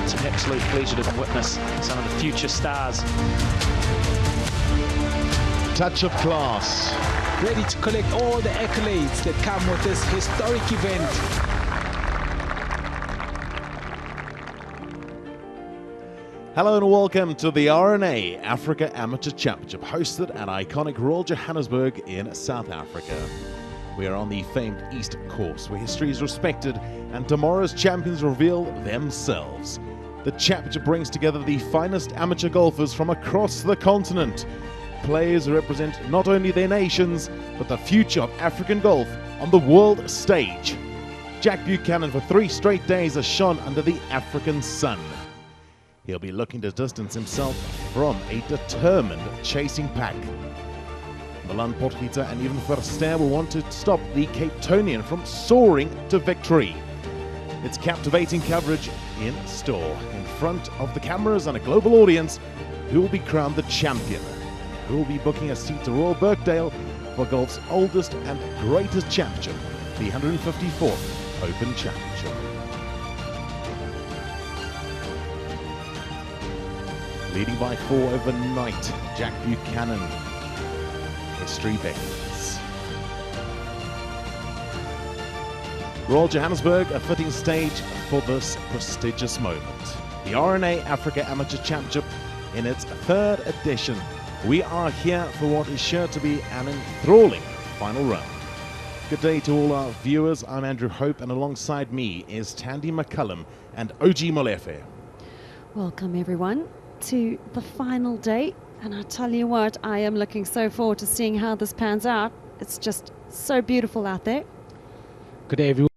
It's an absolute pleasure to witness some of the future stars. Touch of class. Ready to collect all the accolades that come with this historic event. Hello and welcome to the RNA Africa Amateur Championship, hosted at iconic Royal Johannesburg in South Africa. We are on the famed East Course, where history is respected and tomorrow's champions reveal themselves. The championship brings together the finest amateur golfers from across the continent. Players who represent not only their nations, but the future of African golf on the world stage. Jack Buchanan for 3 straight days has shone under the African sun. He'll be looking to distance himself from a determined chasing pack. Milan Potgieter and even Verster will want to stop the Cape Townian from soaring to victory. It's captivating coverage in store. In front of the cameras and a global audience, who will be crowned the champion? Who will be booking a seat to Royal Birkdale for golf's oldest and greatest championship, the 154th Open Championship. Leading by 4 overnight, Jack Buchanan. History beckons. Royal Johannesburg, a fitting stage for this prestigious moment. The RNA Africa Amateur Championship in its 3rd edition. We are here for what is sure to be an enthralling final round. Good day to all our viewers. I'm Andrew Hope, and alongside me is Tandy McCullum and OG Molefe. Welcome everyone to the final day, and I tell you what, I am looking so forward to seeing how this pans out. It's just so beautiful out there. Good day, everyone.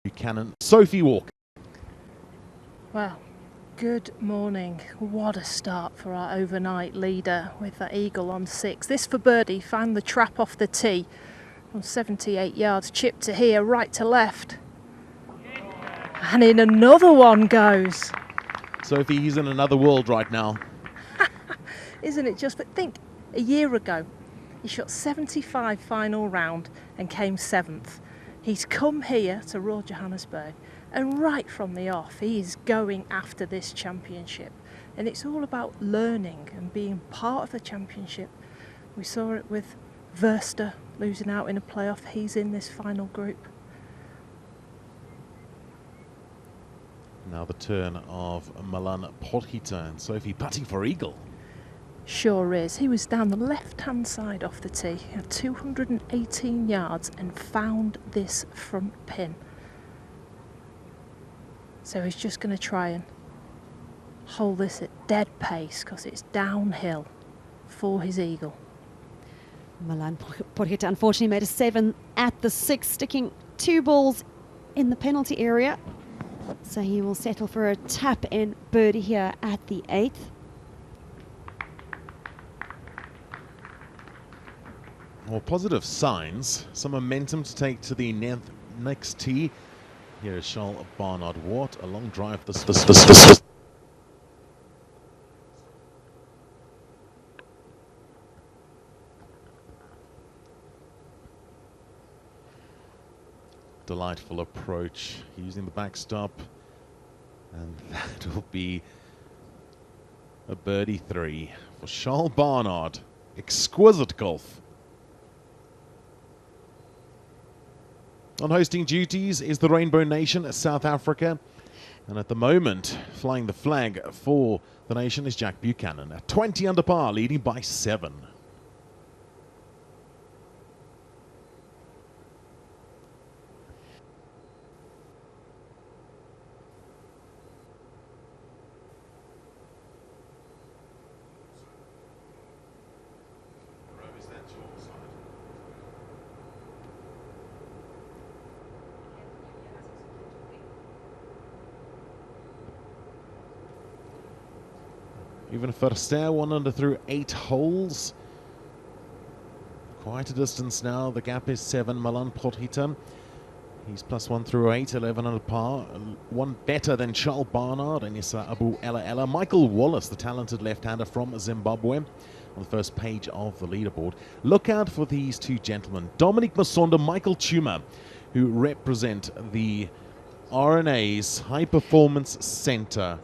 Buchanan, Sophie Walker. Well, good morning. What a start for our overnight leader with that eagle on 6. This for birdie, found the trap off the tee On 78 yards, chip to here, right to left. And in another one goes. Sophie, he's in another world right now. Isn't it just? But think, a year ago, he shot 75 final round and came 7th. He's come here to Royal Johannesburg, and right from the off, he is going after this championship. And it's all about learning and being part of the championship. We saw it with Verster losing out in a playoff. He's in this final group. Now the turn of Milan Potgieter, and Sophie putting for eagle. Sure is. He was down the left-hand side off the tee, at 218 yards, and found this front pin. So he's just going to try and hold this at dead pace because it's downhill for his eagle. Milan Potgieter unfortunately made a 7 at the 6, sticking 2 balls in the penalty area. So he will settle for a tap-in birdie here at the 8th. More positive signs, some momentum to take to the next tee. Here is Charles Barnard. What a long drive this. Delightful approach, using the backstop, and that will be a birdie 3 for Charles Barnard. Exquisite golf. On hosting duties is the Rainbow Nation, South Africa, and at the moment flying the flag for the nation is Jack Buchanan at 20 under par, leading by 7. Even Verster 1 under through 8 holes. Quite a distance now. The gap is 7. Milan Potgieter. He's +1 through 8, 11 under par. One better than Charles Barnard and Issa Abu Ella. Michael Wallace, the talented left-hander from Zimbabwe, on the first page of the leaderboard. Look out for these two gentlemen, Dominic Masonda, Michael Chuma, who represent the RNA's High Performance Center.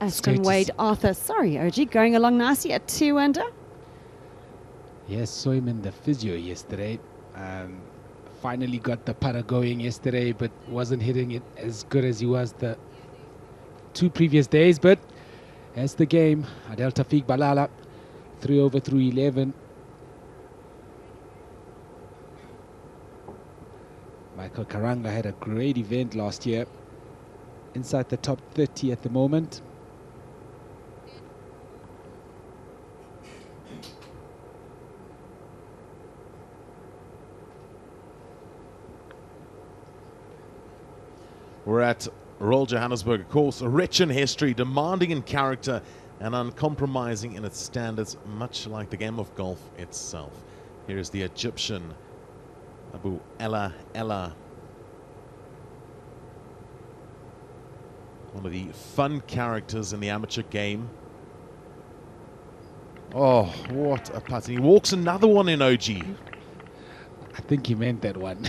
Aston Wade Arthur, sorry OG, going along nicely at 2 under. Yes, saw him in the physio yesterday. Finally got the putter going yesterday, but wasn't hitting it as good as he was the 2 previous days. But as the game, Adel Tafiq Balala, 3 over through 11. Michael Karanga had a great event last year. Inside the top 30 at the moment. We're at Royal Johannesburg, of course, rich in history, demanding in character, and uncompromising in its standards, much like the game of golf itself. Here is the Egyptian, Abu Ella. One of the fun characters in the amateur game. Oh, what a putt. He walks another one in, OG. I think he meant that one.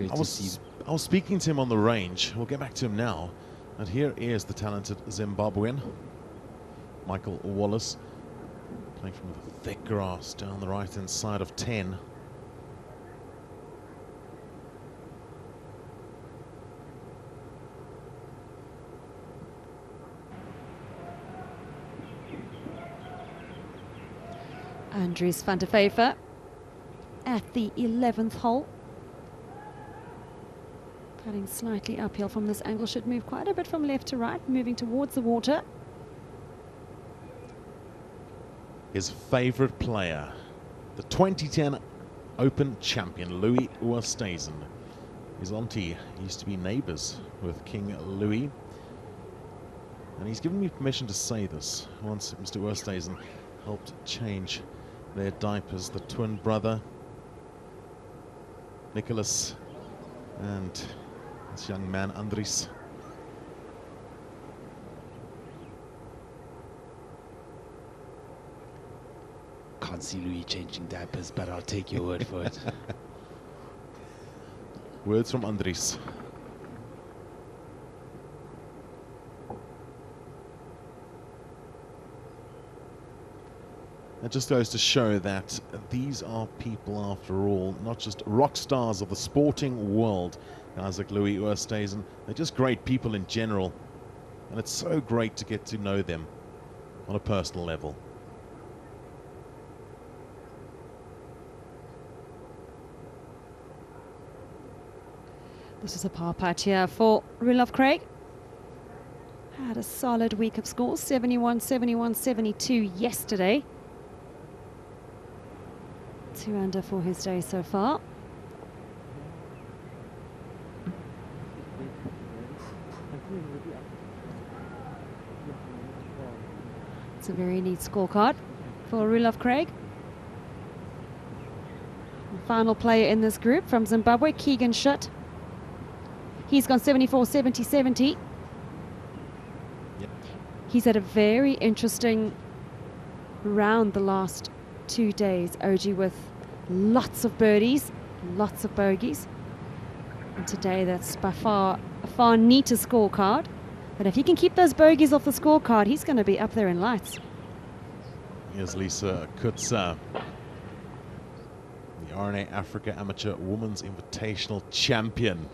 I was speaking to him on the range. We'll get back to him now. And here is the talented Zimbabwean, Michael Wallace, playing from the thick grass down the right-hand side of 10. Andries van der Vever at the 11th hole. Putting slightly uphill from this angle, should move quite a bit from left to right, moving towards the water. His favorite player, the 2010 Open champion, Louis Oosthuizen. His auntie used to be neighbors with King Louis. And he's given me permission to say this once Mr. Oosthuizen helped change their diapers. The twin brother, Nicholas, and this young man, Andries. Can't see Louis changing diapers, but I'll take your word for it. Words from Andries. It just goes to show that these are people, after all, not just rock stars of the sporting world. Guys like Louis Oosthuizen, they're just great people in general. And it's so great to get to know them on a personal level. This is a par putt here for Roelof Craig. Had a solid week of scores, 71, 71, 72 yesterday. 2 under for his day so far. It's a very neat scorecard for Roelof Craig. The final player in this group from Zimbabwe, Keegan Schutt. He's gone 74, 70, 70. Yep. He's had a very interesting round the last 2 days, OG, with lots of birdies, lots of bogeys. And today that's by far a far neater scorecard. But if he can keep those bogeys off the scorecard, he's going to be up there in lights. Here's Lisa Kutsa, the RNA Africa Amateur Women's Invitational Champion.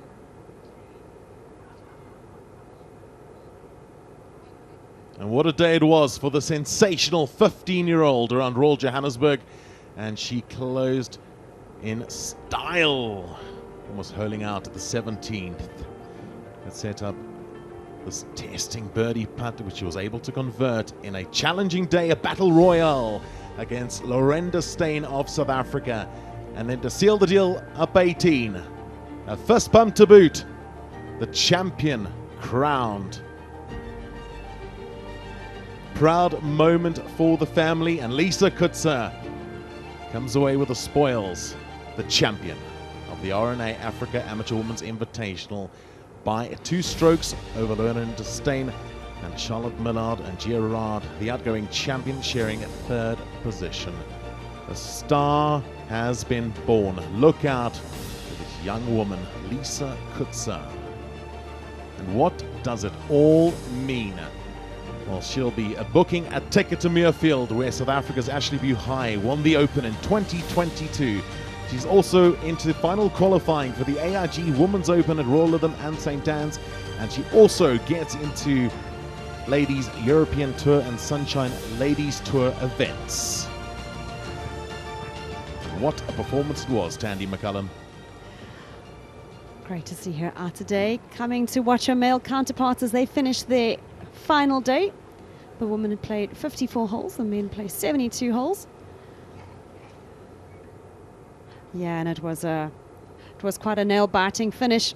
And what a day it was for the sensational 15-year-old around Royal Johannesburg. And she closed in style, almost hurling out at the 17th. That set up this testing birdie putt, which she was able to convert in a challenging day, a battle royale against Lorenda Steyn of South Africa. And then to seal the deal, up 18. A fist bump to boot. The champion crowned. Proud moment for the family, and Lisa Kutsa comes away with the spoils, the champion of the RNA Africa Amateur Women's Invitational by 2 strokes over Lorenda Steyn and Charlotte Millard and Gerard, the outgoing champion, sharing a 3rd position. A star has been born. Look out for this young woman, Lisa Kutsa. And what does it all mean? Well, she'll be booking a ticket to Muirfield, where South Africa's Ashley Buhai won the Open in 2022. She's also into final qualifying for the AIG Women's Open at Royal Lytham and St. Anne's. And she also gets into Ladies European Tour and Sunshine Ladies Tour events. What a performance it was, Tandy McCullum. Great to see her out today, coming to watch her male counterparts as they finish their final day. The women had played 54 holes, the men played 72 holes. Yeah, and it was quite a nail-biting finish.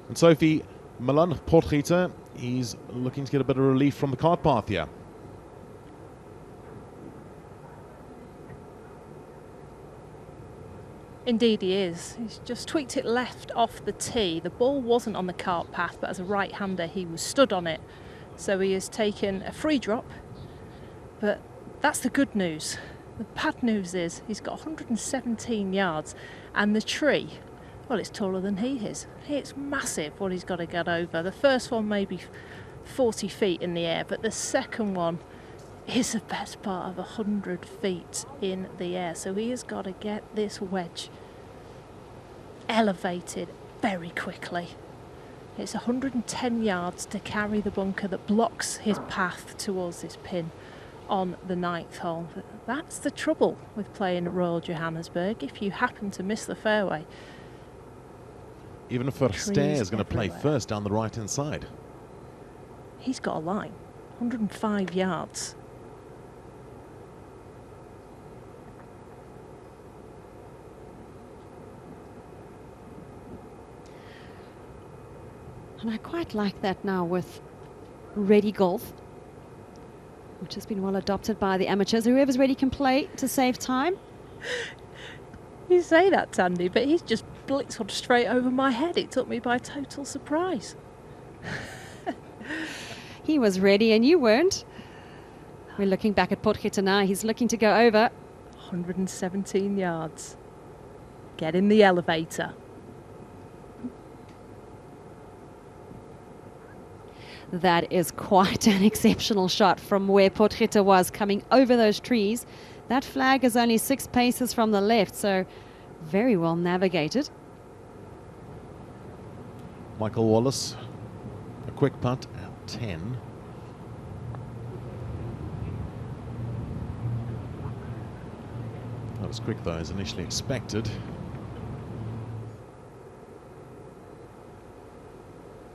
And Sophie Milan Potgieter, he's looking to get a bit of relief from the cart path here. Indeed he is. He's just tweaked it left off the tee. The ball wasn't on the cart path, but as a right-hander he was stood on it. So he has taken a free drop. But that's the good news. The bad news is he's got 117 yards and the tree, well, it's taller than he is. It's massive what he's got to get over. The first one may be 40 feet in the air, but the second one is the best part of 100 feet in the air. So he has got to get this wedge elevated very quickly. It's 110 yards to carry the bunker that blocks his path towards this pin on the 9th hole. That's the trouble with playing at Royal Johannesburg. If you happen to miss the fairway, even if Verster is going to play first down the right-hand side. He's got a line, 105 yards. And I quite like that now with ready golf, which has been well adopted by the amateurs. Whoever's ready can play to save time. You say that, Tandy, but he's just blitzed straight over my head. It took me by total surprise. He was ready and you weren't. We're looking back at Potgieter now. He's looking to go over. 117 yards. Get in the elevator. That is quite an exceptional shot from where Potgieter was, coming over those trees. That flag is only 6 paces from the left, so very well navigated. Michael Wallace, a quick putt at 10. That was quick though, as initially expected.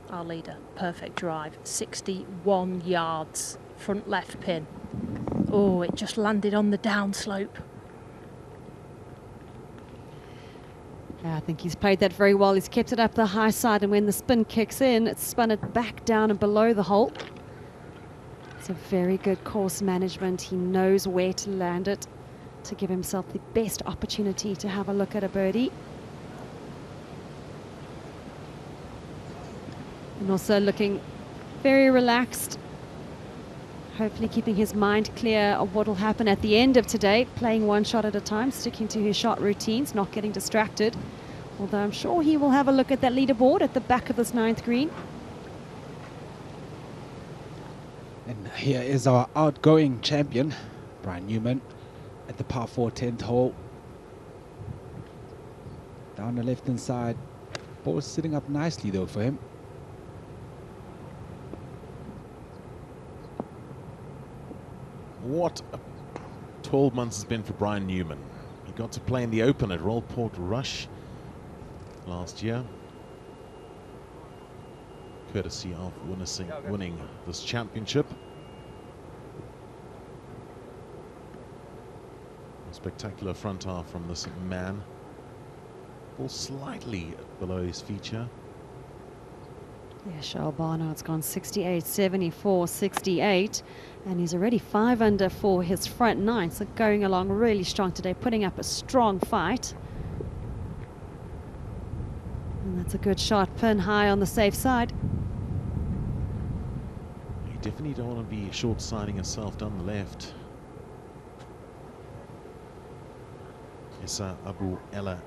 Our leader, perfect drive, 61 yards, front left pin. Oh, it just landed on the downslope. Yeah, I think he's played that very well. He's kept it up the high side, and when the spin kicks in, it's spun it back down and below the hole. It's a very good course management. He knows where to land it to give himself the best opportunity to have a look at a birdie. And also looking very relaxed, hopefully keeping his mind clear of what will happen at the end of today, playing one shot at a time, sticking to his shot routines, not getting distracted. Although I'm sure he will have a look at that leaderboard at the back of this 9th green. And here is our outgoing champion, Brian Newman, at the par 4 10th hole. Down the left-hand side. Ball sitting up nicely though for him. What a 12 months has been for Brian Newman. He got to play in the Open at Royal Rush last year, courtesy of winning this championship. A spectacular front half from this man. Ball slightly below his feature. Yeah, Charles Barnard's gone 68, 74, 68, and he's already 5 under for his front 9, so going along really strong today, putting up a strong fight. And that's a good shot, pin high on the safe side. You definitely don't want to be short-siding yourself down the left. Issa Abu Ella,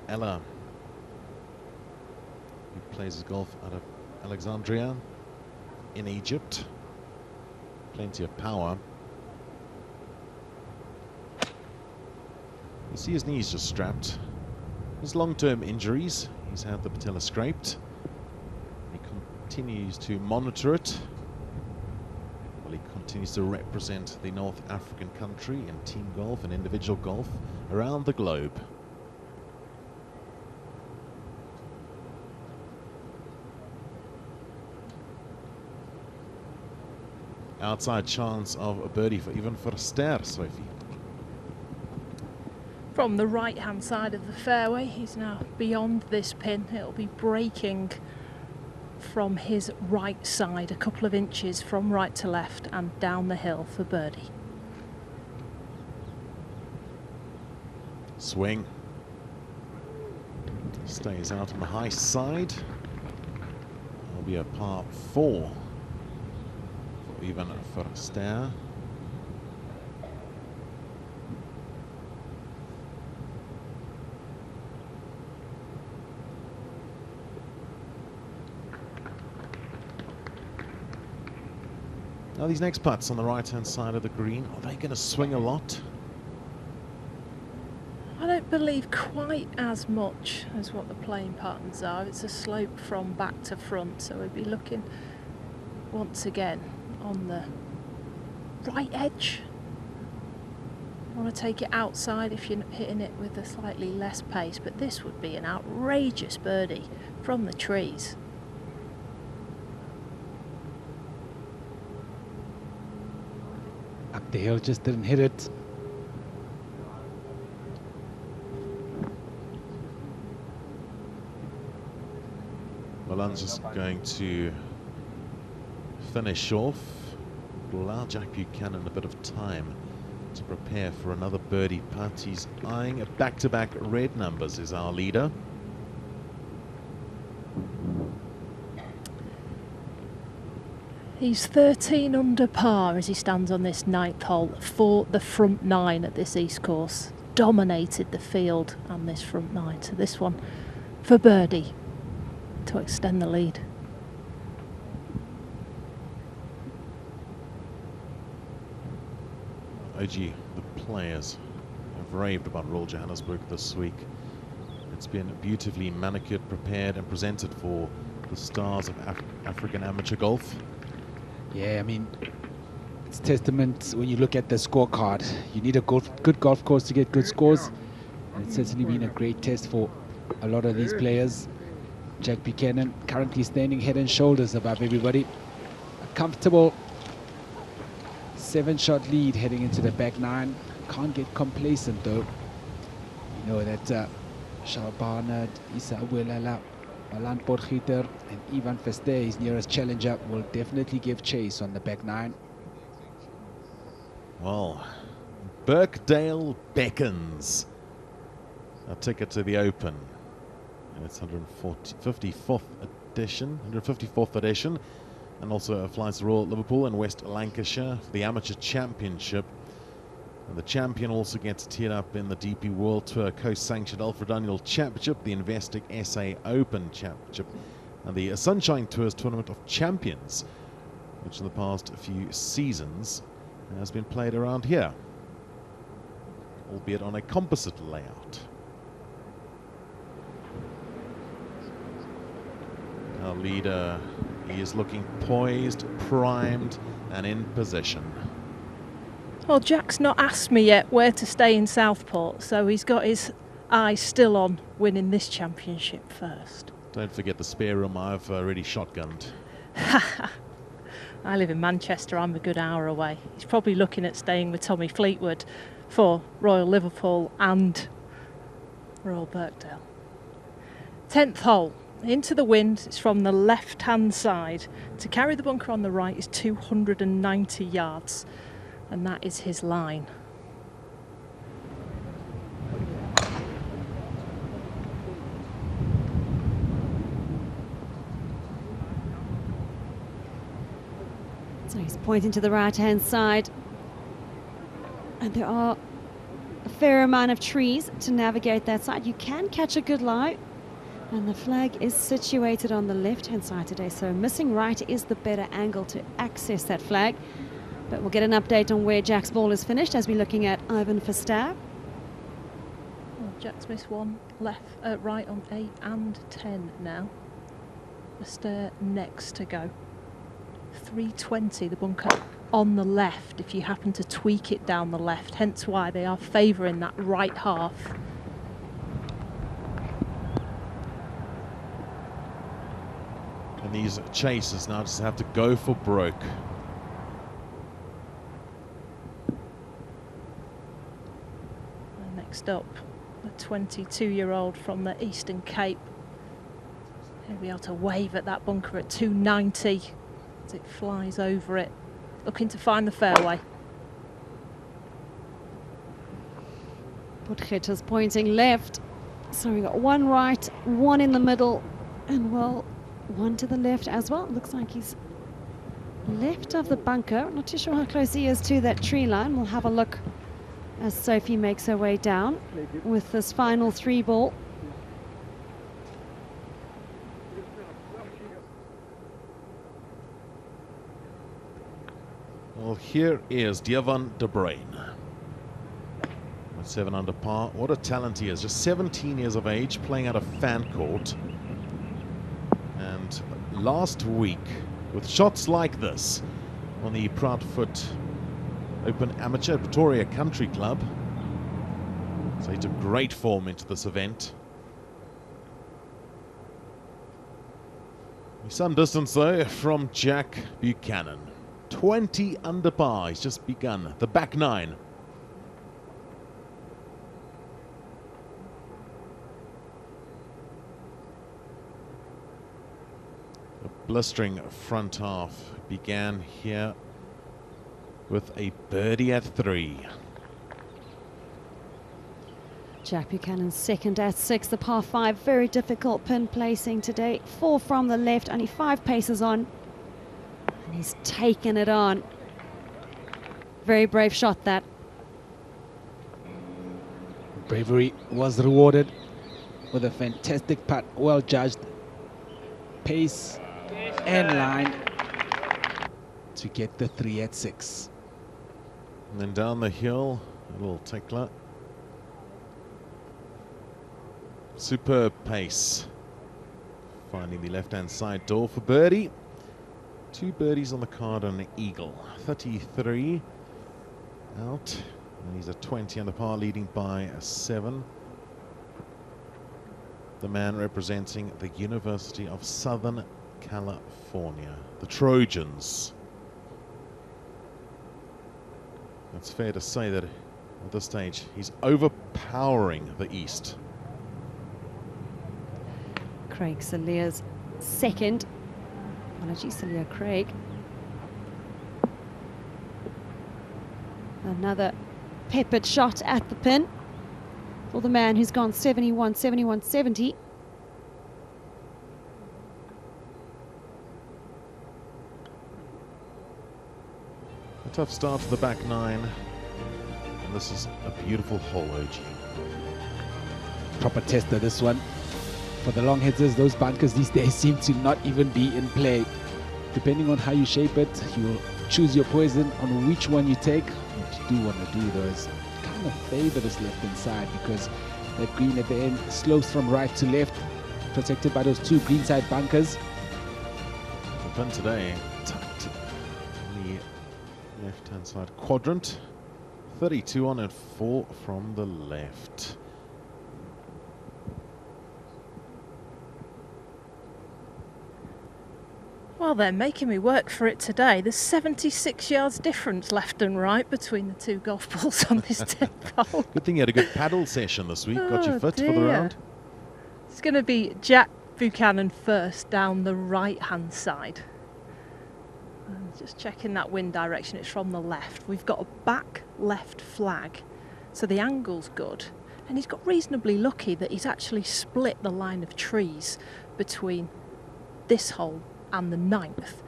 who plays his golf out of Alexandria in Egypt. Plenty of power. You see his knees just strapped. His long-term injuries. He's had the patella scraped. He continues to monitor it while he continues to represent the North African country in team golf and individual golf around the globe. Outside chance of a birdie for even for Ster, Sophie. From the right-hand side of the fairway, he's now beyond this pin. It'll be breaking from his right side, a couple of inches from right to left and down the hill for birdie. Swing. Stays out on the high side. It'll be a par 4. Even for Ster. Now these next putts on the right-hand side of the green, are they going to swing a lot? I don't believe quite as much as what the playing patterns are. It's a slope from back to front, so we'd be looking once again on the right edge. I want to take it outside if you're hitting it with a slightly less pace, but this would be an outrageous birdie from the trees. Up the hill, just didn't hit it. Well, I'm just going to finish off will allow Jack Buchanan a bit of time to prepare for another birdie putt. He's eyeing a back-to-back red numbers, is our leader. He's 13 under par as he stands on this 9th hole for the front 9 at this East course. Dominated the field on this front 9. So this one for birdie to extend the lead. OG, the players have raved about Royal Johannesburg this week. It's been beautifully manicured, prepared and presented for the stars of African amateur golf. Yeah, I mean, it's testament when you look at the scorecard. You need a good golf course to get good scores. And it's certainly been a great test for a lot of these players. Jack Buchanan currently standing head and shoulders above everybody. A comfortable 7-shot lead heading into the back 9. Can't get complacent though. You know that Charles Barnard, Issa Abuelala, Malan Potgieter and Ivan Feste, his nearest challenger, will definitely give chase on the back 9. Well, Birkdale beckons. A ticket to the Open. And it's 154th edition. And also flies to Royal Liverpool and West Lancashire for the Amateur Championship. And the champion also gets teed up in the DP World Tour co-sanctioned Alfred Daniel Championship, the Investec SA Open Championship, and the Sunshine Tours Tournament of Champions, which in the past few seasons has been played around here, albeit on a composite layout. Our leader, he is looking poised, primed, and in position. Well, Jack's not asked me yet where to stay in Southport, so he's got his eyes still on winning this championship first. Don't forget the spare room I've already shotgunned. I live in Manchester, I'm a good hour away. He's probably looking at staying with Tommy Fleetwood for Royal Liverpool and Royal Birkdale. 10th hole, into the wind, it's from the left-hand side. To carry the bunker on the right is 290 yards. And that is his line. So he's pointing to the right-hand side. And there are a fair amount of trees to navigate that side. You can catch a good lie. And the flag is situated on the left-hand side today. So missing right is the better angle to access that flag. But we'll get an update on where Jack's ball is finished as we're looking at Ivan Verstappen. Well, Jack's missed one right on 8 and 10 now. Verstappen next to go. 320, the bunker on the left if you happen to tweak it down the left, hence why they are favouring that right half. And these chasers now just have to go for broke. Next up, the 22-year-old from the Eastern Cape. He'll be able to wave at that bunker at 290 as it flies over it, looking to find the fairway. Potgieter's pointing left. So we got one right, one in the middle, and well, one to the left as well. Looks like he's left of the bunker. Not too sure how close he is to that tree line. We'll have a look as Sophie makes her way down with this final 3 ball. Well, here is Dievan de Bruin. With 7 under par. What a talent he is. Just 17 years of age, playing at a fan court. And last week, with shots like this on the Proudfoot Open Amateur Pretoria Country Club. So he took great form into this event. Some distance though from Jack Buchanan. 20 under par, he's just begun. The back 9. The blistering front half began here with a birdie at 3. Jack Buchanan second at 6, the par 5. Very difficult pin placing today. 4 from the left, only 5 paces on. And he's taken it on. Very brave shot, that. Bravery was rewarded with a fantastic putt, well judged. Pace and line to get the 3 at 6. And then down the hill, a little tickler. Superb pace. Finding the left-hand side door for birdie. 2 birdies on the card on an eagle. 33 out. And he's a 20 on the par, leading by a 7. The man representing the University of Southern California, the Trojans. It's fair to say that at this stage he's overpowering the East. Craig Celliers second. Apologies, Cellier Craig. Another peppered shot at the pin for the man who's gone 71, 71, 70. A tough start to the back 9. And this is a beautiful hole, OG. Proper tester, this one. For the long hitters, those bunkers these days seem to not even be in play. Depending on how you shape it, you'll choose your poison on which one you take. What you do want to do, though, is kind of favor this left-hand side, because that green at the end slopes from right to left, protected by those 2 greenside bunkers. The pin today tucked in the left-hand side quadrant. 32 on and 4 from the left. Well, they're making me work for it today. There's 76 yards difference left and right between the 2 golf balls on this 10th hole. Good thing you had a good paddle session this week. Got you fit for the round. It's going to be Jack Buchanan first down the right-hand side. Just checking that wind direction. It's from the left. We've got a back left flag, so the angle's good. And he's got reasonably lucky that he's actually split the line of trees between this hole and the 9th.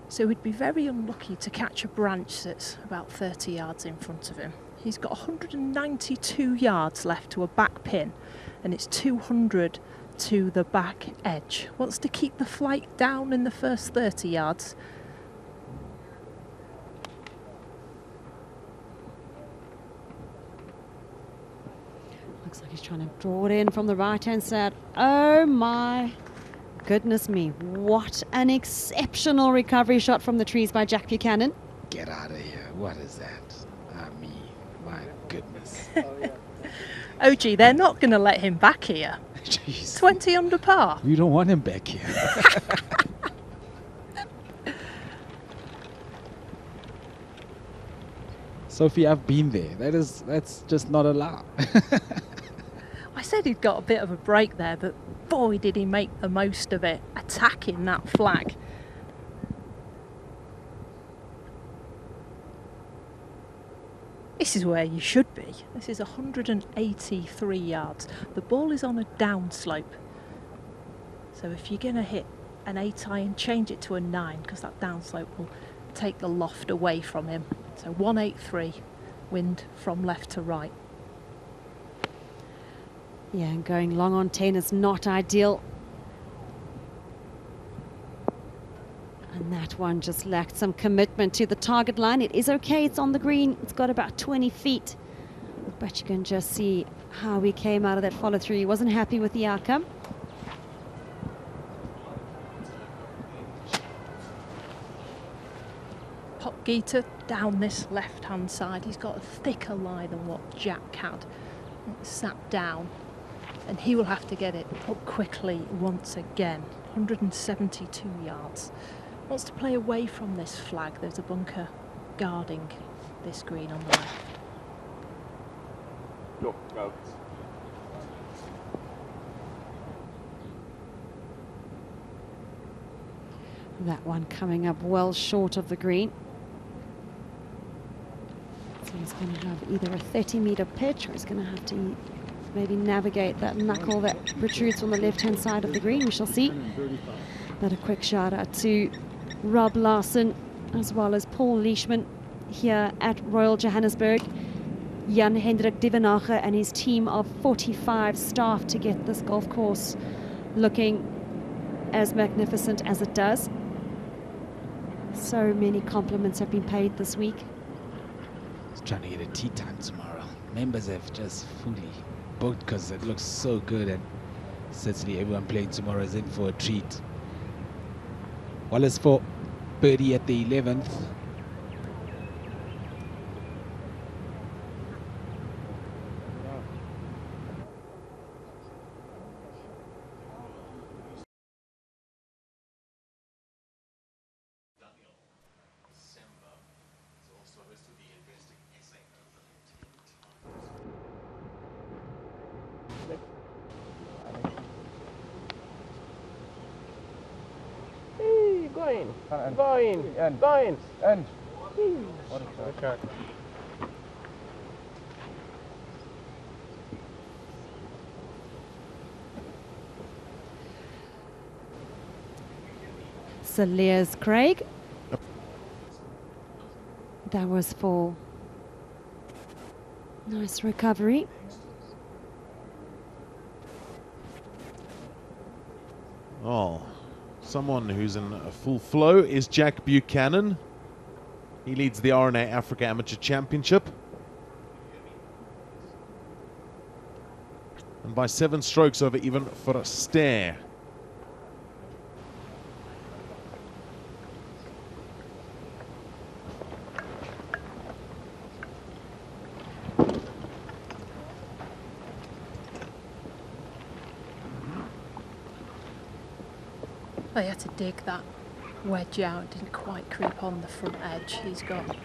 So he'd be very unlucky to catch a branch that's about 30 yards in front of him. He's got 192 yards left to a back pin, and it's 200 to the back edge. Wants to keep the flight down in the first 30 yards. Looks like he's trying to draw it in from the right-hand side. Oh my goodness me. What an exceptional recovery shot from the trees by Jack Buchanan. Get out of here. What is that? I mean, my goodness. OG, they're not going to let him back here. Jeez. 20 under par. We don't want him back here. Sophie, I've been there. That's just not allowed. I said he'd got a bit of a break there, but boy did he make the most of it, attacking that flag. This is where you should be. This is 183 yards. The ball is on a downslope. So if you're going to hit an 8 iron, change it to a 9, because that downslope will take the loft away from him. So 183, wind from left to right. Yeah, and going long on 10 is not ideal. And that one just lacked some commitment to the target line. It is okay, it's on the green. It's got about 20 feet. But you can just see how he came out of that follow through. He wasn't happy with the outcome. Pop Geeta down this left-hand side. He's got a thicker lie than what Jack had. It's sat down, and he will have to get it up quickly once again. 172 yards. Wants to play away from this flag. There's a bunker guarding this green on the left. Look out. That one coming up well short of the green. going to have either a 30-meter pitch, or he's going to have to maybe navigate that knuckle that protrudes from the left-hand side of the green. We shall see. But a quick shout out to Rob Larson as well as Paul Leishman here at Royal Johannesburg. Jan Hendrik Divenacher and his team of 45 staff to get this golf course looking as magnificent as it does. So many compliments have been paid this week. Just trying to get a tee time tomorrow. Members have just fully booked because it looks so good, and certainly everyone playing tomorrow is in for a treat. Wallace for birdie at the 11th. Going, and what a shot. Lears Craig. That was for nice recovery. Oh, someone who's in a full flow is Jack Buchanan. He leads the RNA Africa Amateur Championship. And by 7 strokes over even for a stare. They had to dig that wedge out, didn't quite creep on the front edge. He's got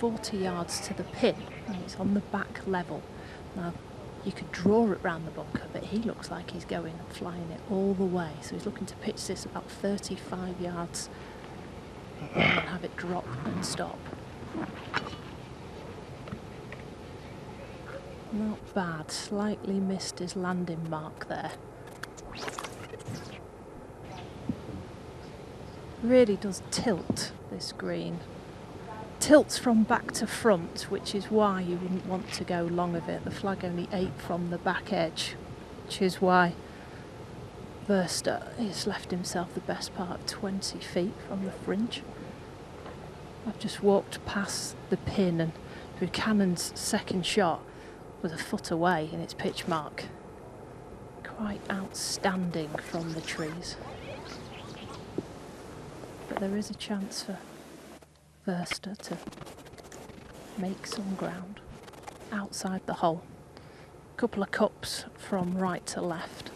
40 yards to the pin and it's on the back level. Now you could draw it round the bunker, but he looks like he's going and flying it all the way. So he's looking to pitch this about 35 yards and have it drop and stop. Not bad, slightly missed his landing mark there. Really does tilt, this green. Tilts from back to front, which is why you wouldn't want to go long of it. The flag only 8 from the back edge, which is why Verster has left himself the best part of 20 feet from the fringe. I've just walked past the pin and Buchanan's second shot was a foot away in its pitch mark. Quite outstanding from the trees. But there is a chance for Verster to make some ground outside the hole. A couple of cups from right to left.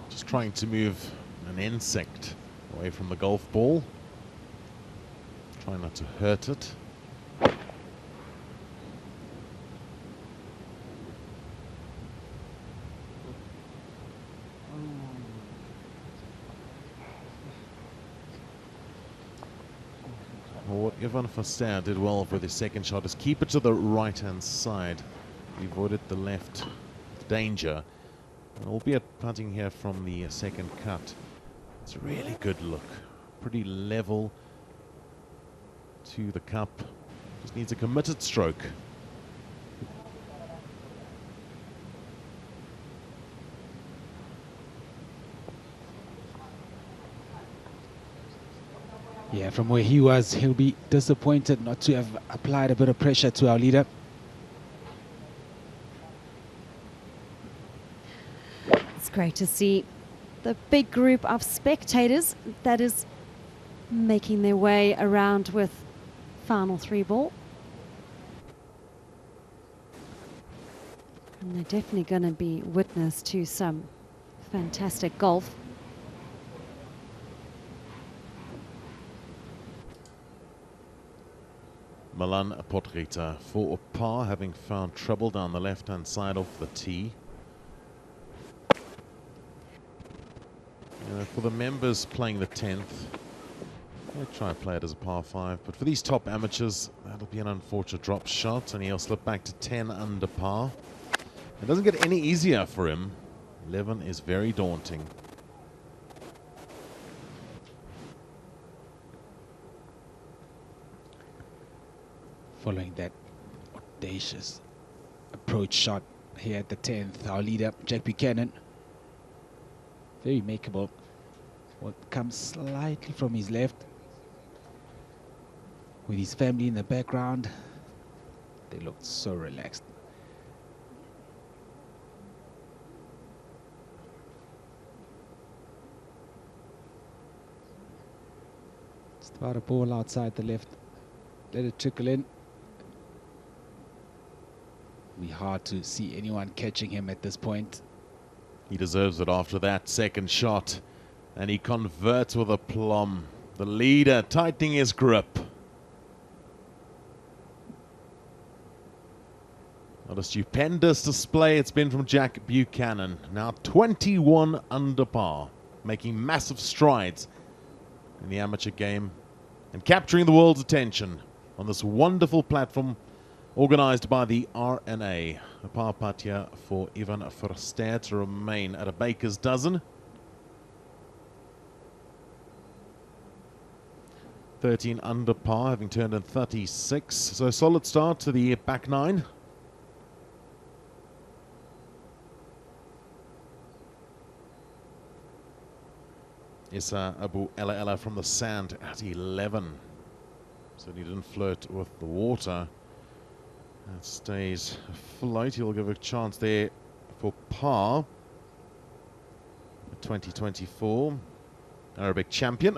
Just trying to move an insect away from the golf ball. Try not to hurt it. Well, what Ivan Faster did well for the second shot is keep it to the right-hand side. He avoided the left danger. And albeit putting here from the second cut, it's a really good look. Pretty level to the cup. Just needs a committed stroke. Yeah, from where he was, he'll be disappointed not to have applied a bit of pressure to our leader. It's great to see the big group of spectators that is making their way around with final 3 ball. And they're definitely going to be witness to some fantastic golf. Milan Podrita for a par, having found trouble down the left-hand side of the tee. For the members playing the 10th, they'll try and play it as a par 5. But for these top amateurs, that'll be an unfortunate drop shot, and he'll slip back to 10 under par. It doesn't get any easier for him. 11 is very daunting. Following that audacious approach shot here at the 10th, our leader, Jack Buchanan. Very makeable. What comes slightly from his left. With his family in the background, they looked so relaxed. Just about a ball outside the left. Let it trickle in. Be hard to see anyone catching him at this point. He deserves it after that second shot, and he converts with aplomb. The leader tightening his grip. What a stupendous display it's been from Jack Buchanan. Now 21 under par, making massive strides in the amateur game and capturing the world's attention on this wonderful platform organized by the RNA. A par putt here for Ivan Verster to remain at a baker's dozen. 13 under par, having turned in 36. So a solid start to the back nine. Issa Abu Ella from the sand at 11. So he didn't flirt with the water. That stays afloat. He'll give a chance there for par. 2024 Arabic champion.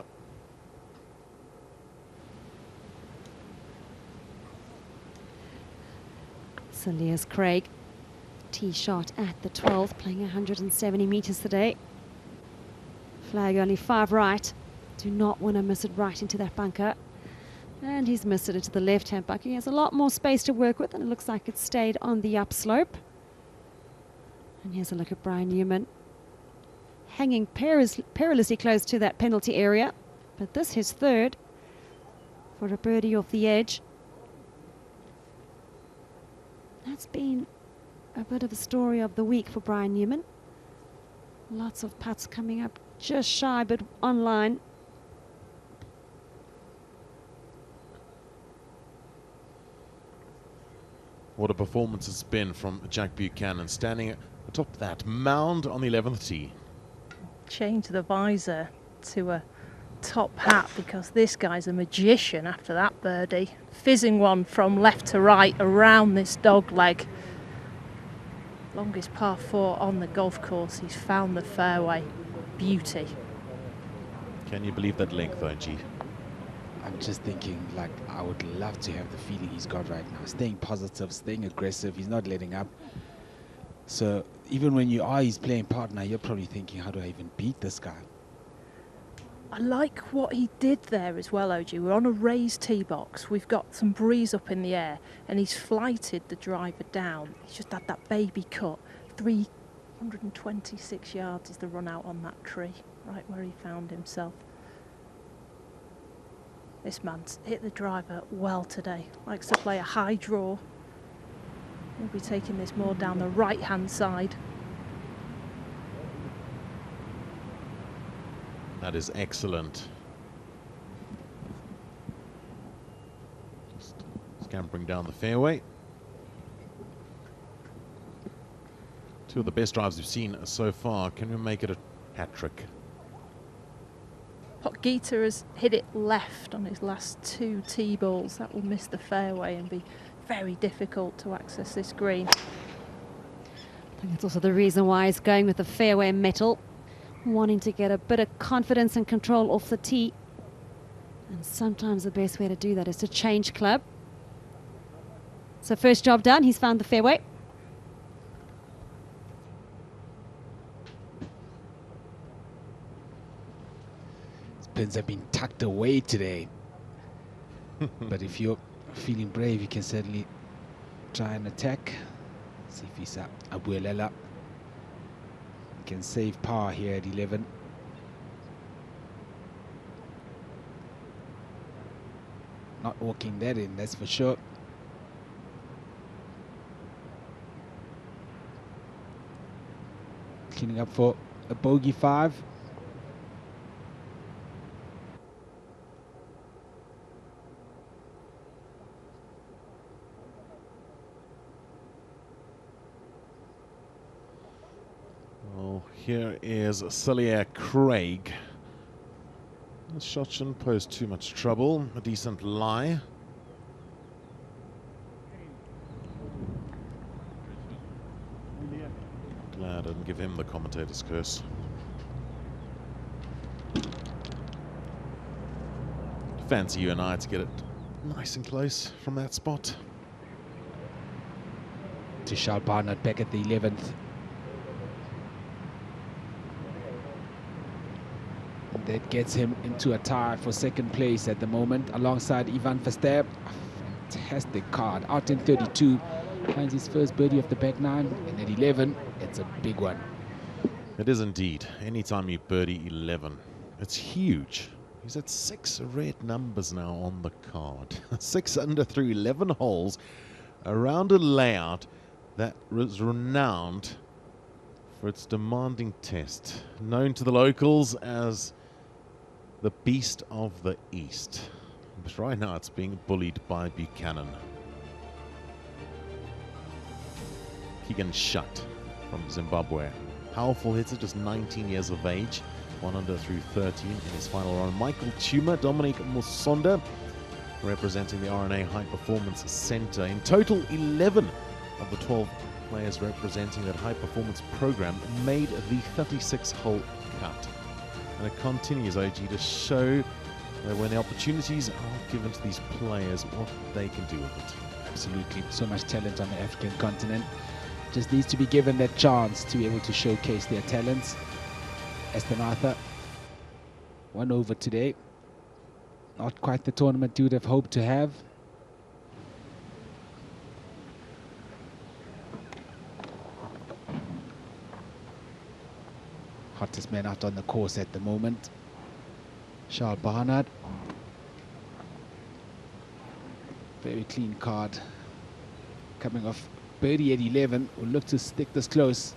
So Lewis Craig, tee shot at the 12th, playing 170 meters today. Flag only 5 right. Do not want to miss it right into that bunker. And he's missed it into the left-hand bunker. He has a lot more space to work with, and it looks like it stayed on the upslope. And here's a look at Brian Newman, hanging perilously close to that penalty area. But this his third for a birdie off the edge. That's been a bit of a story of the week for Brian Newman. Lots of putts coming up just shy, but online. What a performance it's been from Jack Buchanan, standing atop that mound on the 11th tee. Change the visor to a top hat, because this guy's a magician after that birdie. Fizzing one from left to right around this dog leg. Longest par 4 on the golf course. He's found the fairway. Beauty. Can you believe that length, OG? I'm just thinking, like, I would love to have the feeling he's got right now. Staying positive, staying aggressive, he's not letting up. So even when you are his playing partner, you're probably thinking, how do I even beat this guy? I like what he did there as well, OG. We're on a raised tee box. We've got some breeze up in the air, and he's flighted the driver down. He's just had that baby cut. 326 yards is the run out on that tree, right where he found himself. This man's hit the driver well today. Likes to play a high draw. He'll be taking this more down the right-hand side. That is excellent. Just scampering down the fairway. Two of the best drives we've seen so far. Can we make it a hat-trick? Potgieter has hit it left on his last 2 tee balls. That will miss the fairway and be very difficult to access this green. I think that's also the reason why he's going with the fairway metal, wanting to get a bit of confidence and control off the tee. And sometimes the best way to do that is to change club. So first job done, he's found the fairway. Pins have been tucked away today. But if you're feeling brave, he can certainly try and attack. See if he's Abuelela can save par here at 11. Not walking that in, that's for sure. Cleaning up for a bogey 5. Well, here is Celia Craig. This shot shouldn't pose too much trouble. A decent lie. Glad I didn't give him the commentator's curse. Fancy you and I to get it nice and close from that spot. To Charles Barnard back at the 11th. That gets him into a tie for second place at the moment, alongside Ivan Verster. Fantastic card. Out in 32, finds his first birdie of the back 9, and at 11, it's a big one. It is indeed. Anytime you birdie 11, it's huge. He's at 6 red numbers now on the card. 6 under through 11 holes around a layout that was renowned for its demanding test, known to the locals as the Beast of the East. But right now it's being bullied by Buchanan. Keegan Shutt from Zimbabwe. Powerful hitter, just 19 years of age. 1 under through 13 in his final round. Michael Tuma, Dominic Musonda, representing the RNA High Performance Center. In total, 11 of the 12 players representing that high performance program made the 36-hole cut. And it continues, OG, to show that when the opportunities are given to these players, what they can do with it. Absolutely. So much talent on the African continent. Just needs to be given that chance to be able to showcase their talents. Aston Arthur, 1 over today. Not quite the tournament you would have hoped to have. Hottest man out on the course at the moment, Charles Barnard. Very clean card. Coming off birdie at 11, will look to stick this close.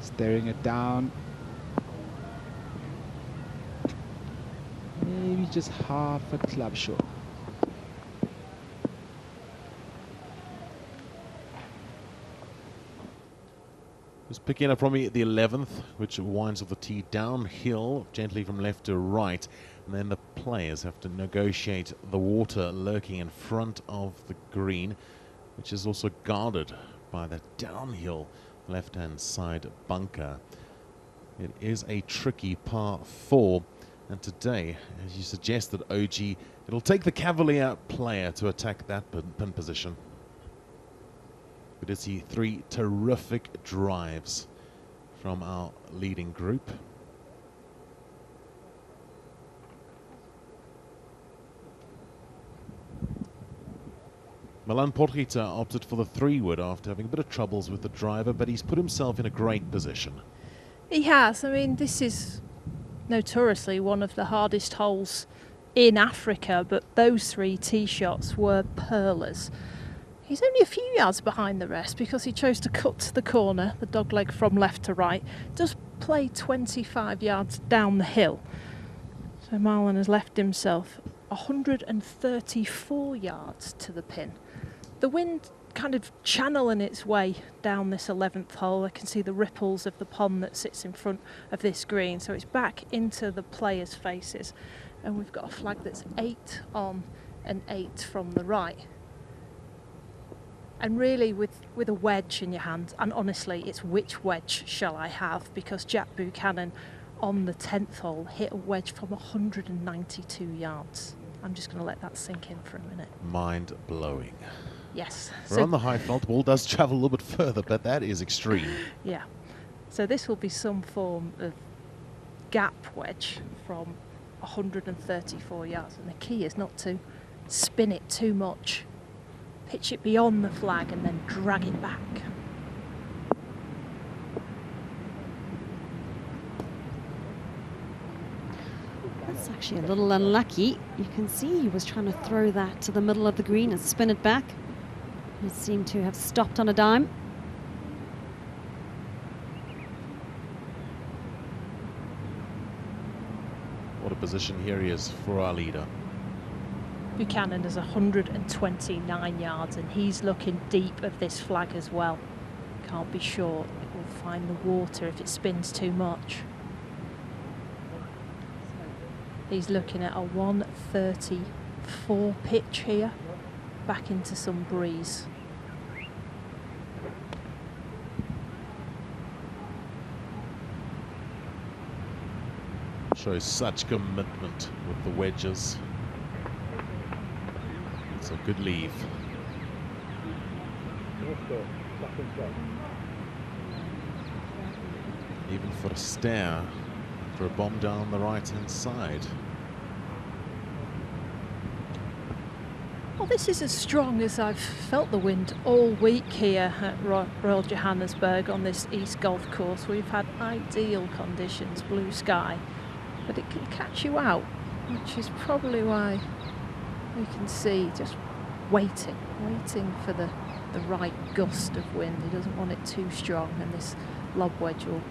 Staring it down. Maybe just half a club short. Just picking up from me at the 11th, which winds off the tee downhill, gently from left to right. And then the players have to negotiate the water lurking in front of the green, which is also guarded by that downhill left-hand side bunker. It is a tricky par 4. And today, as you suggested, OG, it'll take the cavalier player to attack that pin position. We did see 3 terrific drives from our leading group. Milan Porchita opted for the 3-wood after having a bit of troubles with the driver, but he's put himself in a great position. He has. I mean, this is notoriously one of the hardest holes in Africa, but those 3 tee shots were pearlers. He's only a few yards behind the rest because he chose to cut to the corner, the dogleg from left to right, does play 25 yards down the hill. So Marlon has left himself 134 yards to the pin. The wind kind of channeling its way down this 11th hole. I can see the ripples of the pond that sits in front of this green, so it's back into the players' faces, and we've got a flag that's 8 on and 8 from the right. And really, with a wedge in your hand, and honestly, it's which wedge shall I have, because Jack Buchanan on the 10th hole hit a wedge from 192 yards. I'm just going to let that sink in for a minute. Mind blowing. Yes. We're on the high fault. The ball does travel a little bit further, but that is extreme. Yeah. So this will be some form of gap wedge from 134 yards. And the key is not to spin it too much. Pitch it beyond the flag and then drag it back. That's actually a little unlucky. You can see he was trying to throw that to the middle of the green and spin it back. It seemed to have stopped on a dime. What a position here he is for our leader. Buchanan is 129 yards and he's looking deep of this flag as well. Can't be sure it will find the water if it spins too much. He's looking at a 134 pitch here, back into some breeze. Shows such commitment with the wedges. It's a good leave. Even for a stare, for a bomb down the right-hand side. Well, this is as strong as I've felt the wind all week here at Royal Johannesburg on this East Golf Course. We've had ideal conditions, blue sky, but it can catch you out, which is probably why we can see just waiting for the right gust of wind. He doesn't want it too strong, and this lob wedge will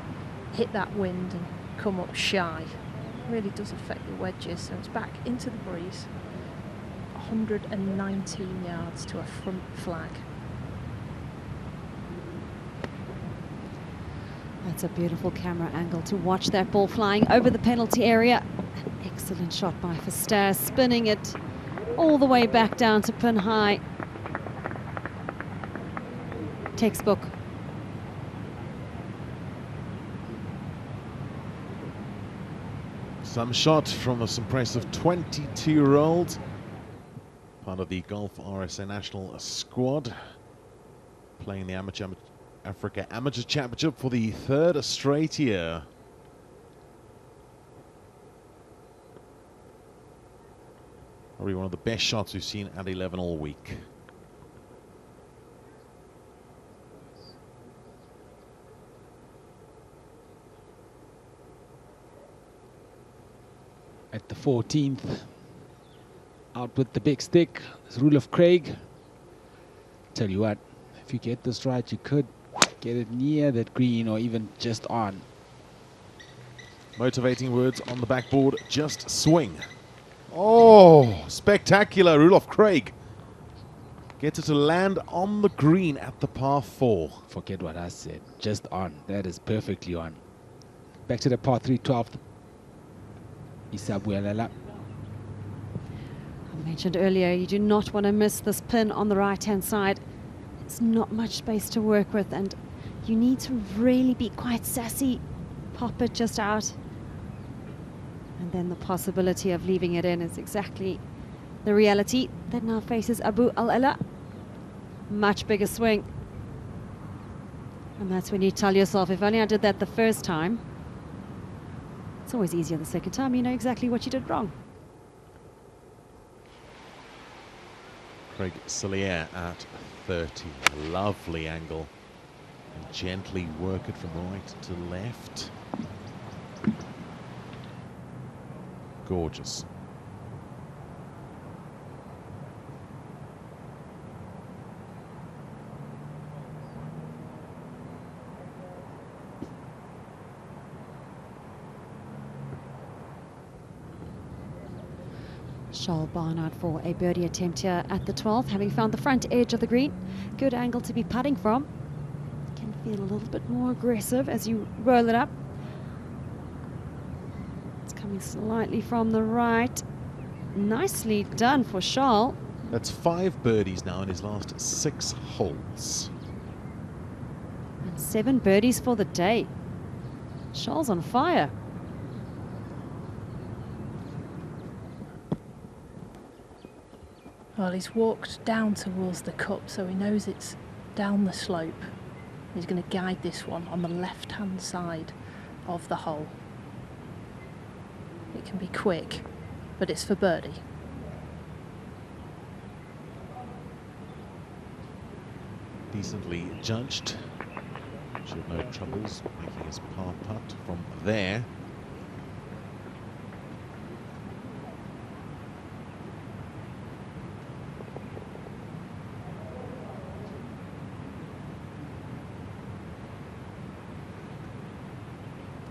hit that wind and come up shy. It really does affect the wedges, so it's back into the breeze. 119 yards to a front flag. That's a beautiful camera angle to watch that ball flying over the penalty area. An excellent shot by Verster, spinning it all the way back down to pin high. Textbook. Some shot from this impressive 22-year-old. Part of the Golf RSA National squad. Playing the Africa Amateur Championship for the third straight year. Probably one of the best shots we've seen at 11 all week. At the 14th, out with the big stick, is Roelof Craig. Tell you what, if you get this right, you could get it near that green or even just on. Motivating words on the backboard, just swing. Oh, spectacular, Roelof Craig. Gets it to land on the green at the par 4. Forget what I said, just on. That is perfectly on. Back to the par 3, 12th. Isabuelela. I mentioned earlier, you do not want to miss this pin on the right-hand side. There's not much space to work with, and you need to really be quite sassy. Pop it just out. And then the possibility of leaving it in is exactly the reality that now faces Abu Al-Ala. Much bigger swing. And that's when you tell yourself, if only I did that the first time. It's always easier the second time. You know exactly what you did wrong. Craig Cillier at 30. Lovely angle. And gently work it from right to left. Gorgeous. Charles Barnard for a birdie attempt here at the 12th, having found the front edge of the green. Good angle to be putting from. Can feel a little bit more aggressive as you roll it up. It's coming slightly from the right. Nicely done for Charles. That's 5 birdies now in his last 6 holes. And 7 birdies for the day. Charles on fire. Well, he's walked down towards the cup, so he knows it's down the slope. He's going to guide this one on the left-hand side of the hole. It can be quick, but it's for birdie. Decently judged. Should have no troubles making his par putt from there.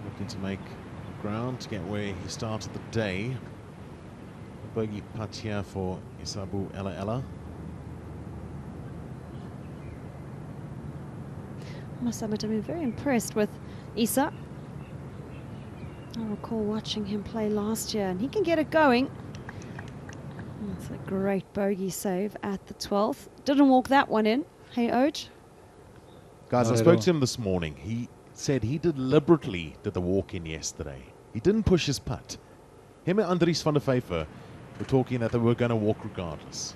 Looking to make ground to get where he started the day. Bogey putt here for Isabu Ella. I must admit, I've been very impressed with Isa. I recall watching him play last year, and he can get it going. That's a great bogey save at the 12th. Didn't walk that one in. Hey, Oj. Guys, I Not at spoke all. to him this morning. He said he deliberately did the walk-in yesterday. He didn't push his putt. Him and Andries van der Vyver were talking that they were going to walk regardless.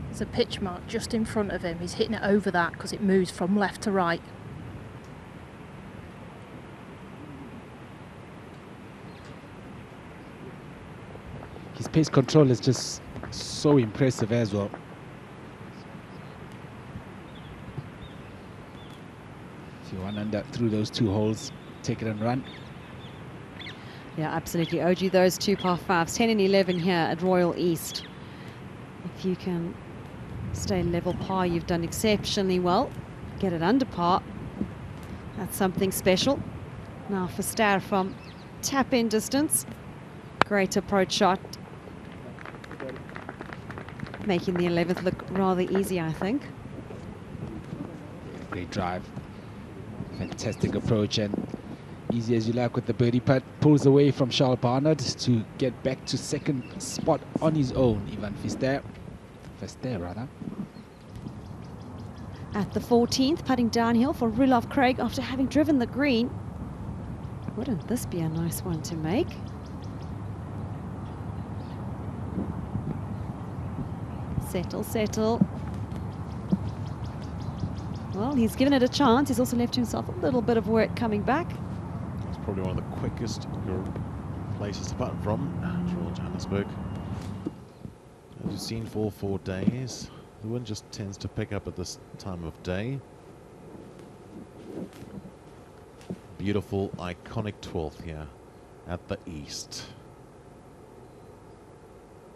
There's a pitch mark just in front of him. He's hitting it over that because it moves from left to right. His pace control is just so impressive as well. If you want to end up through those 2 holes, take it and run. Yeah, absolutely. OG, those 2 par 5s, 10 and 11 here at Royal East. If you can stay level par, you've done exceptionally well. Get it under par. That's something special. Now for Star from tap-in distance. Great approach shot. Making the 11th look rather easy, I think. Great drive. Fantastic approach, and easy as you like with the birdie putt. Pulls away from Charles Barnard to get back to 2nd spot on his own. Ivan Fister rather. At the 14th, putting downhill for Roelof Craig after having driven the green. Wouldn't this be a nice one to make? Settle, settle. Well, he's given it a chance. He's also left himself a little bit of work coming back. It's probably one of the quickest places to putt from, Royal Johannesburg. As you've seen for all 4 days, the wind just tends to pick up at this time of day. Beautiful, iconic 12th here at the East.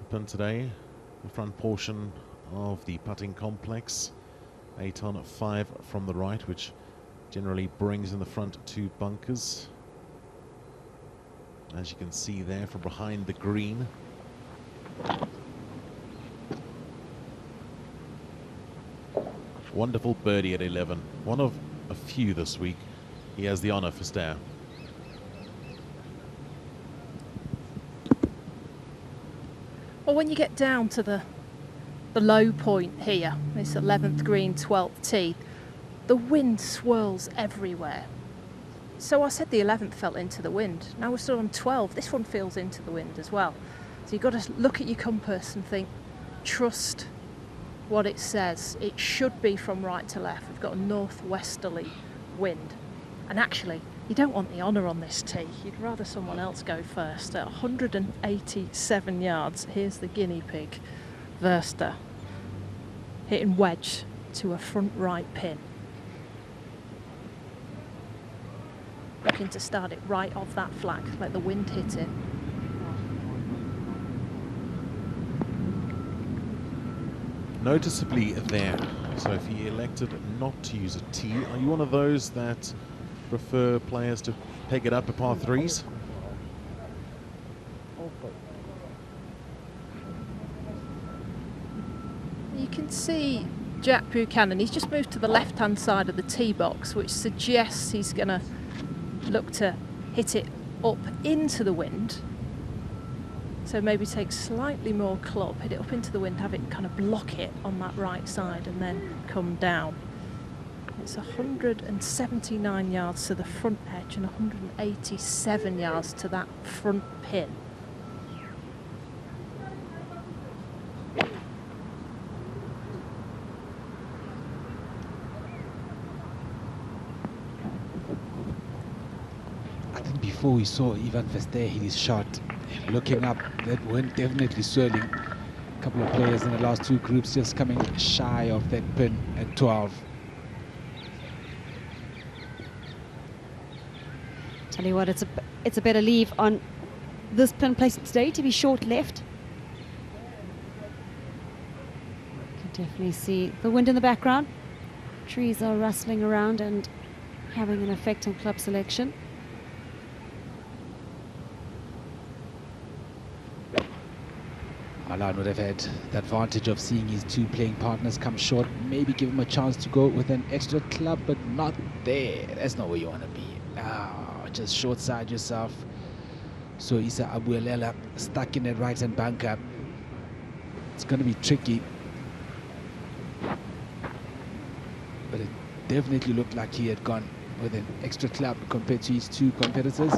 Open today, the front portion of the putting complex. 8 on 5 from the right, which generally brings in the front 2 bunkers. As you can see there from behind the green. Wonderful birdie at 11. One of a few this week. He has the honor for Stair. Well, when you get down to the low point here, this 11th green, 12th tee, the wind swirls everywhere. So I said the 11th felt into the wind. Now we're still on 12. This one feels into the wind as well. So you've got to look at your compass and think, trust what it says. It should be from right to left. We've got a northwesterly wind. And actually, you don't want the honour on this tee. You'd rather someone else go first. At 187 yards, here's the guinea pig, Verster, hitting wedge to a front right pin. Looking to start it right off that flag, let the wind hit it. Noticeably there. So if he elected not to use a tee, are you one of those that prefer players to peg it up at par 3s? You can see Jack Buchanan, he's just moved to the left-hand side of the tee box, which suggests he's going to look to hit it up into the wind. So maybe take slightly more club, hit it up into the wind, have it kind of block it on that right side and then come down. It's 179 yards to the front edge and 187 yards to that front pin. before we saw Ivan Verster hit his shot. Looking up, that wind definitely swirling. A couple of players in the last two groups just coming shy of that pin at 12. Tell you what, it's a better leave on this pin place today to be short left. You can definitely see the wind in the background. Trees are rustling around and having an effect on club selection. Alan would have had the advantage of seeing his two playing partners come short, maybe give him a chance to go with an extra club, but not there. That's not where you want to be. Just short side yourself. So Isa Abuelela stuck in that right hand bunker. It's going to be tricky. But it definitely looked like he had gone with an extra club compared to his two competitors.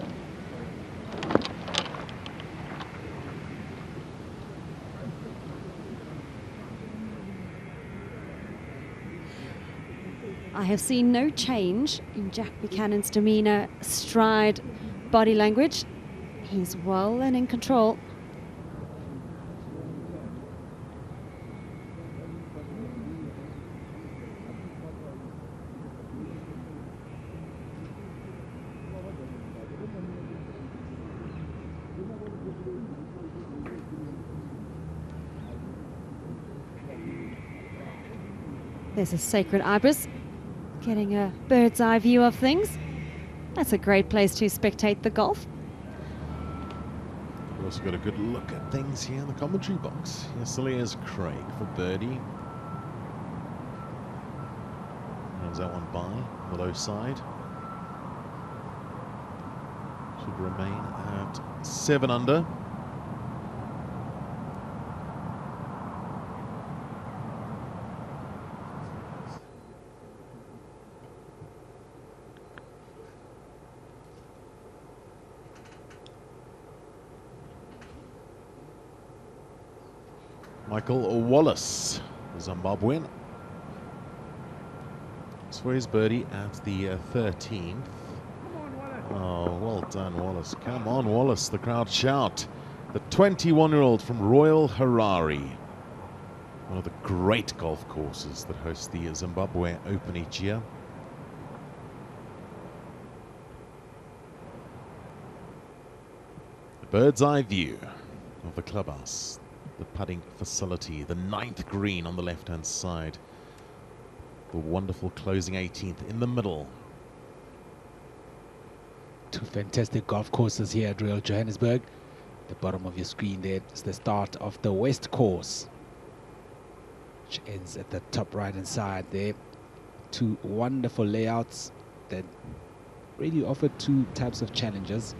I have seen no change in Jack Buchanan's demeanour, stride, body language. He's well and in control. There's a sacred ibis, getting a bird's eye view of things. That's a great place to spectate the golf. We've also got a good look at things here in the commentary box. Yes, here's Craig for birdie. Runs that one by on the low side. Should remain at 7 under. Michael Wallace, Zimbabwean. It's for his birdie at the 13th. Oh, well done, Wallace. Come on, Wallace, the crowd shout. The 21-year-old from Royal Harare. One of the great golf courses that host the Zimbabwe Open each year. The bird's eye view of the clubhouse. The putting facility, the 9th green on the left-hand side. The wonderful closing 18th in the middle. Two fantastic golf courses here at Royal Johannesburg. The bottom of your screen there is the start of the West Course, which ends at the top right-hand side there. Two wonderful layouts that really offer two types of challenges.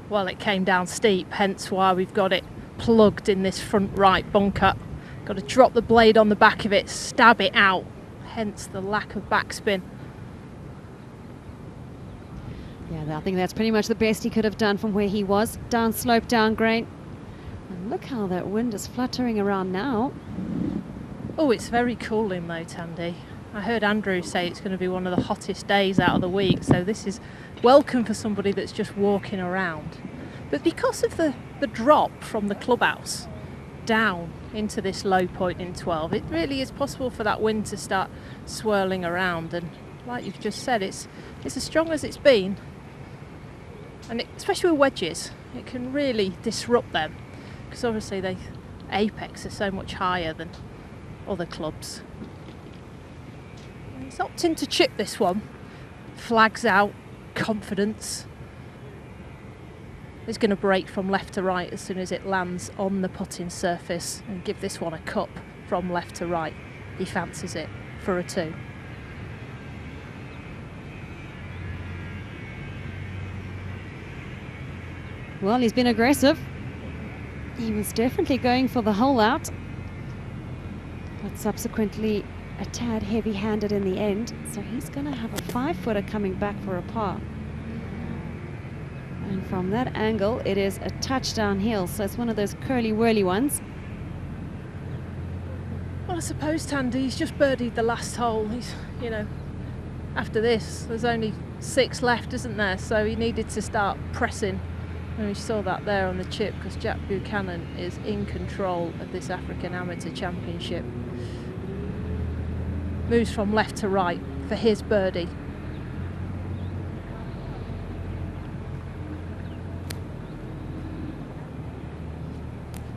Well, it came down steep, hence why we've got it plugged in this front right bunker. Got to drop the blade on the back of it, stab it out, hence the lack of backspin. Yeah, I think that's pretty much the best he could have done from where he was. Down slope, down grain. And look how that wind is fluttering around now. Oh, it's very cooling though, Tandy. I heard Andrew say it's going to be one of the hottest days out of the week, so this is welcome for somebody that's just walking around. But because of the drop from the clubhouse down into this low point in 12, it really is possible for that wind to start swirling around, and like you've just said, it's as strong as it's been, and especially with wedges, it can really disrupt them, because obviously the apex is so much higher than other clubs. He's opting to chip this one. Flags out, confidence. He's going to break from left to right as soon as it lands on the putting surface and give this one a cup from left to right. He fancies it for a 2. Well, he's been aggressive. He was definitely going for the hole out, but subsequently a tad heavy-handed in the end, so he's going to have a 5-footer coming back for a par. And from that angle, it is a touch downhill, so it's one of those curly-whirly ones. Well, I suppose, Tandy, he's just birdied the last hole. He's, you know, after this, there's only 6 left, isn't there? So he needed to start pressing. And we saw that there on the chip because Jack Buchanan is in control of this African Amateur Championship. Moves from left to right for his birdie.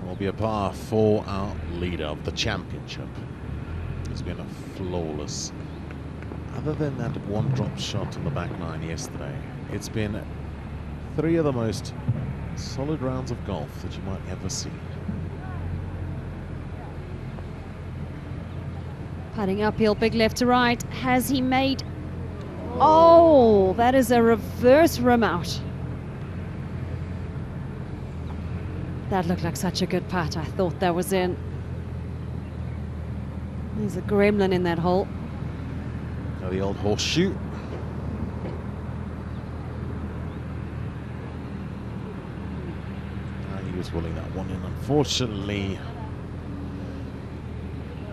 Will be a par for our leader of the championship. It's been a flawless. Other than that one drop shot on the back 9 yesterday, it's been 3 of the most solid rounds of golf that you might ever see. Putting uphill, big left to right. Has he made... Oh, that is a reverse rim out. That looked like such a good putt. I thought that was in. There's a gremlin in that hole. Now the old horseshoe. He was willing that one in. Unfortunately,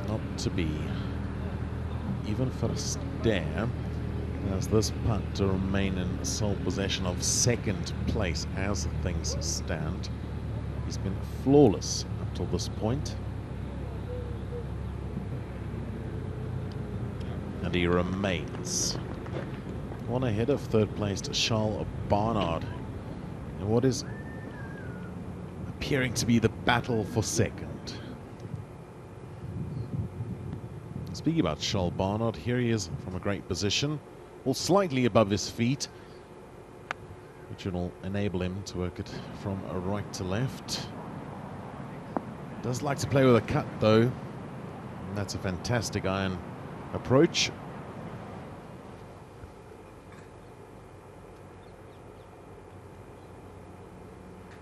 not to be. Even for a stare, as this putt to remain in sole possession of 2nd place as things stand. He's been flawless up till this point. And he remains 1 ahead of 3rd placed Charles Barnard in what is appearing to be the battle for 2nd. Speaking about Charles Barnard, here he is from a great position, all slightly above his feet, which will enable him to work it from right to left. Does like to play with a cut though, and that's a fantastic iron approach.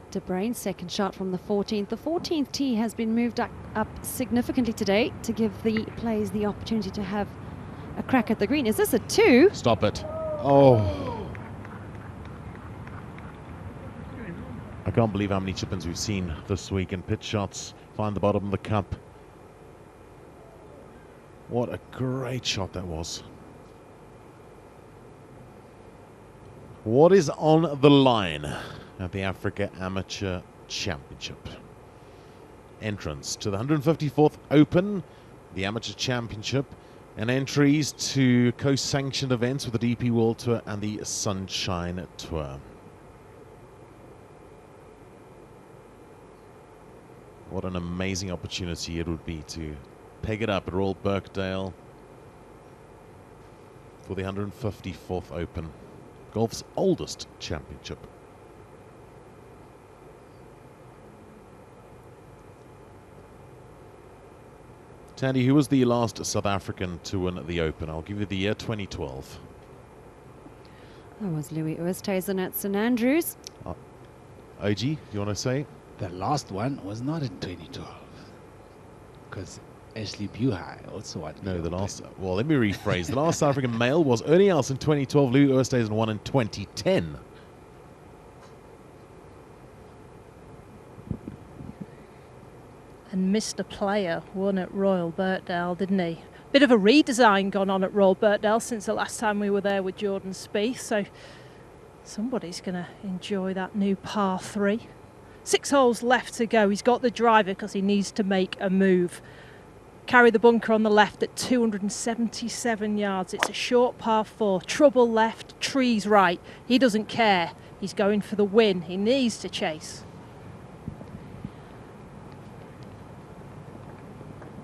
De Bruyn's 2nd shot from the 14th. The 14th tee has been moved up significantly today to give the players the opportunity to have a crack at the green. Is this a 2? Stop it. Oh. I can't believe how many chip-ins we've seen this week, and pitch shots find the bottom of the cup. What a great shot that was. What is on the line at the Africa Amateur Championship? Entrance to the 154th Open, the Amateur Championship, and entries to co-sanctioned events with the DP World Tour and the Sunshine Tour. What an amazing opportunity it would be to peg it up at Royal Birkdale for the 154th Open, golf's oldest championship. Tandy, who was the last South African to win the Open? I'll give you the year 2012. That was Louis Oosthuizen at St Andrews. OG, you want to say? The last one was not in 2012. Because Ashley Buhai also won. No, the last... Well, let me rephrase. The last South African male was Ernie Els in 2012. Louis Oosthuizen won in 2010. And Mr. Player won at Royal Birkdale, didn't he? Bit of a redesign gone on at Royal Birkdale since the last time we were there with Jordan Spieth, so somebody's going to enjoy that new par 3. 6 holes left to go. He's got the driver because he needs to make a move. Carry the bunker on the left at 277 yards. It's a short par 4. Trouble left, trees right. He doesn't care. He's going for the win. He needs to chase.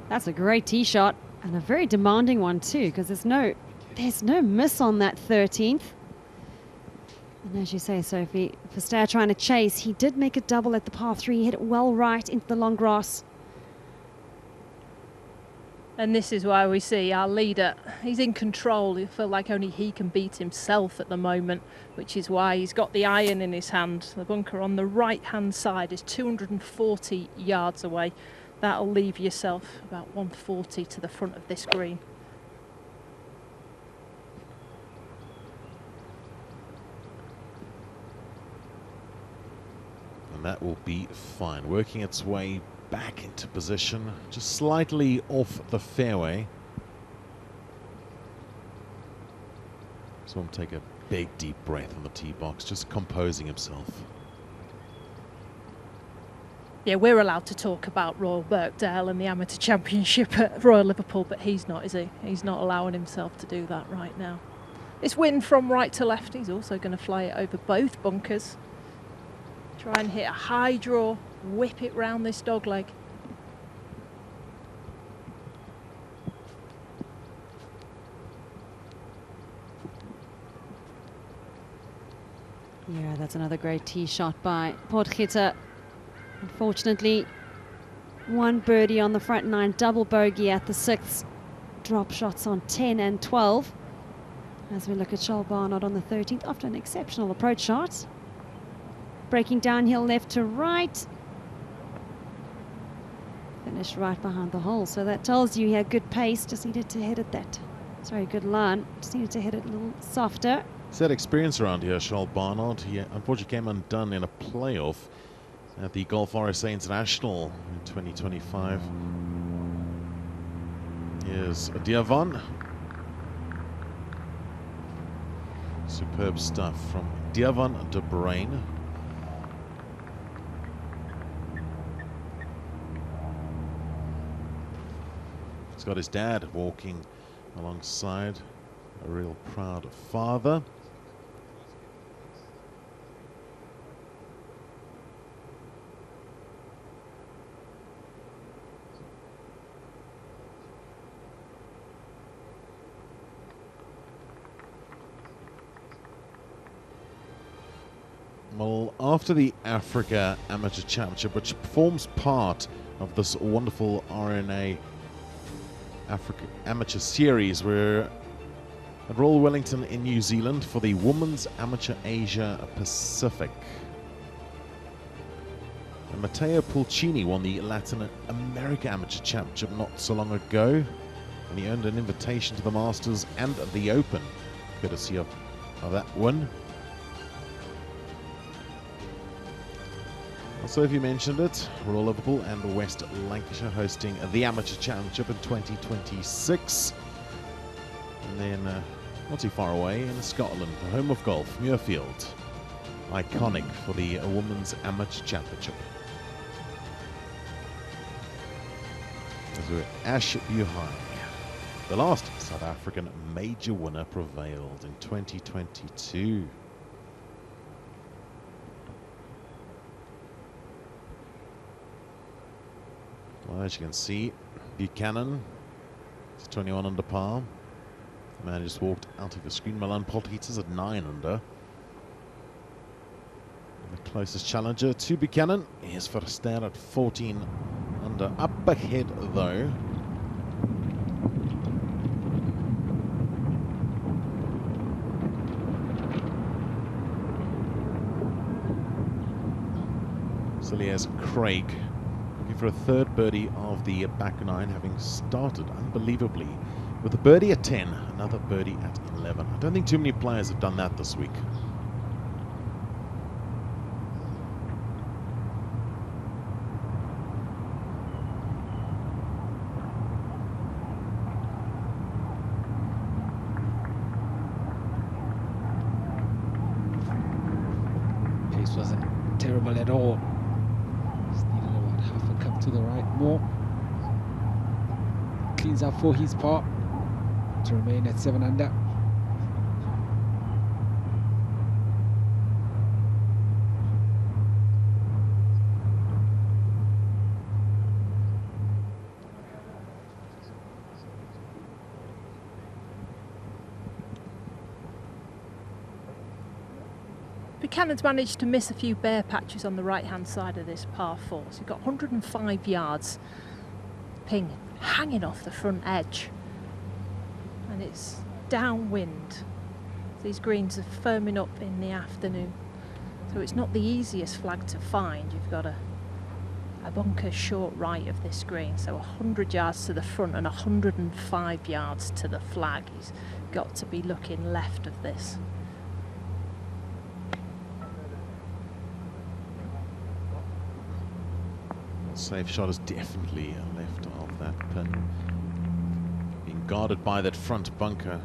That's a great tee shot and a very demanding one too, because there's no miss on that 13th. And as you say, Sophie, Verstaer trying to chase, he did make a double at the par 3. He hit it well right into the long grass. And this is why we see our leader, he's in control. He feels like only he can beat himself at the moment, which is why he's got the iron in his hand. The bunker on the right-hand side is 240 yards away. That'll leave yourself about 140 to the front of this green. And that will be fine. Working its way back into position, just slightly off the fairway. Saw him take a big deep breath in the tee box, just composing himself. Yeah, we're allowed to talk about Royal Birkdale and the Amateur Championship at Royal Liverpool, but he's not, is he? He's not allowing himself to do that right now. This wind from right to left, he's also going to fly it over both bunkers. Try and hit a high draw, whip it round this dog leg. Yeah, that's another great tee shot by Potgieter. Unfortunately, one birdie on the front nine, double bogey at the 6th. Drop shots on 10 and 12. As we look at Charles Barnard on the 13th after an exceptional approach shot. Breaking downhill left to right. Finished right behind the hole. So that tells you he had good pace, just needed to hit it that. Sorry, good line. Just needed to hit it a little softer. He's had experience around here, Charles Barnard. He unfortunately came undone in a playoff at the Golf RSA International in 2025. Here's Diavon. Superb stuff from Diavon de Bruin. He's got his dad walking alongside, a real proud father. Well, after the Africa Amateur Championship, which forms part of this wonderful RNA Africa Amateur Series, we're at Royal Wellington in New Zealand for the Women's Amateur Asia Pacific. And Matteo Pulcini won the Latin America Amateur Championship not so long ago, and he earned an invitation to the Masters and the Open, courtesy of that win. Also, if you mentioned it, Royal Liverpool and West Lancashire hosting the Amateur Championship in 2026. And then, not too far away, in Scotland, the home of golf, Muirfield. Iconic for the Women's Amateur Championship. As we're Ash Buhai, the last South African major winner, prevailed in 2022. Well, as you can see, Buchanan is 21 under par. The man just walked out of the screen. Milan Potgieter's at 9 under. And the closest challenger to Buchanan is Verster at 14 under. Up ahead, though. So here's Craig, looking for a third birdie of the back nine, having started unbelievably with a birdie at 10, another birdie at 11. I don't think too many players have done that this week. Pace wasn't terrible at all. Just needed about half a cup to the right more. Cleans up for his par to remain at 7 under. Buchanan's managed to miss a few bare patches on the right-hand side of this par 4. So you've got 105 yards ping hanging off the front edge. And it's downwind. These greens are firming up in the afternoon. So it's not the easiest flag to find. You've got a bunker short right of this green. So 100 yards to the front and 105 yards to the flag. He's got to be looking left of this. Safe shot is definitely left of that pin. Being guarded by that front bunker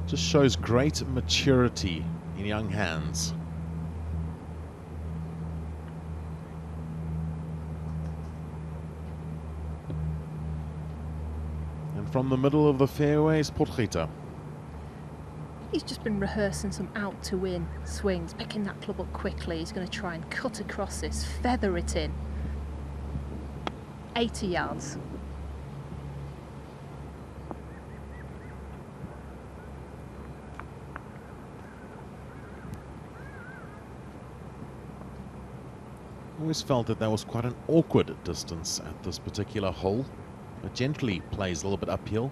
just shows great maturity in young hands. And from the middle of the fairway is Potgieter. He's just been rehearsing some out to win swings, picking that club up quickly. He's going to try and cut across this, feather it in. 80 yards. Always felt that was quite an awkward distance at this particular hole. It gently plays a little bit uphill.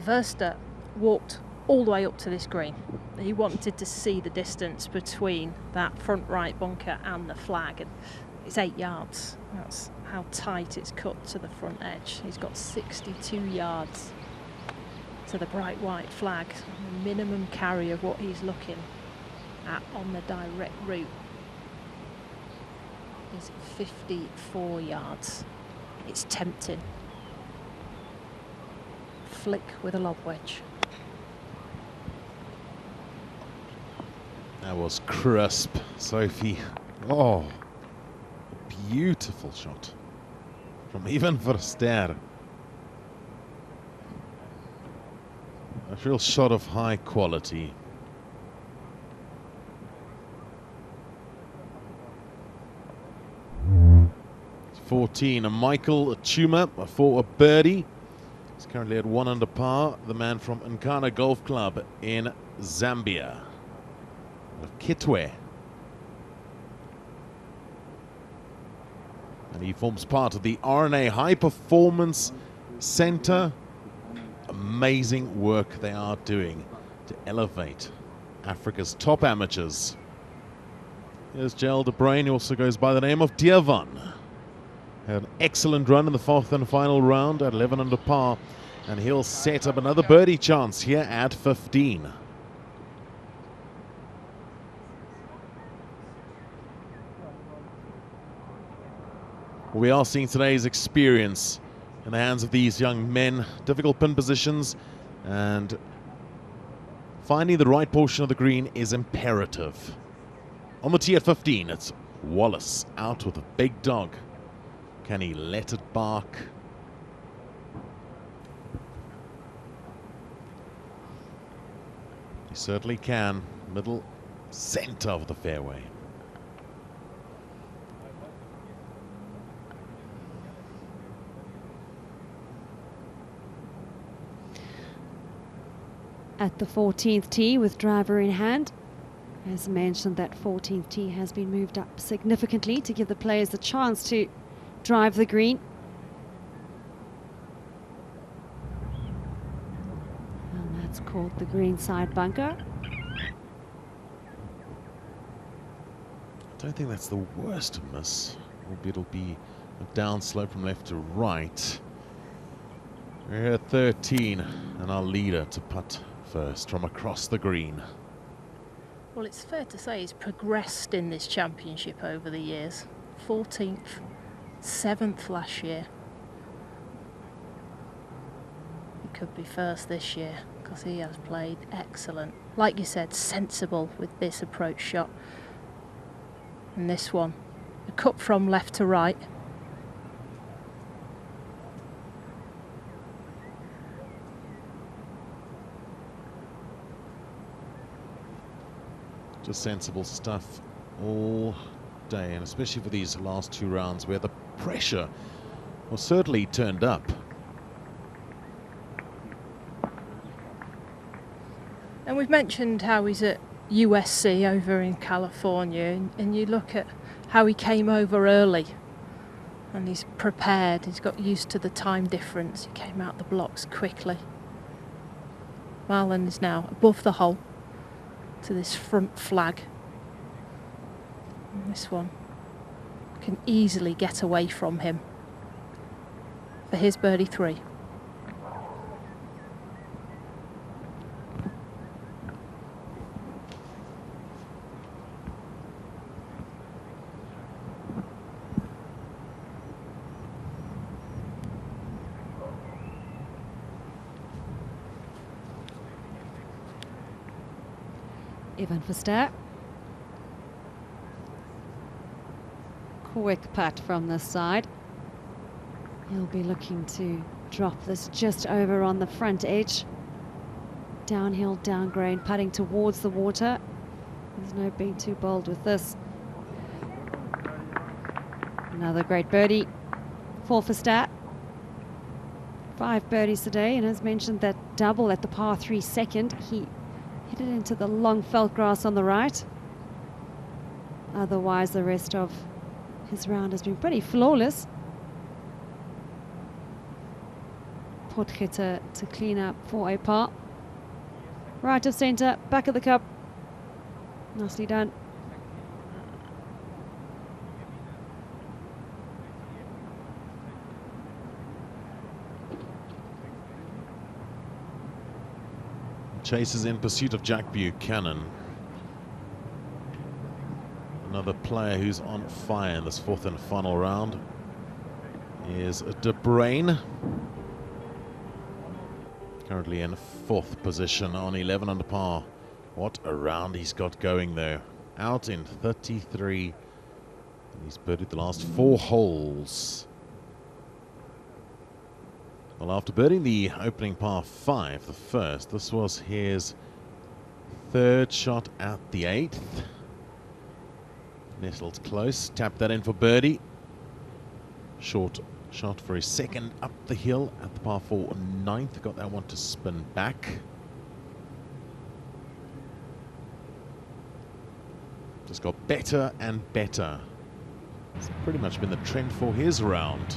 Verster walked all the way up to this green. He wanted to see the distance between that front right bunker and the flag, and it's 8 yards. That's how tight it's cut to the front edge. He's got 62 yards to the bright white flag. The minimum carry of what he's looking at on the direct route is 54 yards. It's tempting. Flick with a lob wedge. That was crisp, Sophie. Oh, beautiful shot from even Verster. A real shot of high quality. It's 14, and Michael Chuma for a birdie. He's currently at 1 under par. The man from Nkana Golf Club in Zambia, of Kitwe. And he forms part of the RNA High Performance Center. Amazing work they are doing to elevate Africa's top amateurs. Here's Gerald de Bruin, who also goes by the name of Diervan. Had an excellent run in the 4th and final round at 11 under par, and he'll set up another birdie chance here at 15. We are seeing today's experience in the hands of these young men. Difficult pin positions, and finding the right portion of the green is imperative. On the tee at 15, it's Wallace out with a big dog. Can he let it bark? He certainly can. Middle center of the fairway. At the 14th tee with driver in hand. As mentioned, that 14th tee has been moved up significantly to give the players the chance to drive the green. And that's called the greenside bunker. I don't think that's the worst miss. It'll be a down slope from left to right. We're here at 13, and our leader to putt first from across the green. Well, it's fair to say he's progressed in this championship over the years. 14th, 7th last year. He could be first this year because he has played excellent. Like you said, sensible with this approach shot. And this one, a cut from left to right. Just sensible stuff all day, and especially for these last 2 rounds where the pressure was certainly turned up. And we've mentioned how he's at USC over in California, and you look at how he came over early and he's prepared, he's got used to the time difference, he came out the blocks quickly. Marlon is now above the hole to this front flag. And this one can easily get away from him. for his birdie 3. Evan Verster. Quick putt from this side. He'll be looking to drop this just over on the front edge. Downhill, downgrade, putting towards the water. There's no being too bold with this. Another great birdie for Verster. 5 birdies today, and as mentioned, that double at the par 3 second. He hit it into the long felt grass on the right. Otherwise, the rest of his round has been pretty flawless. Potgieter to clean up for a par. Right of centre, back of the cup. Nicely done. Chasers in pursuit of Jack Buchanan. Another player who's on fire in this 4th and final round is De Bruyn. Currently in 4th position on 11 under par. What a round he's got going though. Out in 33. And he's birdied the last 4 holes. Well, after birding the opening par 5, the first, this was his 3rd shot at the 8th. Nestled close, tapped that in for birdie. Short shot for his 2nd up the hill at the par 4 9th. Got that one to spin back. Just got better and better. It's pretty much been the trend for his round.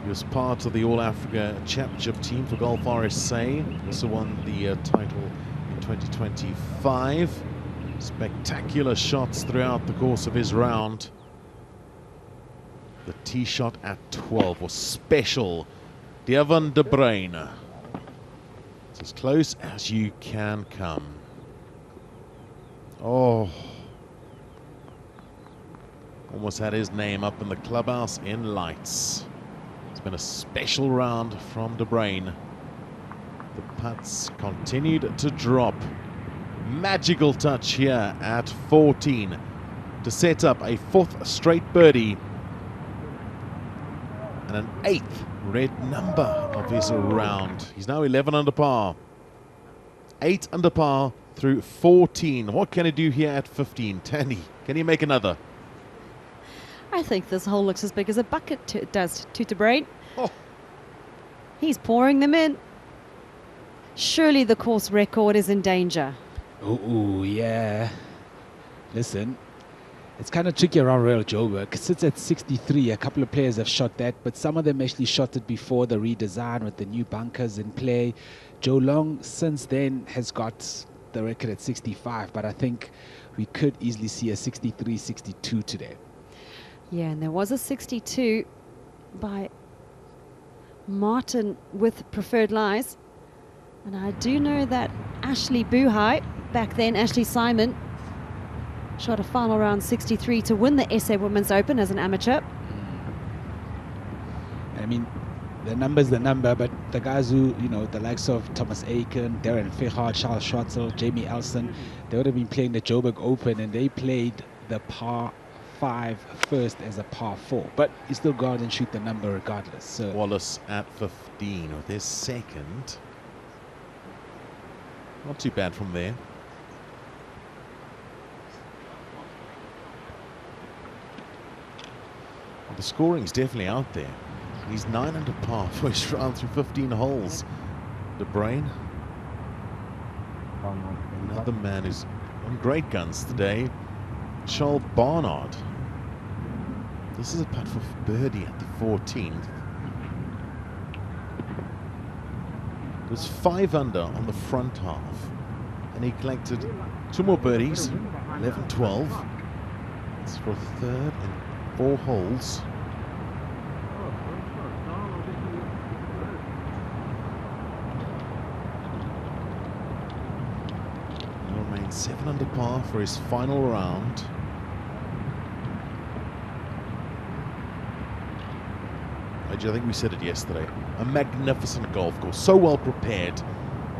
He was part of the All-Africa Championship team for Golf RSA. Also won the title in 2025. Spectacular shots throughout the course of his round. The tee shot at 12 was special. Evan De Bruyn. It's as close as you can come. Oh. Almost had his name up in the clubhouse in lights. It's been a special round from De Bruyn. The putts continued to drop. Magical touch here at 14 to set up a 4th straight birdie and an 8th red number of his round. He's now 11 under par. 8 under par through 14. What can he do here at 15? Tandy, can he make another? I think this hole looks as big as a bucket does to De Bruyn. Oh. He's pouring them in. Surely the course record is in danger. Oh, yeah. Listen, it's kind of tricky around Royal Johannesburg. It sits at 63. A couple of players have shot that, but some of them actually shot it before the redesign with the new bunkers in play. Joe Long, since then, has got the record at 65, but I think we could easily see a 63, 62 today. Yeah, and there was a 62 by Martin with Preferred Lies. And I do know that Ashley Buhai, back then Ashley Simon, shot a final round 63 to win the SA Women's Open as an amateur. I mean, the number's the number, but the guys who, you know, the likes of Thomas Aiken, Darren Fichard, Charles Schwartzel, Jamie Elson, they would have been playing the Joburg Open, and they played the par 5 first as a par 4. But you still go out and shoot the number regardless. So Wallace at 15 with his 2nd. Not too bad from there. Well, the scoring's definitely out there. He's 9 under par for his round through 15 holes. De Bruyn, another man who's on great guns today. Charles Barnard. This is a putt for birdie at the 14th. It was 5 under on the front half, and he collected 2 more birdies, 11, 12. It's for 3rd and 4 holes. 7 under par for his final round. I think we said it yesterday. A magnificent golf course, so well prepared.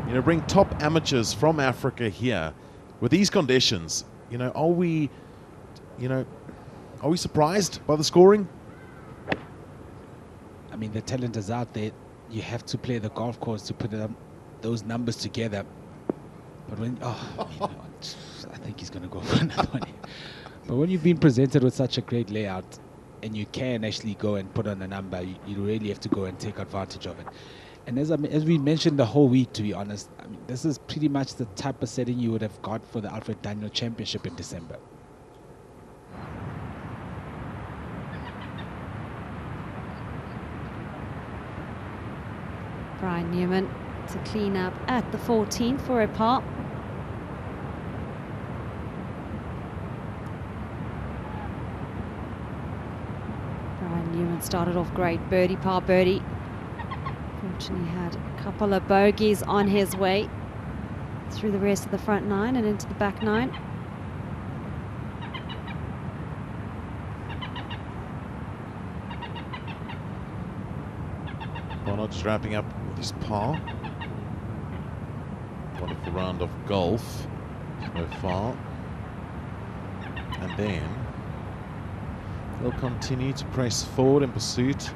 You know, bring top amateurs from Africa here with these conditions. You know, are we surprised by the scoring? I mean, the talent is out there. You have to play the golf course to put those numbers together. But when, I think he's going to go for another one. But when you've been presented with such a great layout and you can actually go and put on a number, you really have to go and take advantage of it. And as we mentioned the whole week, to be honest, I mean, this is pretty much the type of setting you would have got for the Alfred Daniel Championship in December. Brian Newman to clean up at the 14th for a par. Brian Newman started off great, birdie, par, birdie. Fortunately had a couple of bogeys on his way through the rest of the front 9 and into the back 9. Bonner just wrapping up with his par. Wonderful round of golf so far. And then they'll continue to press forward in pursuit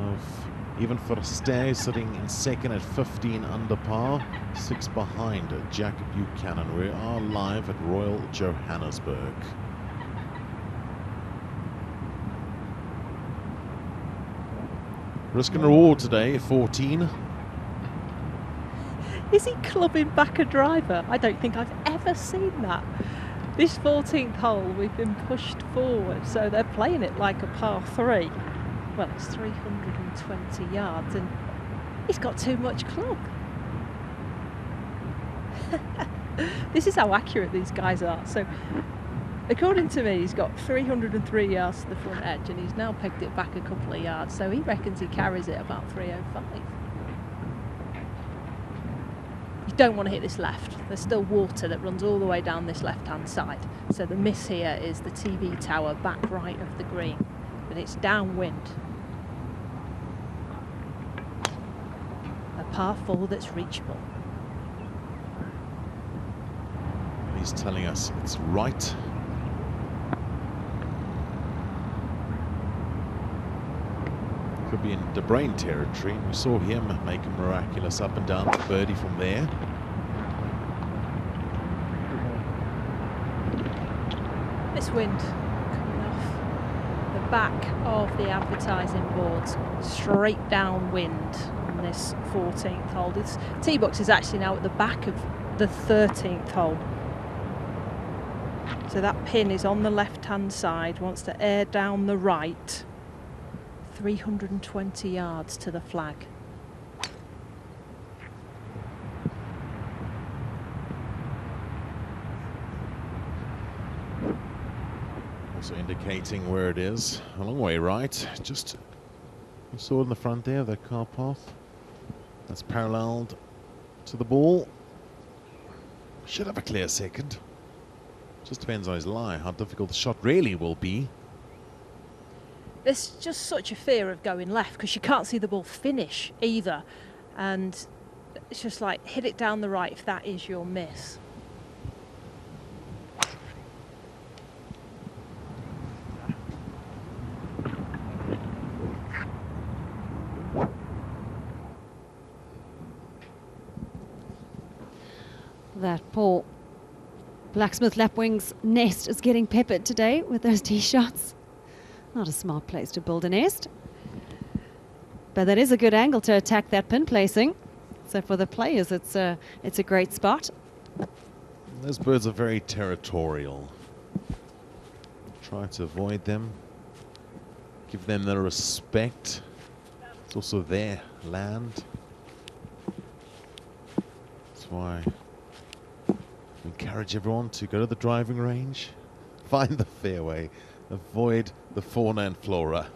of even Verster, sitting in second at 15 under par, 6 behind Jack Buchanan. We are live at Royal Johannesburg. Risk and reward today, 14. Is he clubbing back a driver? I don't think I've ever seen that. This 14th hole, we've been pushed forward, so they're playing it like a par 3. Well, it's 320 yards, and he's got too much club. This is how accurate these guys are. So, according to me, he's got 303 yards to the front edge, and he's now pegged it back a couple of yards, so he reckons he carries it about 305. You don't want to hit this left. There's still water that runs all the way down this left-hand side. So the miss here is the TV tower back right of the green, but it's downwind. A par 4 that's reachable. He's telling us it's right. Could be in De Bruyn territory. We saw him make a miraculous up and down birdie from there. This wind coming off the back of the advertising boards, straight downwind on this 14th hole. This tee box is actually now at the back of the 13th hole. So that pin is on the left-hand side, wants to air down the right. 320 yards to the flag. Also indicating where it is. A long way right. Just, you saw it in the front there, the car path. That's paralleled to the ball. Should have a clear second. Just depends on his lie, how difficult the shot really will be. There's just such a fear of going left because you can't see the ball finish either. And it's just like, hit it down the right if that is your miss. That poor Blacksmith Lapwing's nest is getting peppered today with those tee shots. Not a smart place to build a nest. But that is a good angle to attack that pin placing. So for the players, it's a great spot. Those birds are very territorial. Try to avoid them. Give them the respect. It's also their land. That's why I encourage everyone to go to the driving range, find the fairway, avoid the fauna and flora.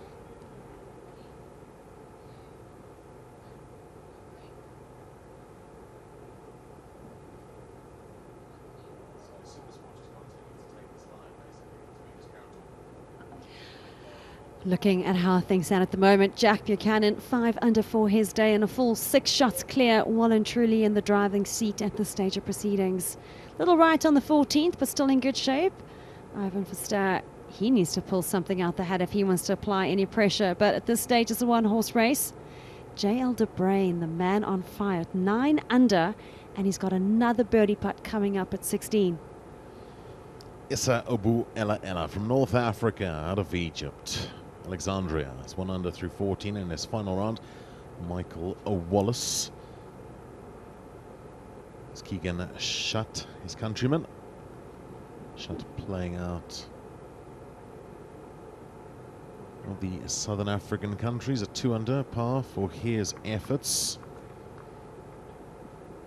Looking at how things stand at the moment, Jack Buchanan 5 under for his day and a full 6 shots clear, well and truly in the driving seat at this stage of proceedings. Little right on the 14th, but still in good shape. Ivan Verster, he needs to pull something out the hat if he wants to apply any pressure, but at this stage it's a one-horse race. JL De Bruin, the man on fire, at 9 under, and he's got another birdie putt coming up at 16. Issa Obu Ella Ella from North Africa, out of Egypt. Alexandria is 1 under through 14 in his final round. Michael Wallace. It's Keegan Shutt, his countryman. Shutt playing out of the Southern African countries at 2 under par for his efforts.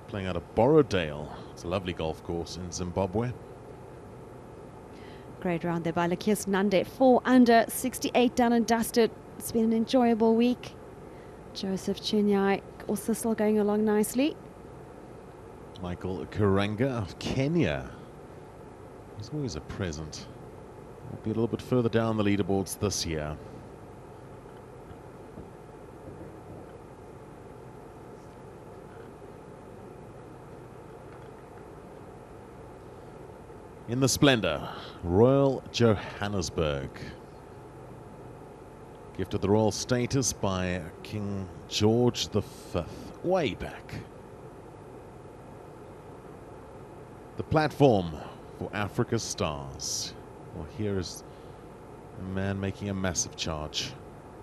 Playing out of Birkdale. It's a lovely golf course in Zimbabwe. Great round there by Lakius Nande, 4 under, 68 done and dusted. It's been an enjoyable week. Joseph Chinyai also still going along nicely. Michael Karanga of Kenya. He's always a present. Will be a little bit further down the leaderboards this year. In the Splendor, Royal Johannesburg. Gifted the royal status by King George V way back. The platform for Africa's stars. Well, here is a man making a massive charge.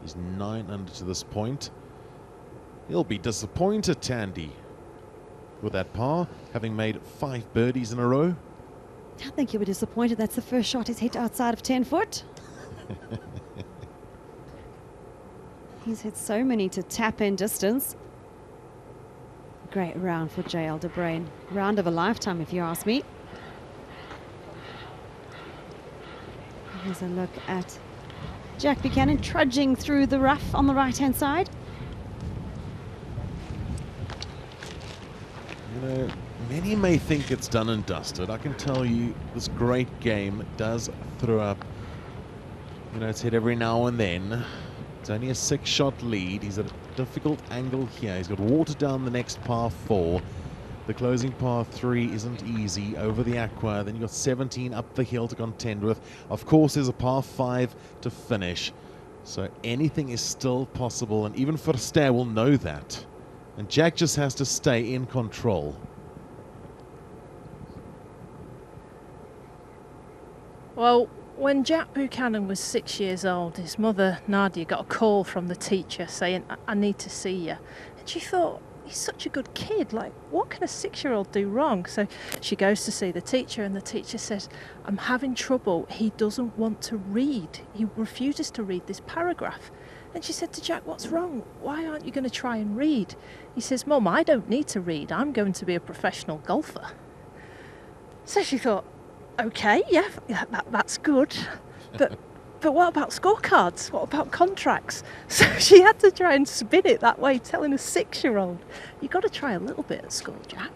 He's 9 under to this point. He'll be disappointed, Tandy, with that par, having made 5 birdies in a row. I think he'll be disappointed. That's the first shot he's hit outside of 10 foot. He's hit so many to tap in distance. Great round for JL De Bruin. Round of a lifetime, if you ask me. Here's a look at Jack Buchanan trudging through the rough on the right-hand side. You know, many may think it's done and dusted. I can tell you this great game does throw up, you know, it's hit every now and then. It's only a 6-shot lead. He's at a difficult angle here. He's got water down the next par 4. The closing par 3 isn't easy over the aqua. Then you've got 17 up the hill to contend with. Of course, there's a par 5 to finish. So anything is still possible. And even Verster will know that. And Jack just has to stay in control. Well, when Jack Buchanan was 6 years old, his mother, Nadia, got a call from the teacher saying, I need to see you. And she thought, he's such a good kid. Like, what can a 6-year-old do wrong? So she goes to see the teacher, and the teacher says, I'm having trouble. He doesn't want to read. He refuses to read this paragraph. And she said to Jack, what's wrong? Why aren't you going to try and read? He says, Mum, I don't need to read. I'm going to be a professional golfer. So she thought, okay, yeah, that's good. But what about scorecards? What about contracts? So she had to try and spin it that way, telling a 6-year-old, you've got to try a little bit at school, Jack.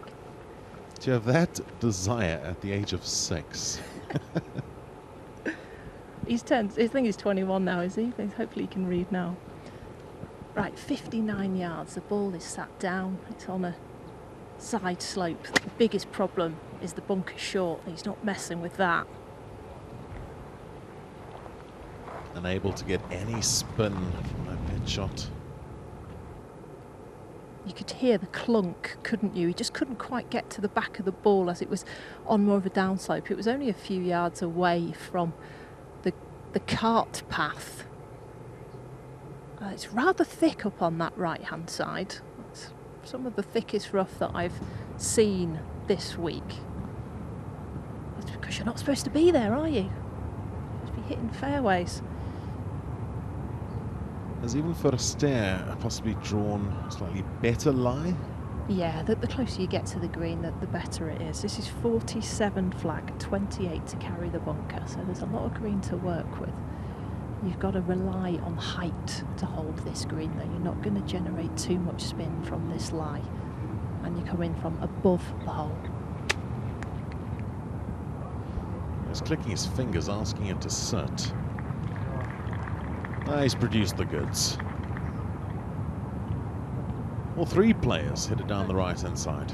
Do you have that desire at the age of 6? I think he's 21 now, is he? Hopefully he can read now. Right, 59 yards. The ball is sat down. It's on a side slope. The biggest problem is the bunker short. He's not messing with that. Unable to get any spin from that pitch shot. You could hear the clunk, couldn't you? He just couldn't quite get to the back of the ball as it was on more of a downslope. It was only a few yards away from the cart path. It's rather thick up on that right-hand side. It's some of the thickest rough that I've seen this week. That's because you're not supposed to be there, are you? You're supposed to be hitting fairways. Has even Verster possibly drawn a slightly better lie? Yeah, the closer you get to the green, the better it is. This is 47 flag, 28 to carry the bunker, so there's a lot of green to work with. You've got to rely on height to hold this green, though. You're not going to generate too much spin from this lie, and you come in from above the hole. He's clicking his fingers, asking it to sit. He's produced the goods. All three players hit it down the right-hand side.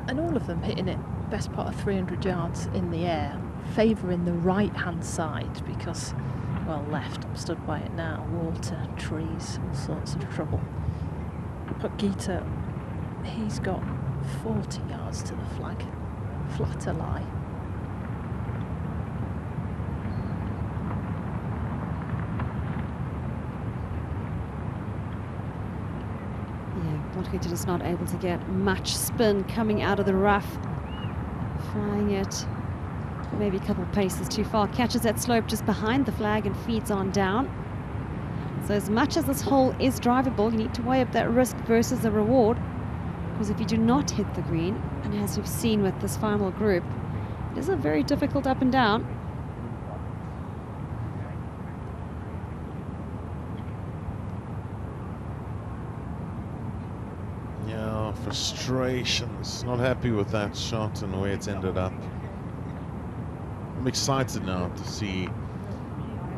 And all of them hitting it best part of 300 yards in the air, favouring the right-hand side because, well, left, I'm stood by it now, water, trees, all sorts of trouble. But Gita, he's got 40 yards to the flag, flat a lie. Gita just not able to get much spin coming out of the rough. Flying it maybe a couple paces too far. Catches that slope just behind the flag and feeds on down. So as much as this hole is drivable, you need to weigh up that risk versus the reward. Because if you do not hit the green, and as we've seen with this final group, it is a very difficult up and down. Frustrations. Not happy with that shot and the way it's ended up. I'm excited now to see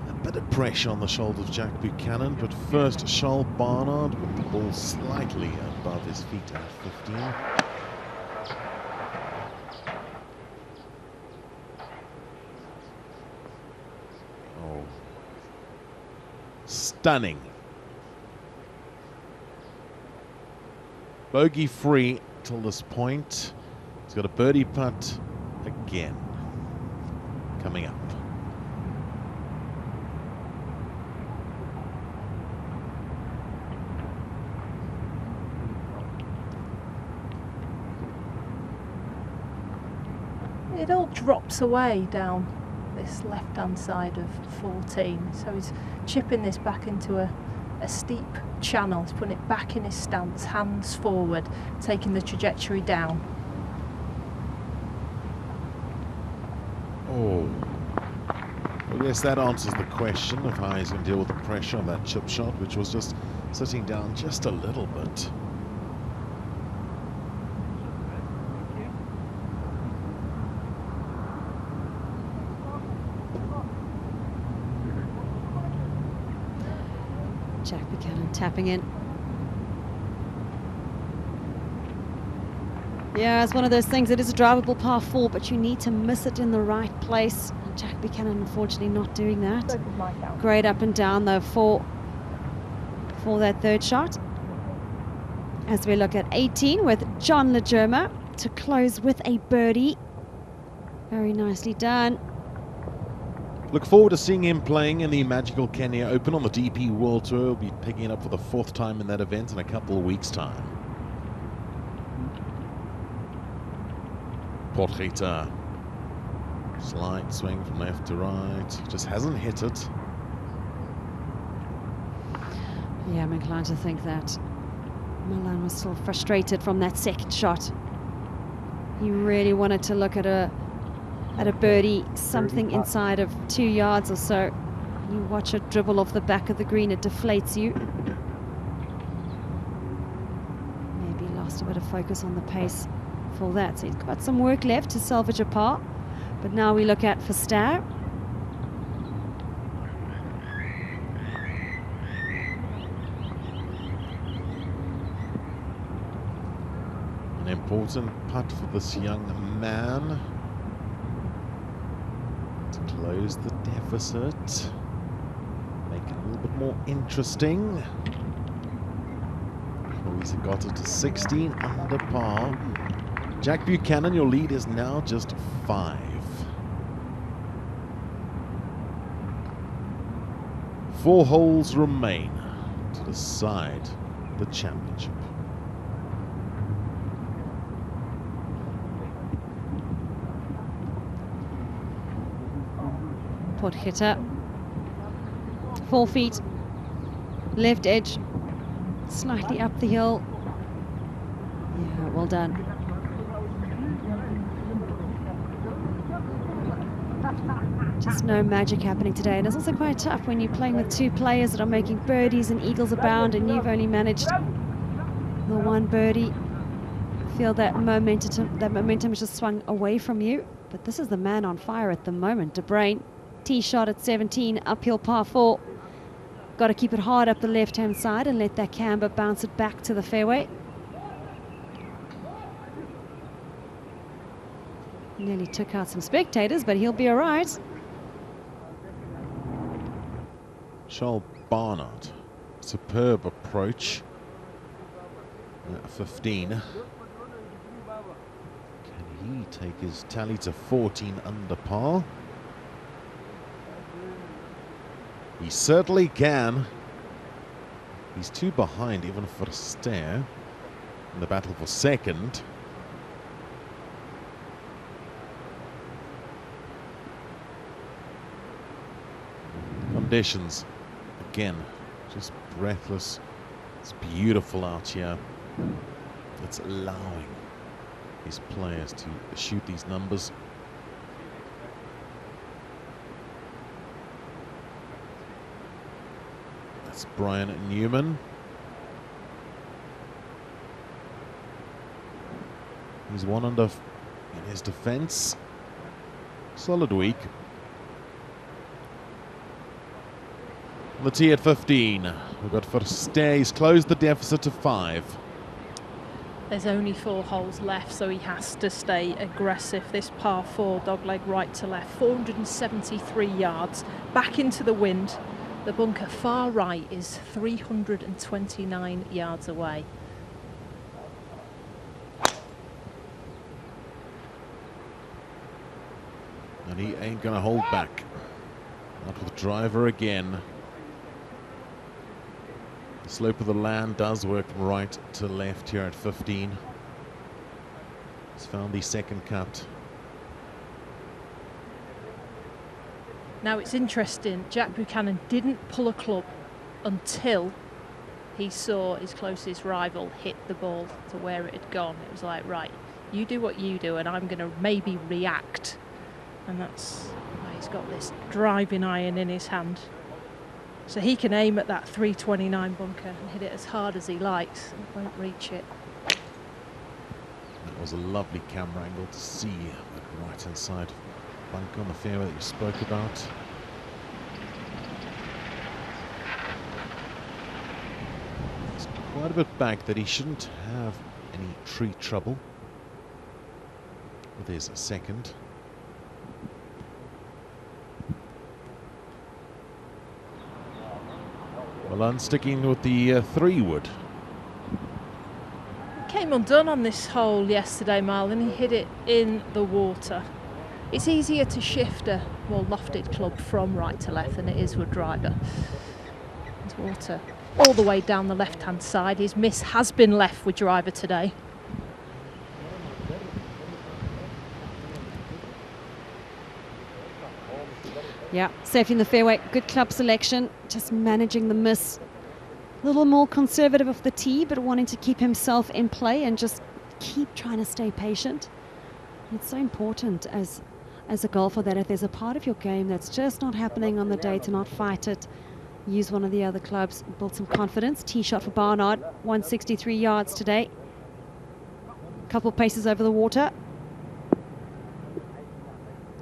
a bit of pressure on the shoulder of Jack Buchanan, but first Charles Barnard with the ball slightly above his feet at 15. Oh, stunning. Bogey free till this point. He's got a birdie putt again coming up. It all drops away down this left-hand side of 14, so he's chipping this back into a steep channel. He's putting it back in his stance, hands forward, taking the trajectory down. Oh, well, yes, that answers the question of how he's going to deal with the pressure on that chip shot, which was just sitting down just a little bit. Jack Buchanan tapping in. Yeah, it's one of those things. It is a drivable par 4, but you need to miss it in the right place. And Jack Buchanan, unfortunately, not doing that. Great up and down, though, for that third shot. As we look at 18 with John Legerma to close with a birdie. Very nicely done. Look forward to seeing him playing in the Magical Kenya Open on the DP World Tour. He'll be picking it up for the 4th time in that event in a couple of weeks' time. Potgieter. Slight swing from left to right. Just hasn't hit it. Yeah, I'm inclined to think that Milan was still frustrated from that second shot. He really wanted to look at a birdie, something inside of 2 yards or so. You watch it dribble off the back of the green, it deflates you. Maybe lost a bit of focus on the pace for that. So he's got some work left to salvage a par. But now we look at Verstaer. An important putt for this young man to close the deficit, make it a little bit more interesting. He's got it to 16 under par. Jack Buchanan, your lead is now just 5. 4 holes remain to decide the championship. Potgieter, 4 feet, left edge, slightly up the hill. Yeah, well done. Just no magic happening today, and it's also quite tough when you're playing with 2 players that are making birdies and eagles abound, and you've only managed the 1 birdie. Feel that momentum has just swung away from you. But this is the man on fire at the moment, De Bruyn. Tee shot at 17, uphill par 4. Got to keep it hard up the left-hand side and let that camber bounce it back to the fairway. Nearly took out some spectators, but he'll be all right. Charles Barnard, superb approach at 15. Can he take his tally to 14 under par? He certainly can. He's 2 behind even for a stare in the battle for second. Conditions, again, just breathless. It's beautiful out here. It's allowing these players to shoot these numbers. That's Brian Newman. He's 1 under in his defense. Solid week. The tee at 15. We've got Verster. He's closed the deficit to 5. There's only 4 holes left, so he has to stay aggressive. This par 4, dogleg right to left, 473 yards, back into the wind. The bunker far right is 329 yards away. And he ain't gonna hold back. Not with driver again. The slope of the land does work from right to left here at 15. He's found the second cut. Now it's interesting, Jack Buchanan didn't pull a club until he saw his closest rival hit the ball to where it had gone. It was like, right, you do what you do and I'm going to maybe react. And that's why he's got this driving iron in his hand. So he can aim at that 329 bunker and hit it as hard as he likes. He won't reach it. That was a lovely camera angle to see that right hand side bunker on the fairway that you spoke about. It's quite a bit back that he shouldn't have any tree trouble with his second. Well, sticking with the 3-wood. Came undone on this hole yesterday, Mal, and he hit it in the water. It's easier to shift a more lofted club from right to left than it is with driver. There's water all the way down the left-hand side. His miss has been left with driver today. Yeah, safely in the fairway. Good club selection. Just managing the miss. A little more conservative of the tee, but wanting to keep himself in play and just keep trying to stay patient. It's so important as a golfer that if there's a part of your game that's just not happening on the day, to not fight it. Use one of the other clubs, build some confidence. Tee shot for Barnard, 163 yards today. Couple paces over the water.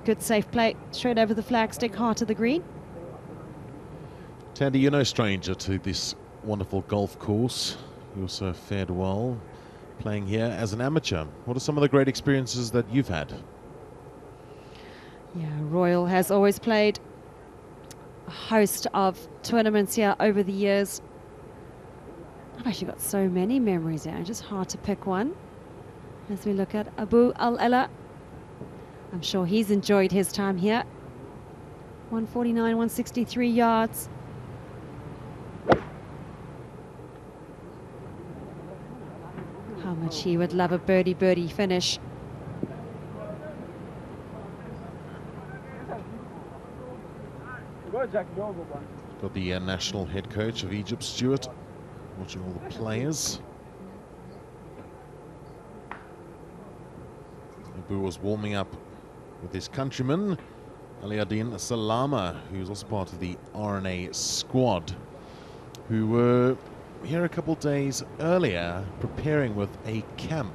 Good safe play, straight over the flagstick, heart of the green. Tandy, you're no stranger to this wonderful golf course. You also fared well playing here as an amateur. What are some of the great experiences that you've had? Yeah, Royal has always played a host of tournaments here over the years. I've actually got so many memories here, just hard to pick one. As we look at Abu Al-Ela, I'm sure he's enjoyed his time here. 149, 163 yards. How much he would love a birdie finish. Got the national head coach of Egypt, Stuart, watching all the players. Abu was warming up with his countryman, Aliadin Salama, who's also part of the RNA squad, who were here a couple days earlier preparing with a camp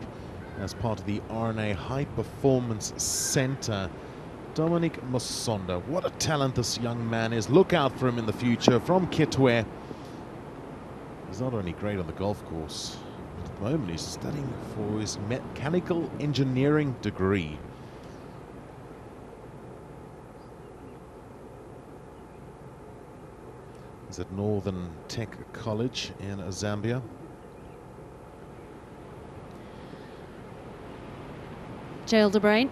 as part of the RNA High Performance Center Dominic Musonda. What a talent this young man is. Look out for him in the future. From Kitwe. He's not only great on the golf course, but at the moment he's studying for his mechanical engineering degree. He's at Northern Tech College in Zambia. Gelderbrain,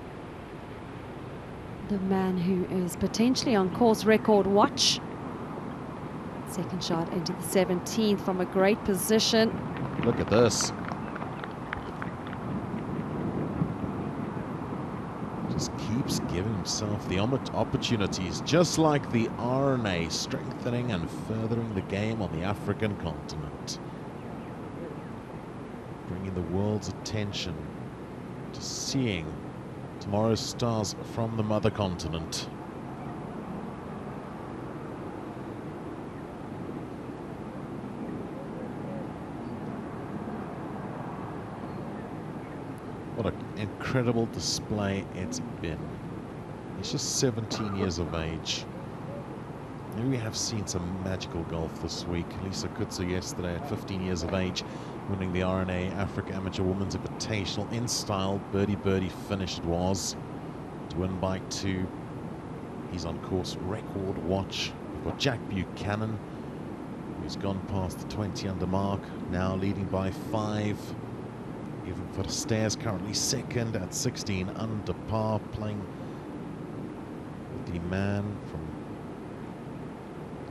the man who is potentially on course record watch. Second shot into the 17th from a great position. Look at this. Just keeps giving himself the opportunities, just like the RNA, strengthening and furthering the game on the African continent. Bringing the world's attention to seeing tomorrow's stars from the mother continent. What an incredible display it's been. He's just 17 years of age. And we have seen some magical golf this week. Lisa Kutzer yesterday at 15 years of age, winning the RNA Africa Amateur Women's Invitational in style. Birdie finish it was to win by 2. He's on course record watch. We've got Jack Buchanan, who's gone past the 20 under mark, now leading by 5. Even for Stairs currently second at 16 under par, playing with the man from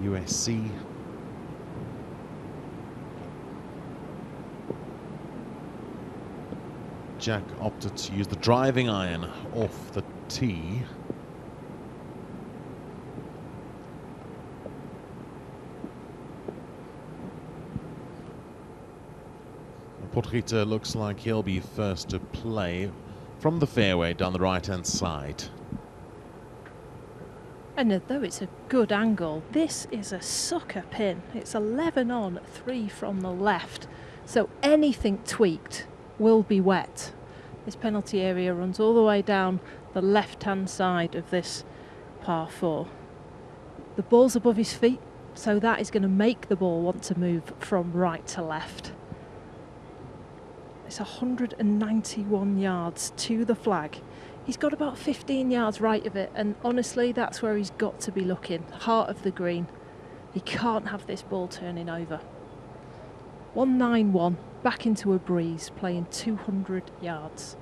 USC. Jack opted to use the driving iron off the tee. Potgieter looks like he'll be first to play from the fairway down the right-hand side. And though it's a good angle, this is a sucker pin. It's 11 on, 3 from the left. So anything tweaked will be wet. This penalty area runs all the way down the left-hand side of this par 4. The ball's above his feet, so that is going to make the ball want to move from right to left. It's 191 yards to the flag. He's got about 15 yards right of it, and honestly, that's where he's got to be looking. Heart of the green. He can't have this ball turning over. 191, back into a breeze, playing 200 yards.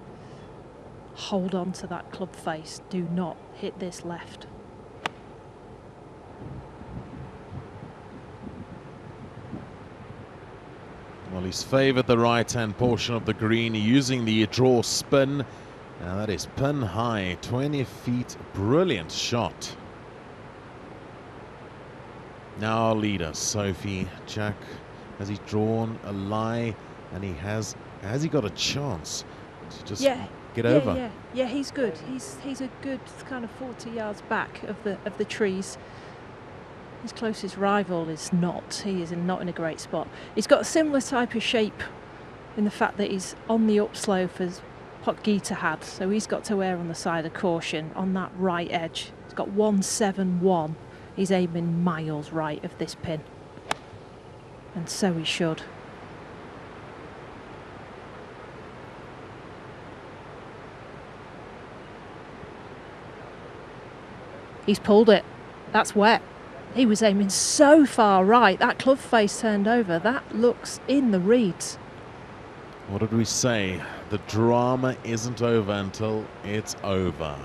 Hold on to that club face. Do not hit this left. Well, he's favoured the right-hand portion of the green using the draw spin. Now that is pin high, 20 feet, brilliant shot. Now our leader, Sophie. Jack, has he drawn a lie? And has he got a chance to just get over? Yeah, he's good. He's a good kind of 40 yards back of the trees. His closest rival is not. He is not in a great spot. He's got a similar type of shape in the fact that he's on the upslope as Potgieter had, so he's got to err on the side of caution on that right edge. He's got 171. He's aiming miles right of this pin, and so he should. He's pulled it. That's wet. He was aiming so far right. That club face turned over. That looks in the reeds. What did we say? The drama isn't over until it's over.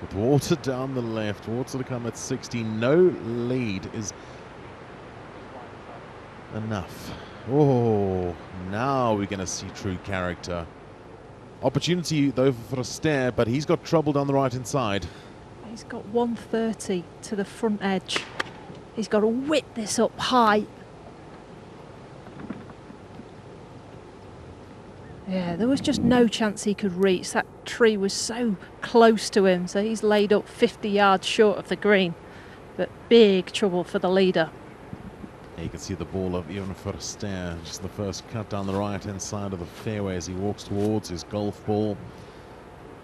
With water down the left, water to come at 60. No lead is enough. Oh, now we're going to see true character. Opportunity, though, for a stare, but he's got trouble down the right-hand side. He's got 130 to the front edge. He's got to whip this up high. Yeah, there was just no chance he could reach. That tree was so close to him, so he's laid up 50 yards short of the green. But big trouble for the leader. Yeah, you can see the ball of even for a stare. Just the first cut down the right-hand side of the fairway as he walks towards his golf ball.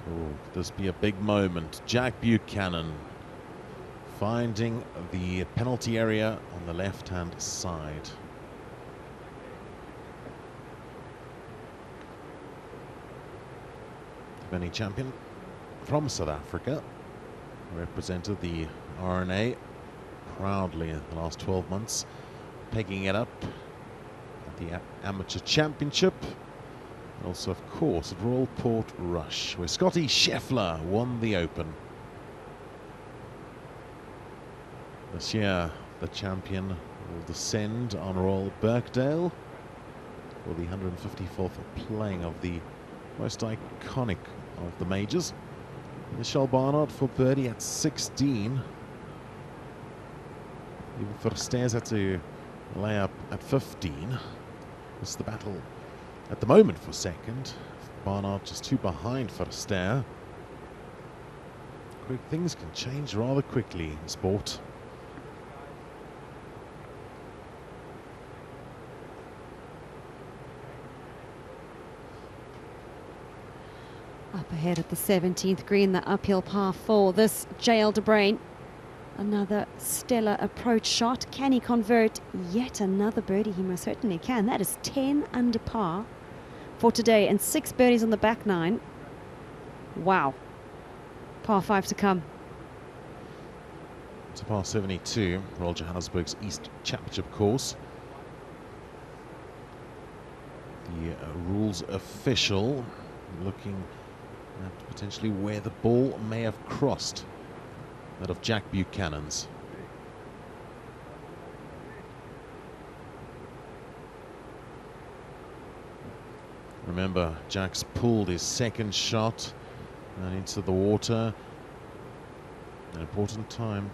Oh, could this be a big moment? Jack Buchanan finding the penalty area on the left-hand side. Defending champion from South Africa, represented the RNA proudly in the last 12 months, pegging it up at the Amateur Championship, and also, of course, at Royal Portrush, where Scotty Scheffler won the Open. This year, the champion will descend on Royal Birkdale for the 154th playing of the most iconic of the majors. Michelle Barnard for birdie at 16. Even Versteers had to lay up at 15. It's the battle at the moment for second. Barnard just 2 behind Versteer. Quick things can change rather quickly in sport. Up ahead at the 17th green, the uphill par 4. This JL De Bruyn, another stellar approach shot. Can he convert yet another birdie? He most certainly can. That is 10 under par for today and 6 birdies on the back 9. Wow. Par 5 to come. It's a par 72, Royal Johannesburg's East Championship course. The rules official looking at potentially where the ball may have crossed that of Jack Buchanan's. Remember, Jack's pulled his second shot and into the water. An important time.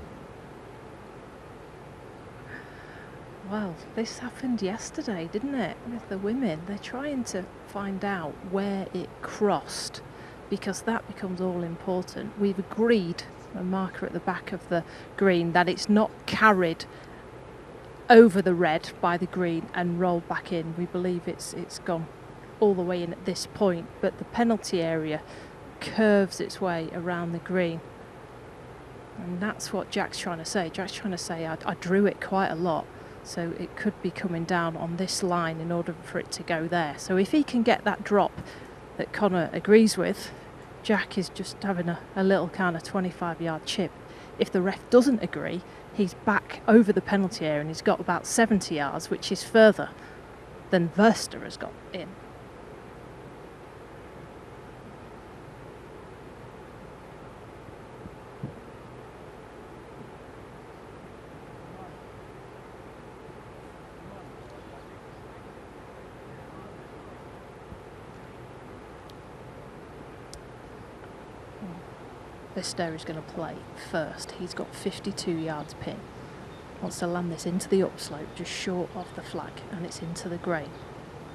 Well, this happened yesterday, didn't it, with the women? They're trying to find out where it crossed, because that becomes all important. We've agreed, a marker at the back of the green, that it's not carried over the red by the green and rolled back in. We believe it's gone all the way in at this point, but the penalty area curves its way around the green. And that's what Jack's trying to say. Jack's trying to say, I drew it quite a lot, so it could be coming down on this line in order for it to go there. So if he can get that drop that Connor agrees with, Jack is just having a little kind of 25-yard chip. If the ref doesn't agree, he's back over the penalty area and he's got about 70 yards, which is further than Verster has got in. Verster is going to play first. He's got 52 yards pin. Wants to land this into the upslope, just short of the flag, and it's into the grain.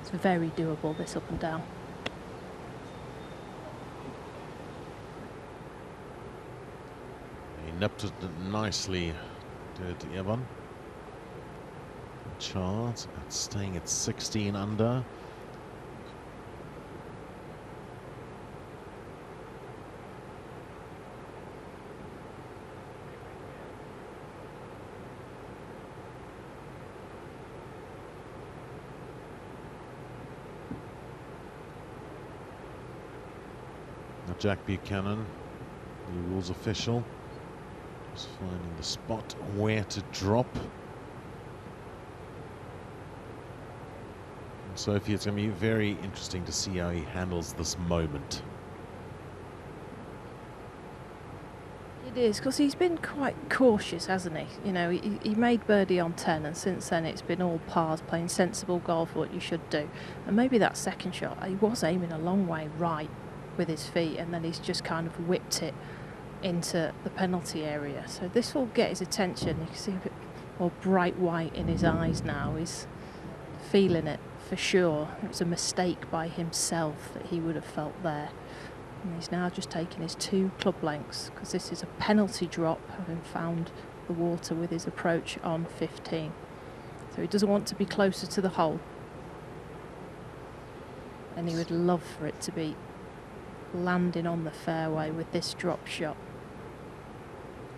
It's very doable, this up and down. He nipped it nicely, did Evan. Chart staying at 16 under. Jack Buchanan, the rules official, just finding the spot where to drop. And Sophie, it's going to be very interesting to see how he handles this moment. It is, because he's been quite cautious, hasn't he? You know, he made birdie on 10, and since then it's been all pars, playing sensible golf, what you should do. And maybe that second shot, he was aiming a long way right with his feet, and then he's just kind of whipped it into the penalty area. So this will get his attention. You can see a bit more bright white in his eyes now. He's feeling it for sure. It was a mistake by himself that he would have felt there. And he's now just taking his 2 club lengths, because this is a penalty drop, having found the water with his approach on 15. So he doesn't want to be closer to the hole, and he would love for it to be landing on the fairway with this drop shot.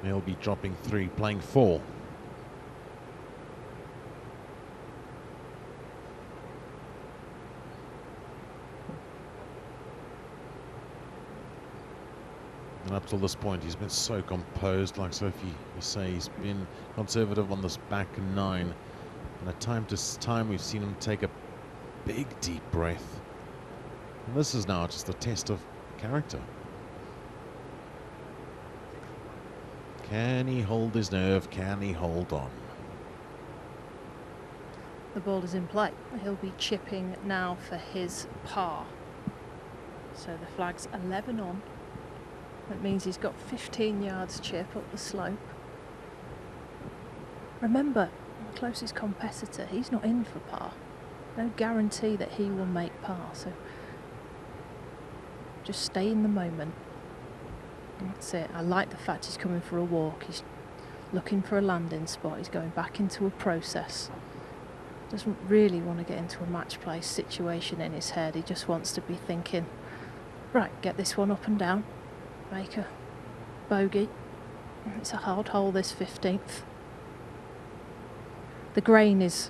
He'll be dropping 3, playing 4. And up till this point, he's been so composed. Like Sophie, you say, he's been conservative on this back 9. And at time to time, we've seen him take a big, deep breath. And this is now just a test of character. Can he hold his nerve? Can he hold on? The ball is in play. He'll be chipping now for his par. So the flag's 11 on. That means he's got 15 yards chip up the slope. Remember, the closest competitor, he's not in for par. No guarantee that he will make par, so just stay in the moment. That's it. I like the fact he's coming for a walk. He's looking for a landing spot. He's going back into a process. Doesn't really want to get into a match play situation in his head. He just wants to be thinking, right, get this one up and down. Make a bogey. It's a hard hole, this 15th. The grain is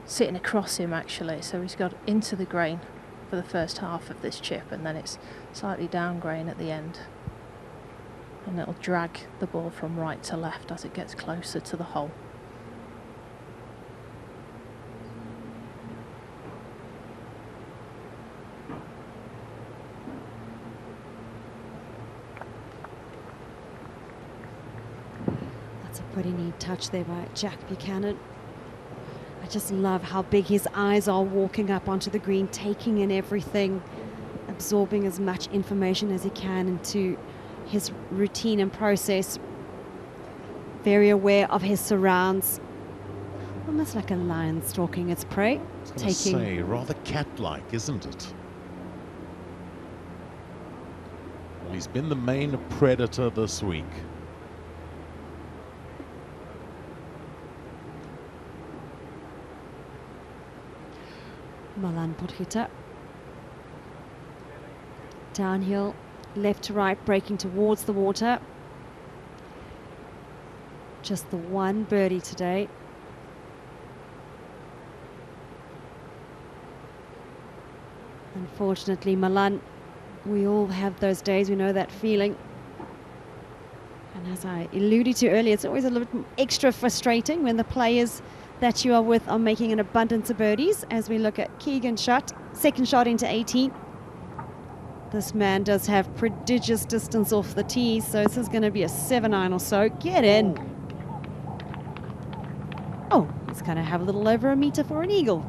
sitting across him actually, so he's got into the grain for the first half of this chip, and then it's slightly down grain at the end. And it'll drag the ball from right to left as it gets closer to the hole. Pretty neat touch there by Jack Buchanan. I just love how big his eyes are walking up onto the green, taking in everything, absorbing as much information as he can into his routine and process. Very aware of his surrounds. Almost like a lion stalking its prey. I was gonna say, rather cat-like, isn't it? Well, he's been the main predator this week. Malan Potgieter. Downhill, left to right, breaking towards the water. Just the one birdie today. Unfortunately, Malan, we all have those days, we know that feeling. And as I alluded to earlier, it's always a little bit extra frustrating when the players that you are with are making an abundance of birdies. As we look at Keegan's shot, second shot into 18. This man does have prodigious distance off the tee, so this is going to be a 7-iron or so. Get in. Oh, he's going to have a little over a meter for an eagle.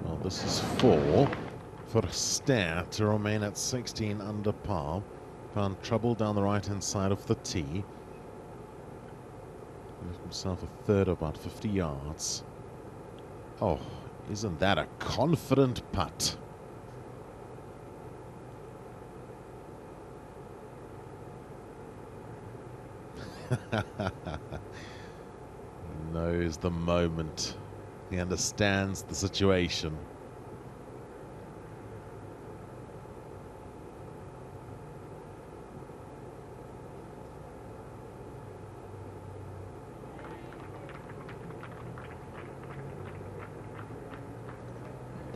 Well, this is 4 for Stair to remain at 16 under par. Found trouble down the right-hand side of the tee. Left himself a third of about 50 yards. Oh, isn't that a confident putt? He knows the moment. He understands the situation.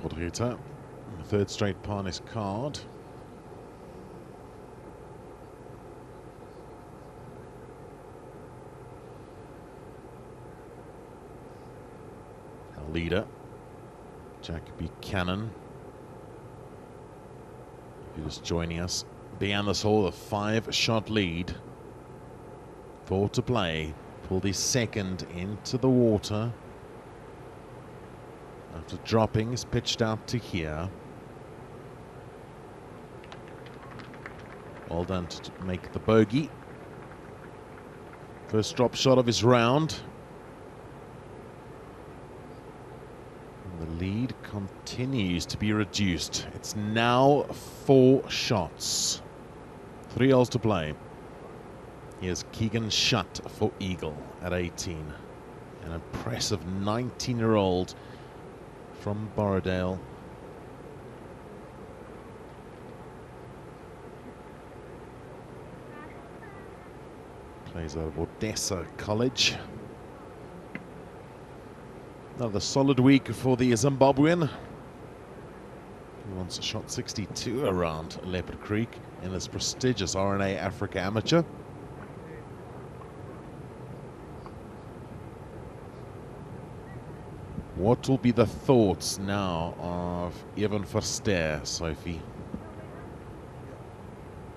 Potgieter, third straight par on his card. Our leader, Jack Buchanan, who's joining us. Beyond this hole, a 5-shot lead. 4 to play. Pulled his second into the water. After dropping, is pitched out to here. Well done to make the bogey. First drop shot of his round. And the lead continues to be reduced. It's now 4 shots. 3 holes to play. Here's Keegan Shutt for eagle at 18. An impressive 19-year-old. from Birkdale. Plays out of Odessa College. Another solid week for the Zimbabwean. He once shot 62 around Leopard Creek in this prestigious RNA Africa Amateur. What will be the thoughts now of Evan Verster, Sophie?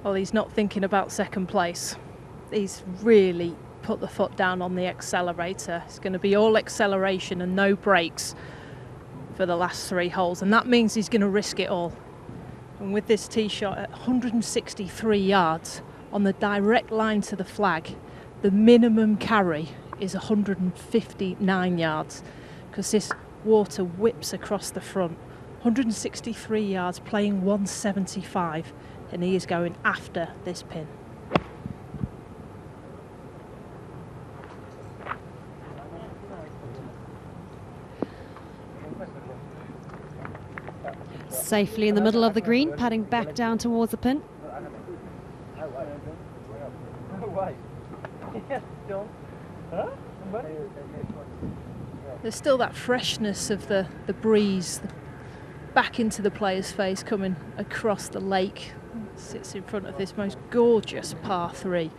Well, he's not thinking about second place. He's really put the foot down on the accelerator. It's going to be all acceleration and no brakes for the last 3 holes, and that means he's going to risk it all. And with this tee shot at 163 yards on the direct line to the flag, the minimum carry is 159 yards, because this water whips across the front. 163 yards, playing 175, and he is going after this pin. Safely in the middle of the green, putting back down towards the pin. There's still that freshness of the breeze back into the player's face coming across the lake. Sits in front of this most gorgeous par 3,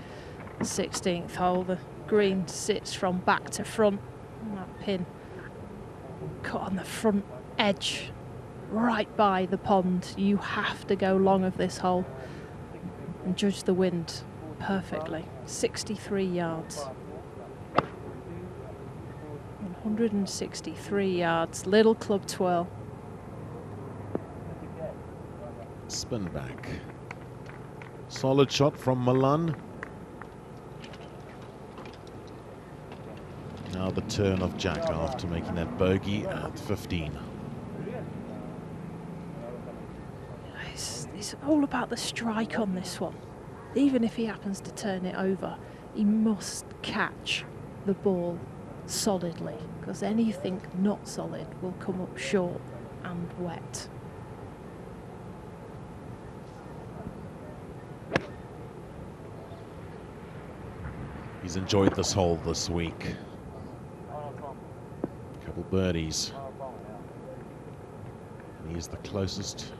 16th hole. The green sits from back to front, and that pin cut on the front edge right by the pond. You have to go long of this hole and judge the wind perfectly. 63 yards. 163 yards, little club twirl. Spin back. Solid shot from Milan. Now the turn of Jack after making that bogey at 15. It's all about the strike on this one. Even if he happens to turn it over, he must catch the ball solidly, because anything not solid will come up short and wet. He's enjoyed this hole this week. Couple birdies. And he's the closest,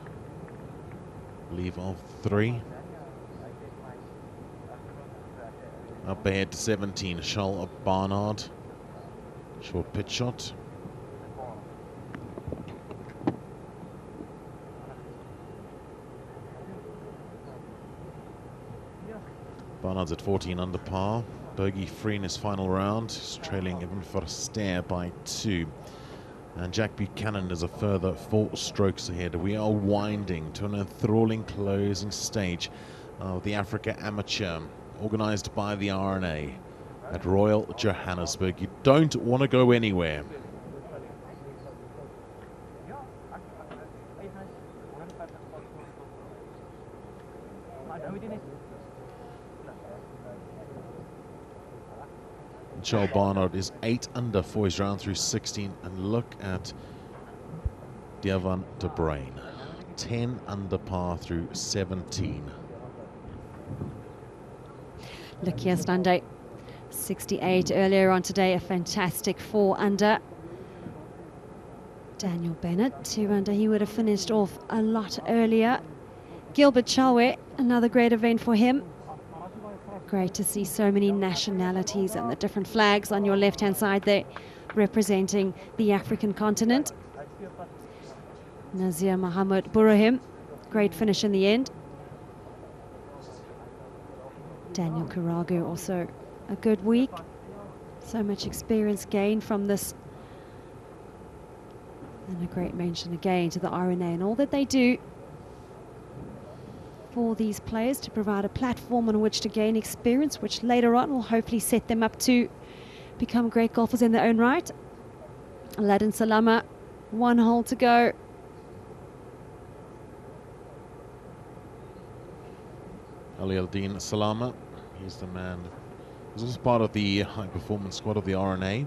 I believe, of 3. Up ahead to 17, Charles Barnard. Short pitch shot. Barnard's at 14 under par. Bogey free in his final round. He's trailing Evan Verster by 2. And Jack Buchanan is a further 4 strokes ahead. We are winding to an enthralling closing stage of the Africa Amateur, organized by the RNA at Royal Johannesburg. You don't want to go anywhere. Charles Barnard is 8 under for his round through 16, and look at Devan de Bruin, 10 under par through 17. Look here, Stande. 68 earlier on today, a fantastic 4 under. Daniel Bennett, 2 under. He would have finished off a lot earlier. Gilbert Chalwe, another great event for him. Great to see so many nationalities and the different flags on your left-hand side there representing the African continent. Nazir Mohammed Burahim, great finish in the end. Daniel Karagu, also a good week. So much experience gained from this. And a great mention again to the RNA and all that they do for these players to provide a platform on which to gain experience, which later on will hopefully set them up to become great golfers in their own right. Aladdin Salama, 1 hole to go. Ali Aldin Salama, he's the man. He's also part of the high performance squad of the RNA.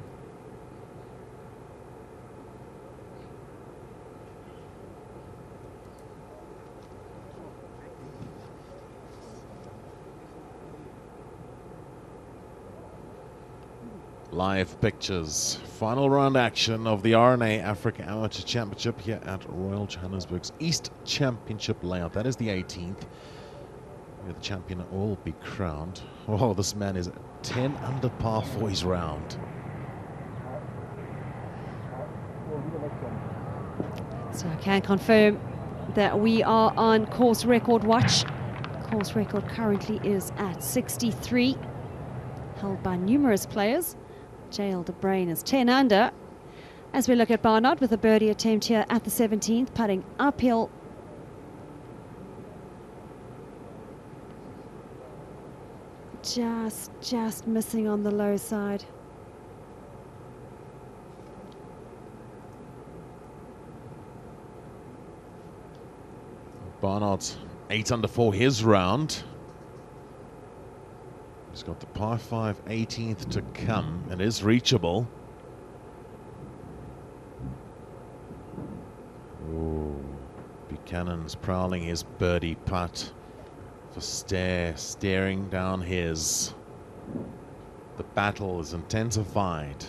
Live pictures. Final round action of the RNA Africa Amateur Championship here at Royal Johannesburg's East Championship layout. That is the 18th. Where the champion will be crowned. Oh, this man is 10 under par for his round. So I can confirm that we are on course record watch. Course record currently is at 63, held by numerous players. Jael de Bruin is 10 under. As we look at Barnard with a birdie attempt here at the 17th, putting uphill. Just missing on the low side. Barnard's 8 under for his round. He's got the par 5 18th to come. It is reachable. Ooh, Buchanan's prowling his birdie putt for staring down his. The battle is intensified.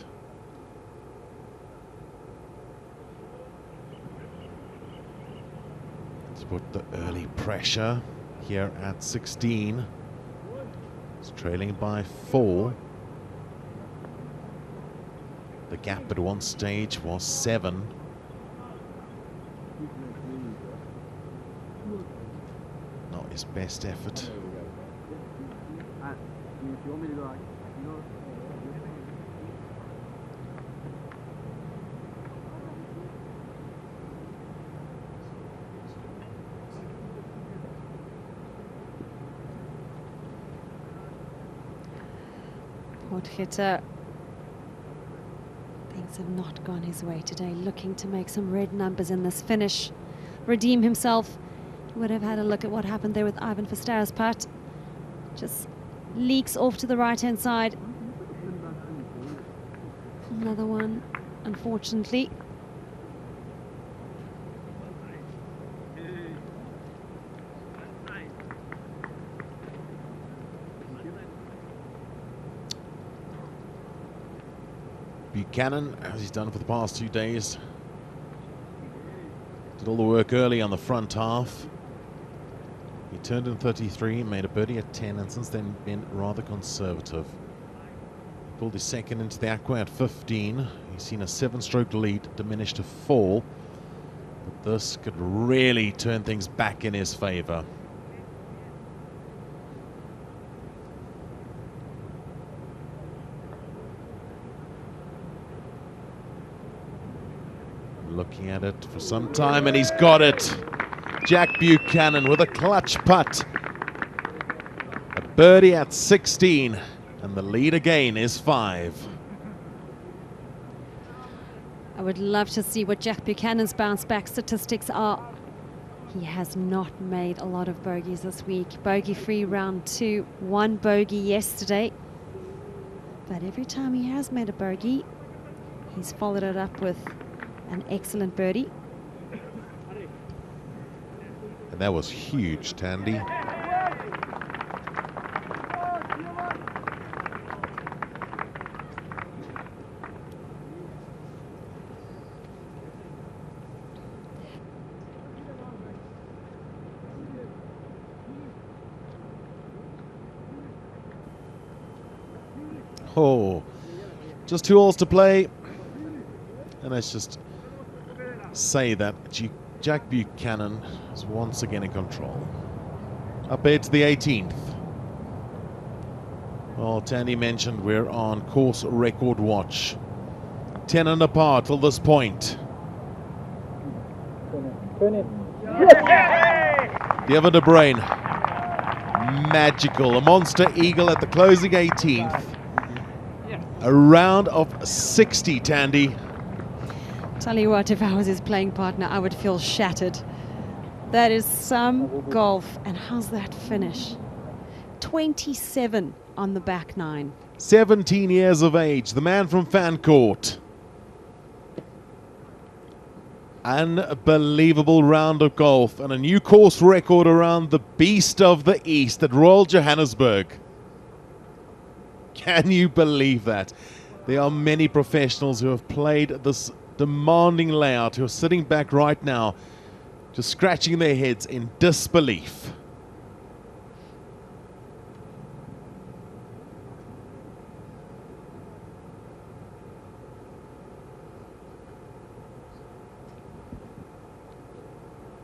Let's put the early pressure here at 16. It's trailing by 4. The gap at one stage was 7. Not his best effort. Hitter. Things have not gone his way today, looking to make some red numbers in this finish. Redeem himself. He would have had a look at what happened there with Ivan Verster's putt. Just leaks off to the right-hand side. Another one, unfortunately. Buchanan, as he's done for the past 2 days, did all the work early on the front half. He turned in 33, made a birdie at 10, and since then been rather conservative. Pulled his second into the aqua at 15. He's seen a 7-stroke lead diminish to 4. But this could really turn things back in his favor. Looking at it for some time, and he's got it. Jack Buchanan with a clutch putt. A birdie at 16, and the lead again is 5. I would love to see what Jack Buchanan's bounce back statistics are. He has not made a lot of bogeys this week. Bogey-free round 2, 1 bogey yesterday. But every time he has made a bogey, he's followed it up with an excellent birdie. And that was huge, Tandy. Oh, just 2 holes to play. And let's just say that Jack Buchanan is once again in control. Up here to the 18th. Well, Tandy mentioned we're on course record watch. 10 under par till this point. Devin De Bruin. Magical. A monster eagle at the closing 18th. A round of 60, Tandy. Tell you what, if I was his playing partner, I would feel shattered. That is some golf. And how's that finish? 27 on the back 9. 17 years of age, the man from Fancourt. Unbelievable round of golf and a new course record around the beast of the East at Royal Johannesburg. Can you believe that? There are many professionals who have played this demanding layout who are sitting back right now, just scratching their heads in disbelief.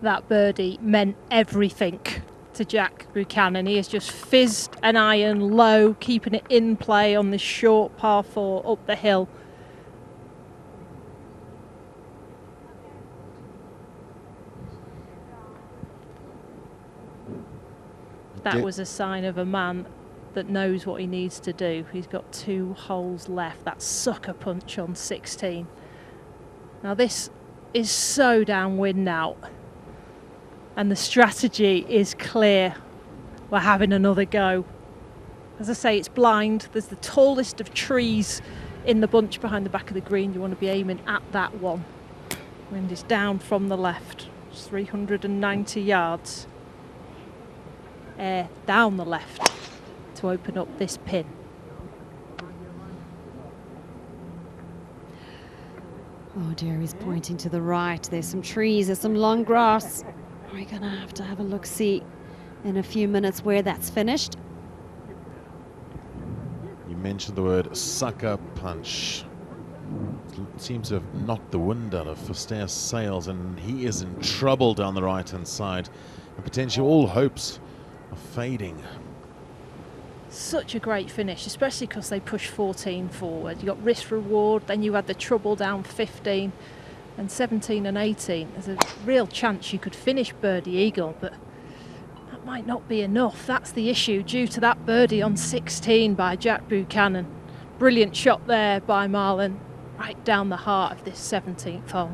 That birdie meant everything to Jack Buchanan. He has just fizzed an iron low, keeping it in play on this short par 4 up the hill. That was a sign of a man that knows what he needs to do. He's got 2 holes left. That sucker punch on 16. Now this is so downwind now. And the strategy is clear. We're having another go. As I say, it's blind. There's the tallest of trees in the bunch behind the back of the green. You want to be aiming at that one. Wind is down from the left. It's 390 yards. Air down the left to open up this pin. Oh dear, he's pointing to the right. There's some trees, there's some long grass. We're going to have a look-see in a few minutes where that's finished. You mentioned the word sucker punch. It seems to have knocked the wind out of Verster's sails, and he is in trouble down the right-hand side. And potentially all hopes are fading. Such a great finish, especially because they pushed 14 forward. You got risk reward, then you had the trouble down 15. And 17 and 18, there's a real chance you could finish birdie eagle, but that might not be enough. That's the issue due to that birdie on 16 by Jack Buchanan. Brilliant shot there by Marlon, right down the heart of this 17th hole.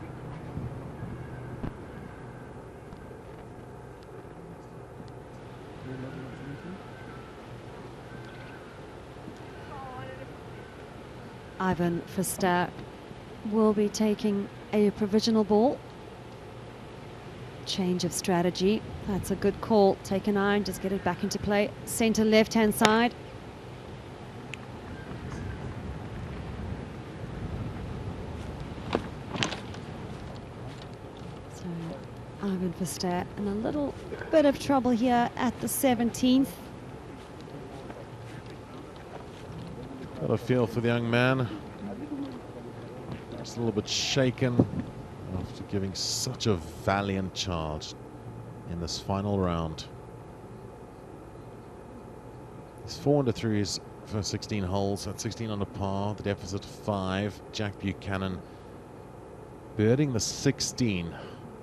Ivan Verster will be taking a provisional ball. Change of strategy. That's a good call. Take an iron, just get it back into play. Center left-hand side. So Ivan Verster in a little bit of trouble here at the 17th. Got a feel for the young man. Just a little bit shaken after giving such a valiant charge in this final round. He's 4 under through his first 16 holes. That's 16 under par. The deficit 5. Jack Buchanan birding the 16.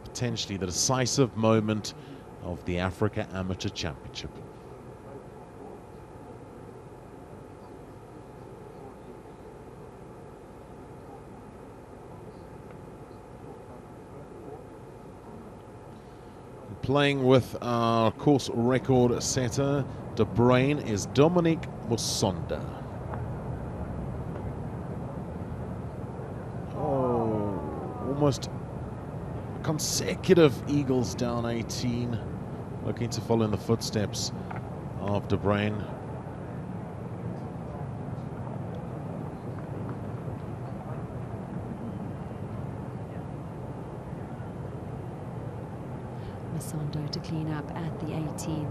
Potentially the decisive moment of the Africa Amateur Championship. Playing with our course record setter, De Bruin, is Dominique Musonda. Oh, almost consecutive eagles down 18. Looking to follow in the footsteps of De Bruin. Masondo to clean up at the 18th.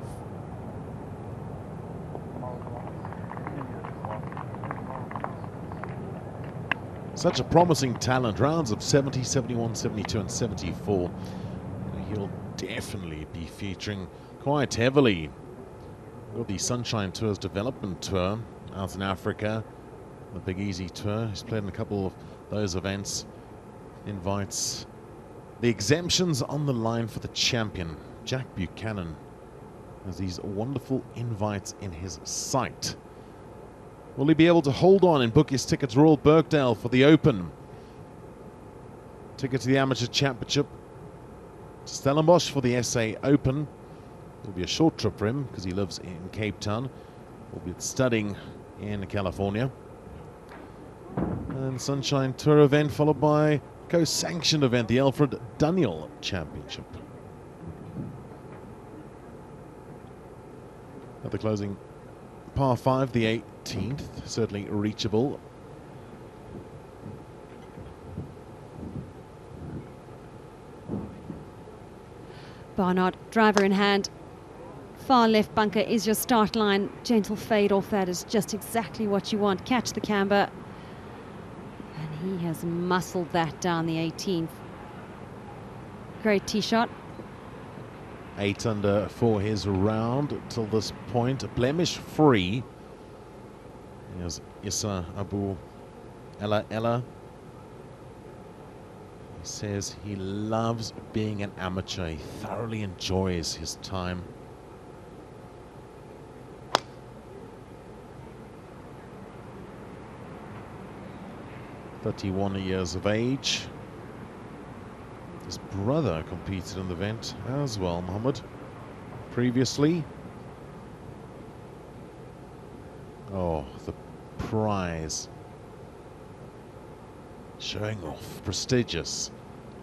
Such a promising talent. Rounds of 70, 71, 72 and 74. He'll definitely be featuring quite heavily. Got the Sunshine Tours Development Tour out in Africa. The Big Easy Tour. He's played in a couple of those events. Invites the exemptions on the line for the champion, Jack Buchanan, has these wonderful invites in his sight. Will he be able to hold on and book his ticket to Royal Birkdale for the Open? Ticket to the Amateur Championship. Stellenbosch for the SA Open. It'll be a short trip for him because he lives in Cape Town. Will be studying in California. And Sunshine Tour event followed by co-sanctioned event, the Alfred Daniel Championship. At the closing par 5, the 18th, certainly reachable. Barnard, driver in hand. Far left bunker is your start line. Gentle fade off that is just exactly what you want. Catch the camber. And he has muscled that down the 18th. Great tee shot. 8 under for his round till this point. Blemish free. Here's Issa Abu Ella. He says he loves being an amateur. He thoroughly enjoys his time. "31 years of age. His brother competed in the event as well, Mohammed, previously. Oh, the prize. Showing off, prestigious.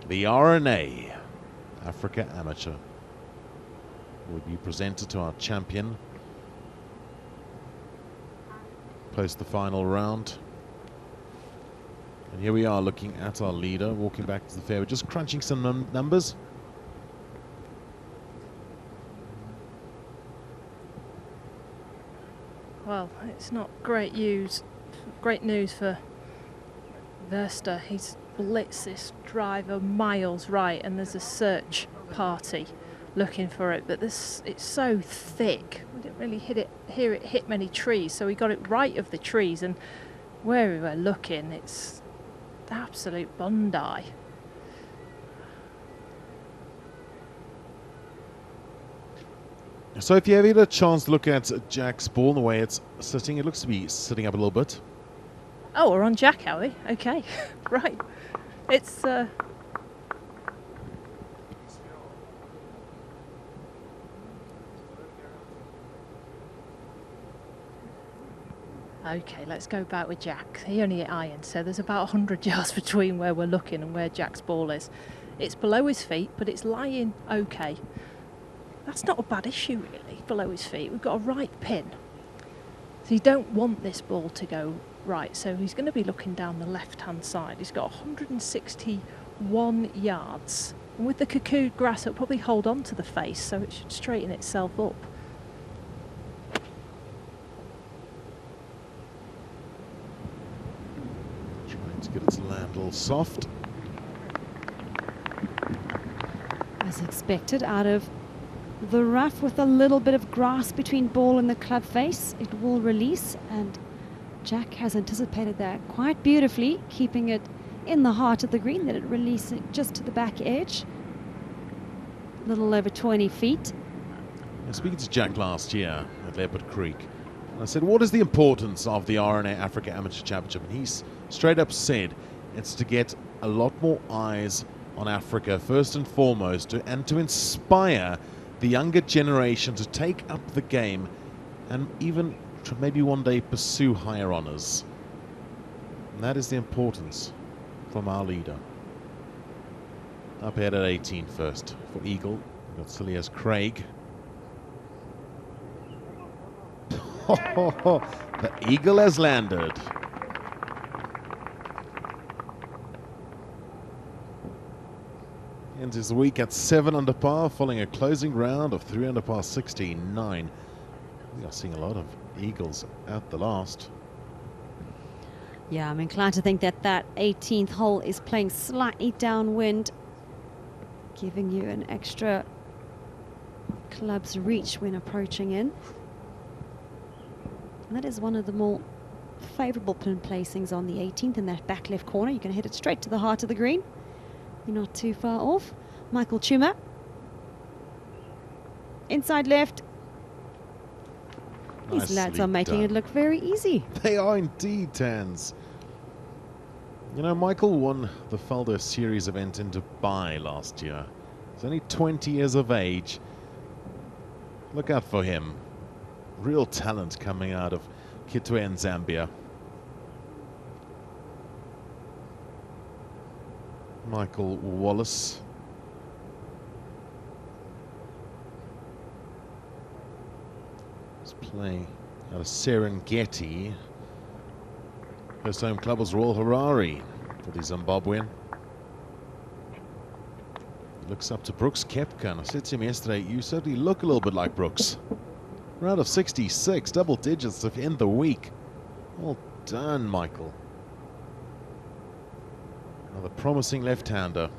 The RNA Africa Amateur will be presented to our champion post the final round. And here we are looking at our leader walking back to the fairway, just crunching some numbers. Well, it's not great news for Verster. He's blitzed this driver miles right, and there's a search party looking for it, but it's so thick. We didn't really hear it hit many trees, so we got it right of the trees, and where we were looking, it's absolute Bondi. So if you ever had a chance to look at Jack's ball and the way it's sitting, it looks to be sitting up a little bit. Oh, we're on Jack, are we? Okay, right. It's okay, let's go back with Jack. He only hit iron, so there's about 100 yards between where we're looking and where Jack's ball is. It's below his feet, but it's lying okay. That's not a bad issue, really, below his feet. We've got a right pin. So you don't want this ball to go right, so he's going to be looking down the left-hand side. He's got 161 yards. And with the cocoon grass, it'll probably hold on to the face, so it should straighten itself up. Trying to get it to land a little soft. As expected, out of the rough with a little bit of grass between ball and the club face, it will release, and Jack has anticipated that quite beautifully, keeping it in the heart of the green, that it releases just to the back edge, a little over 20 feet. Speaking to Jack last year at Leopard Creek, I said, what is the importance of the RNA Africa Amateur Championship? And he's straight up said it's to get a lot more eyes on Africa, first and foremost, and to inspire the younger generation to take up the game and even to maybe one day pursue higher honours. And that is the importance from our leader. Up ahead at 18 first for Eagle. We've got Cilias Craig. The Eagle has landed. Ends his week at 7 under par, following a closing round of 3 under par 69. We are seeing a lot of eagles at the last. Yeah, I'm inclined to think that that 18th hole is playing slightly downwind, giving you an extra club's reach when approaching in. And that is one of the more favourable pin placings on the 18th in that back left corner. You can hit it straight to the heart of the green. You're not too far off. Michael Chuma. Inside left. These lads are making it look very easy. They are indeed, Tans. You know, Michael won the Felder Series event in Dubai last year. He's only 20 years of age. Look out for him. Real talent coming out of Kitwe in Zambia. Michael Wallace. He's playing out of Serengeti. First home club was Royal Harare for the Zimbabwean. looks up to Brooks Koepka, and I said to him yesterday, you certainly look a little bit like Brooks. Round of 66, double digits to end the week. Well done, Michael. Another promising left-hander.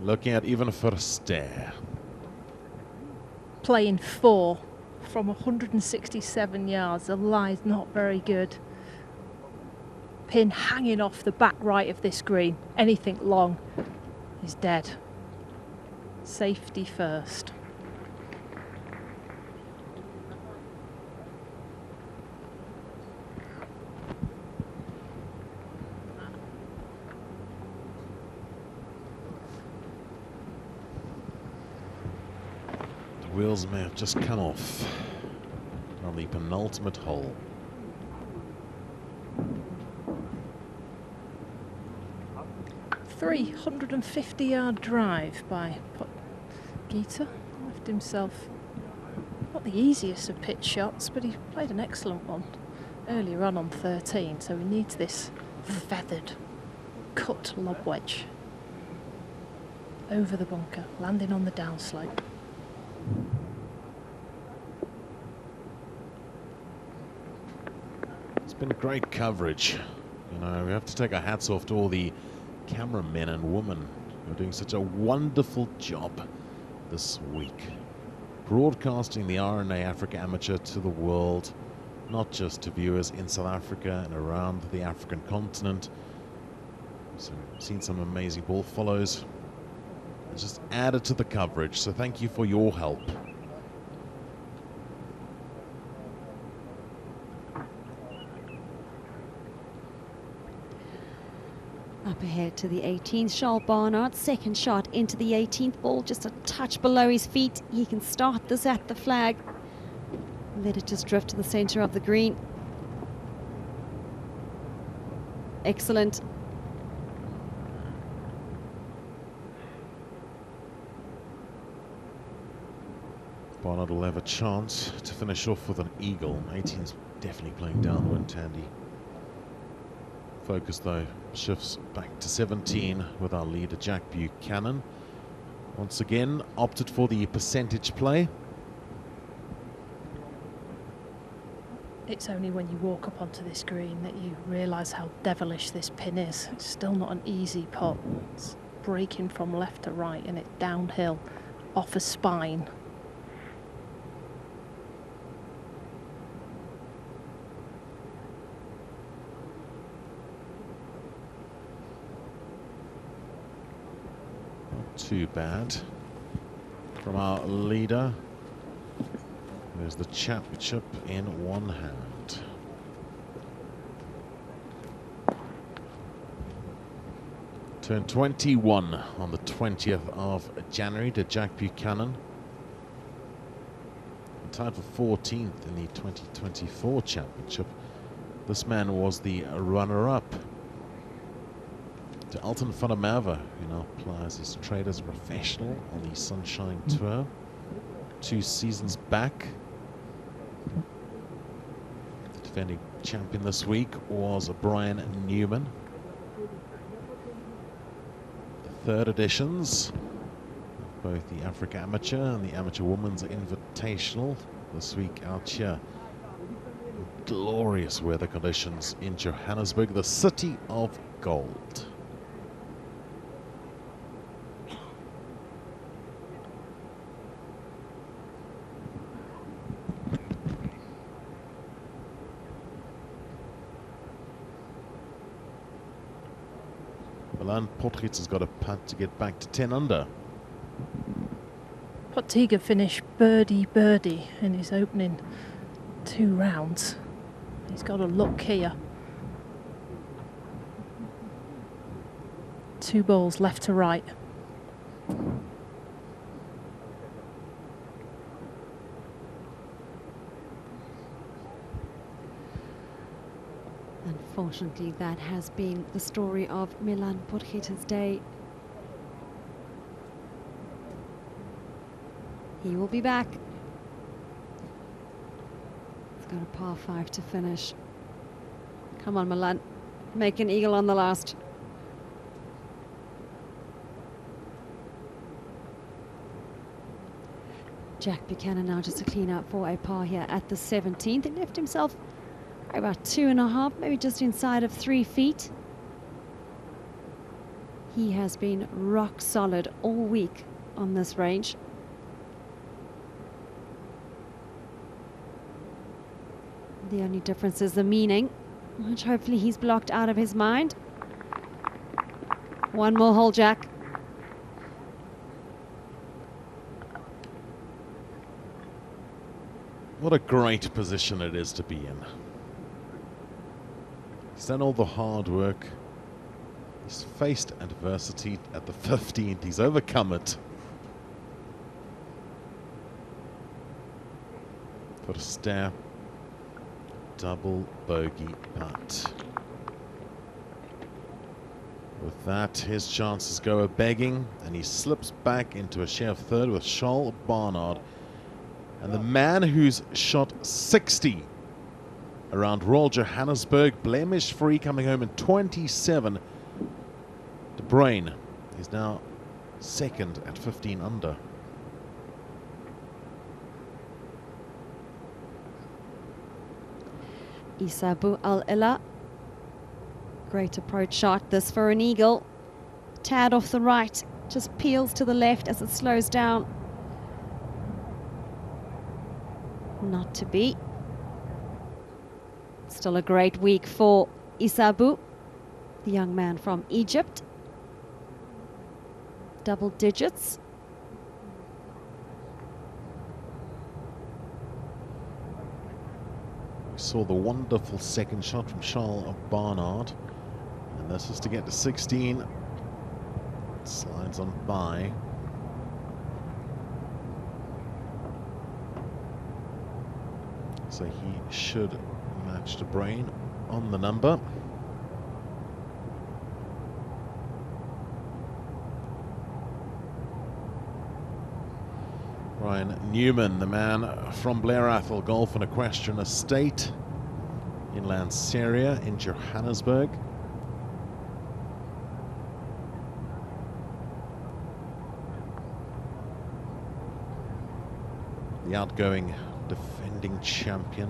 Looking at even Verster. Playing 4 from 167 yards. The lie's not very good. Pin hanging off the back right of this green. Anything long is dead. Safety first. Wheels may have just come off on the penultimate hole. A 350-yard drive by Gita. Left himself not the easiest of pitch shots, but he played an excellent one earlier on 13, so he needs this feathered cut lob wedge over the bunker, landing on the downslope. It's been great coverage. You know, we have to take our hats off to all the cameramen and women who are doing such a wonderful job this week. Broadcasting the R&A Africa Amateur to the world, not just to viewers in South Africa and around the African continent. So, seen some amazing ball follows. It's just added to the coverage, so thank you for your help. Up ahead to the 18th, Charles Barnard, second shot into the 18th ball, just a touch below his feet. He can start this at the flag. Let it just drift to the center of the green. Excellent. Barnard will have a chance to finish off with an eagle. 18's definitely playing downwind, Tandy. Focus though shifts back to 17 with our leader Jack Buchanan. Once again opted for the percentage play. It's only when you walk up onto this green that you realise how devilish this pin is. It's still not an easy putt. It's breaking from left to right and it's downhill off a spine. Too bad from our leader. There's the championship in one hand. Turned 21 on the 20th of January to Jack Buchanan. Tied for 14th in the 2024 championship. This man was the runner-up to Alton van der Merwe, who now plies his trade as a professional on the Sunshine Tour. 2 seasons back. The defending champion this week was Brian Newman. The 3rd editions of both the Africa Amateur and the Amateur Women's Invitational this week out here. Glorious weather conditions in Johannesburg, the city of gold. Milan Potgieter has got a putt to get back to 10 under. Potgieter finished birdie in his opening 2 rounds. He's got a look here. 2 balls left to right. Unfortunately, that has been the story of Milan Potgieter's day. He will be back. Got a par 5 to finish. Come on, Milan. Make an eagle on the last. Jack Buchanan now just to clean up for a par here at the 17th. He left himself about 2.5, maybe just inside of 3 feet. He has been rock solid all week on this range. The only difference is the meaning, which hopefully he's blocked out of his mind. One more hole, Jack. What a great position it is to be in. He's done all the hard work. He's faced adversity at the 15th. He's overcome it. For a stare. Double bogey putt. With that, his chances go a-begging, and he slips back into a share of third with Charles Barnard. And the man who's shot 60 around Royal Johannesburg, blemish-free, coming home in 27, De Bruyn is now second at 15 under. Issa Abu Al-Ila. Great approach shot, this for an eagle. Tad off the right, just peels to the left as it slows down. Not to be. Still a great week for Issa Abu, the young man from Egypt. Double digits. We saw the wonderful second shot from Charles Barnard, and this is to get to 16. Slides on by. So he should match De Bruyn on the number. Ryan Newman, the man from Blair Athol Golf and Equestrian Estate in Lanseria in Johannesburg. The outgoing defending champion,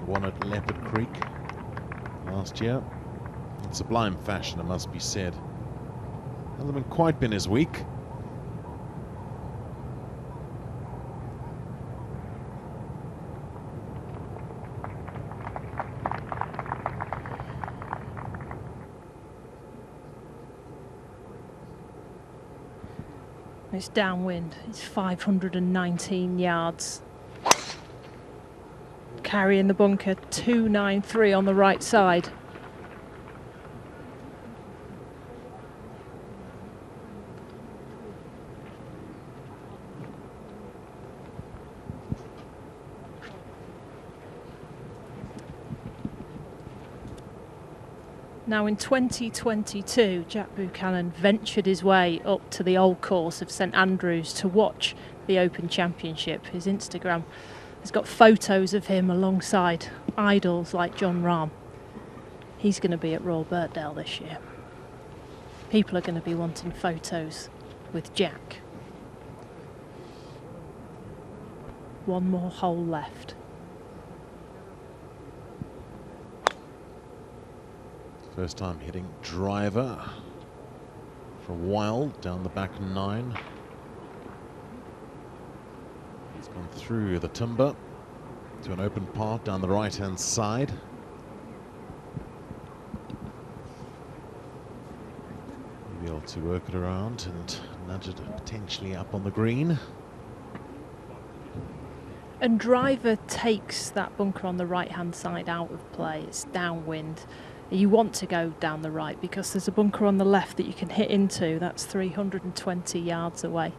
won at Leopard Creek last year in sublime fashion, it must be said. Hasn't quite been his week. It's downwind, it's 519 yards. Carrying the bunker, 293 on the right side. Now in 2022, Jack Buchanan ventured his way up to the old course of St Andrews to watch the Open Championship. His Instagram has got photos of him alongside idols like John Rahm. He's going to be at Royal Birkdale this year. People are going to be wanting photos with Jack. One more hole left. First time hitting driver for a while down the back 9. He's gone through the timber to an open part down the right hand side. He'll be able to work it around and nudge it potentially up on the green. And driver takes that bunker on the right hand side out of play. It's downwind. You want to go down the right because there's a bunker on the left that you can hit into. That's 320 yards away.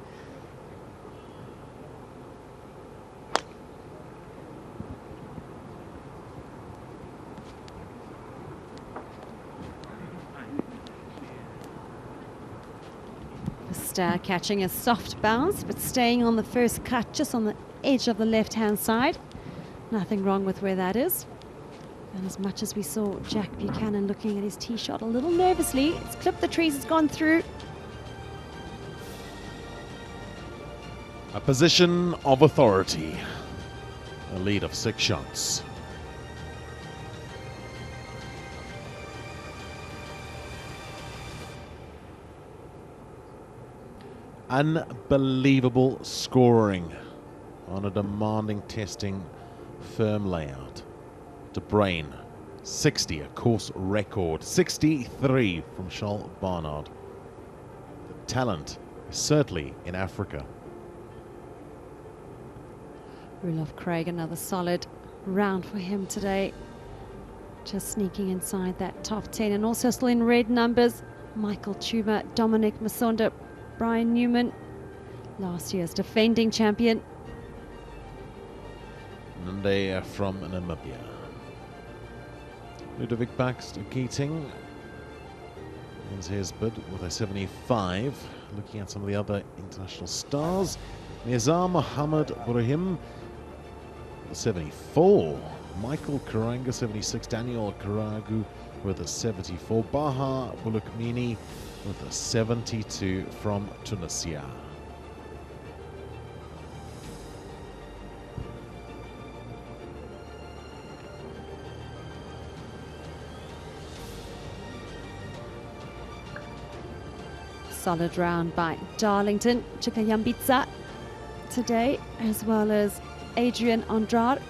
Just catching a soft bounce, but staying on the first cut, just on the edge of the left-hand side. Nothing wrong with where that is. And as much as we saw Jack Buchanan looking at his tee shot a little nervously, it's clipped the trees, it's gone through. A position of authority. A lead of 6 shots. Unbelievable scoring on a demanding testing firm layout. De Bruyn, 60, a course record. 63 from Charles Barnard. The talent is certainly in Africa. Roelof Craig, another solid round for him today. Just sneaking inside that top 10, and also still in red numbers, Michael Chuma, Dominic Masonda, Brian Newman, last year's defending champion. Nande from Namibia. Ludovic Baxter Keating ends his bid with a 75. Looking at some of the other international stars, Nizar Mohammed Burahim, 74. Michael Karanga, 76. Daniel Karagu with a 74. Baha Bulukmini with a 72 from Tunisia. Solid round by Darlington Chikayambitsa today, as well as Adrian Andrade.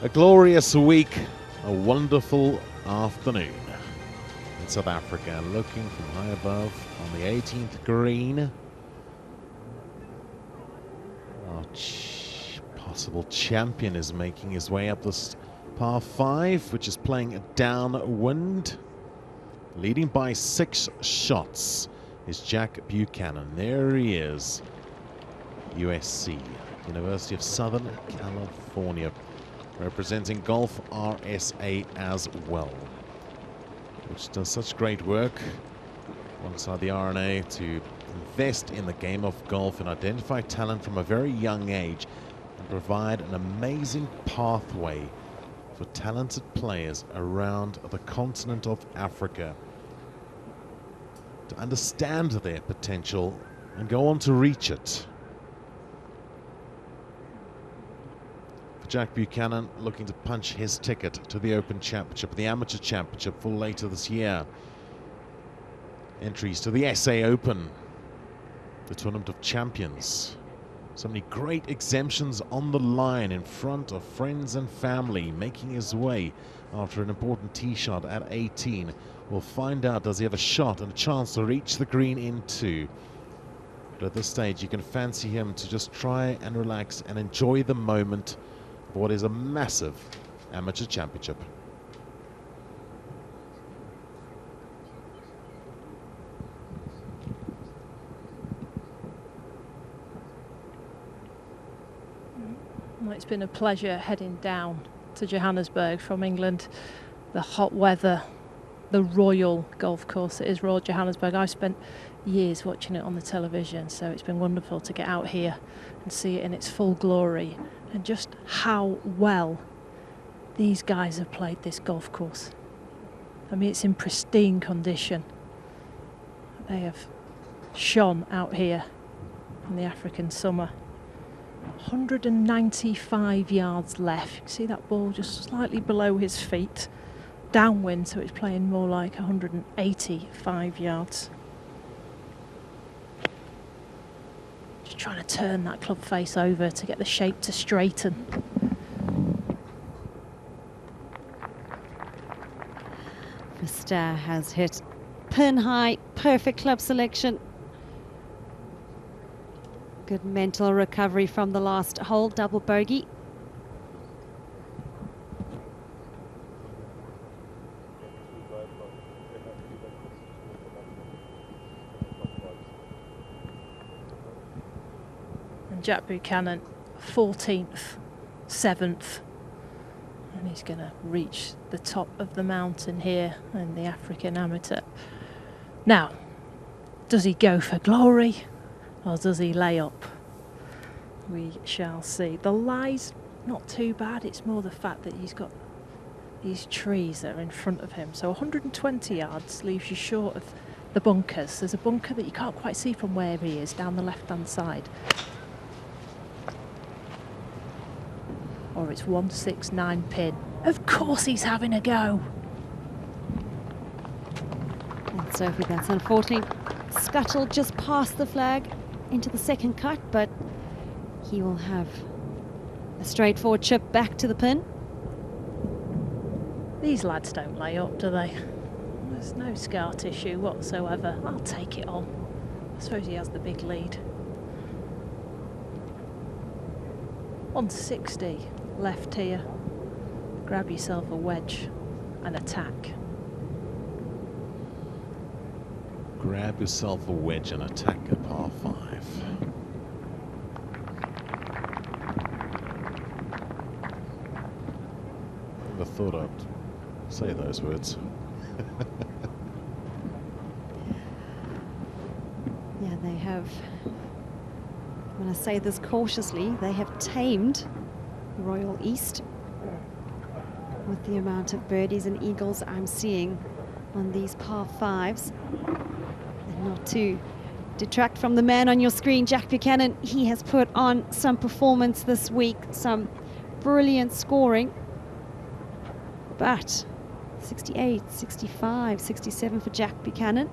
A glorious week, a wonderful afternoon in South Africa. Looking from high above on the 18th green. Our possible champion is making his way up this par 5, which is playing downwind. Leading by 6 shots is Jack Buchanan. There he is. USC, University of Southern California, representing Golf RSA as well, which does such great work alongside the RNA to invest in the game of golf and identify talent from a very young age and provide an amazing pathway for talented players around the continent of Africa to understand their potential and go on to reach it. Jack Buchanan looking to punch his ticket to the Open Championship, the Amateur Championship for later this year. Entries to the SA Open, the Tournament of Champions. So many great exemptions on the line in front of friends and family, making his way after an important tee shot at 18. We'll find out, does he have a shot and a chance to reach the green in 2? But at this stage, you can fancy him to just try and relax and enjoy the moment of what is a massive amateur championship. Well, it's been a pleasure heading down to Johannesburg from England. The hot weather, the royal golf course that is Royal Johannesburg. I've spent years watching it on the television, so it's been wonderful to get out here and see it in its full glory, and just how well these guys have played this golf course. I mean, it's in pristine condition. They have shone out here in the African summer. 195 yards left. You can see that ball just slightly below his feet. Downwind, so it's playing more like 185 yards. Just trying to turn that club face over to get the shape to straighten. Verster has hit pin high, perfect club selection. Good mental recovery from the last hole, double bogey. And Jack Buchanan, 14th, 7th. And he's going to reach the top of the mountain here in the African Amateur. Now, does he go for glory or does he lay up? We shall see. The lie's not too bad. It's more the fact that he's got these trees that are in front of him. So 120 yards leaves you short of the bunkers. There's a bunker that you can't quite see from where he is down the left-hand side. Or it's 169 pin. Of course he's having a go. And Sophie, that's unfortunately scuttled just past the flag into the second cut, but he will have a straightforward chip back to the pin. These lads don't lay up, do they? There's no scar tissue whatsoever. I'll take it on. I suppose he has the big lead. 160 left here. Grab yourself a wedge and attack. Grab yourself a wedge and attack a par 5. Never thought I'd say those words. Yeah, they have, I'm going to say this cautiously, they have tamed Royal East with the amount of birdies and eagles I'm seeing on these par 5s. And not to detract from the man on your screen, Jack Buchanan, he has put on some performance this week, some brilliant scoring. But 68, 65, 67 for Jack Buchanan.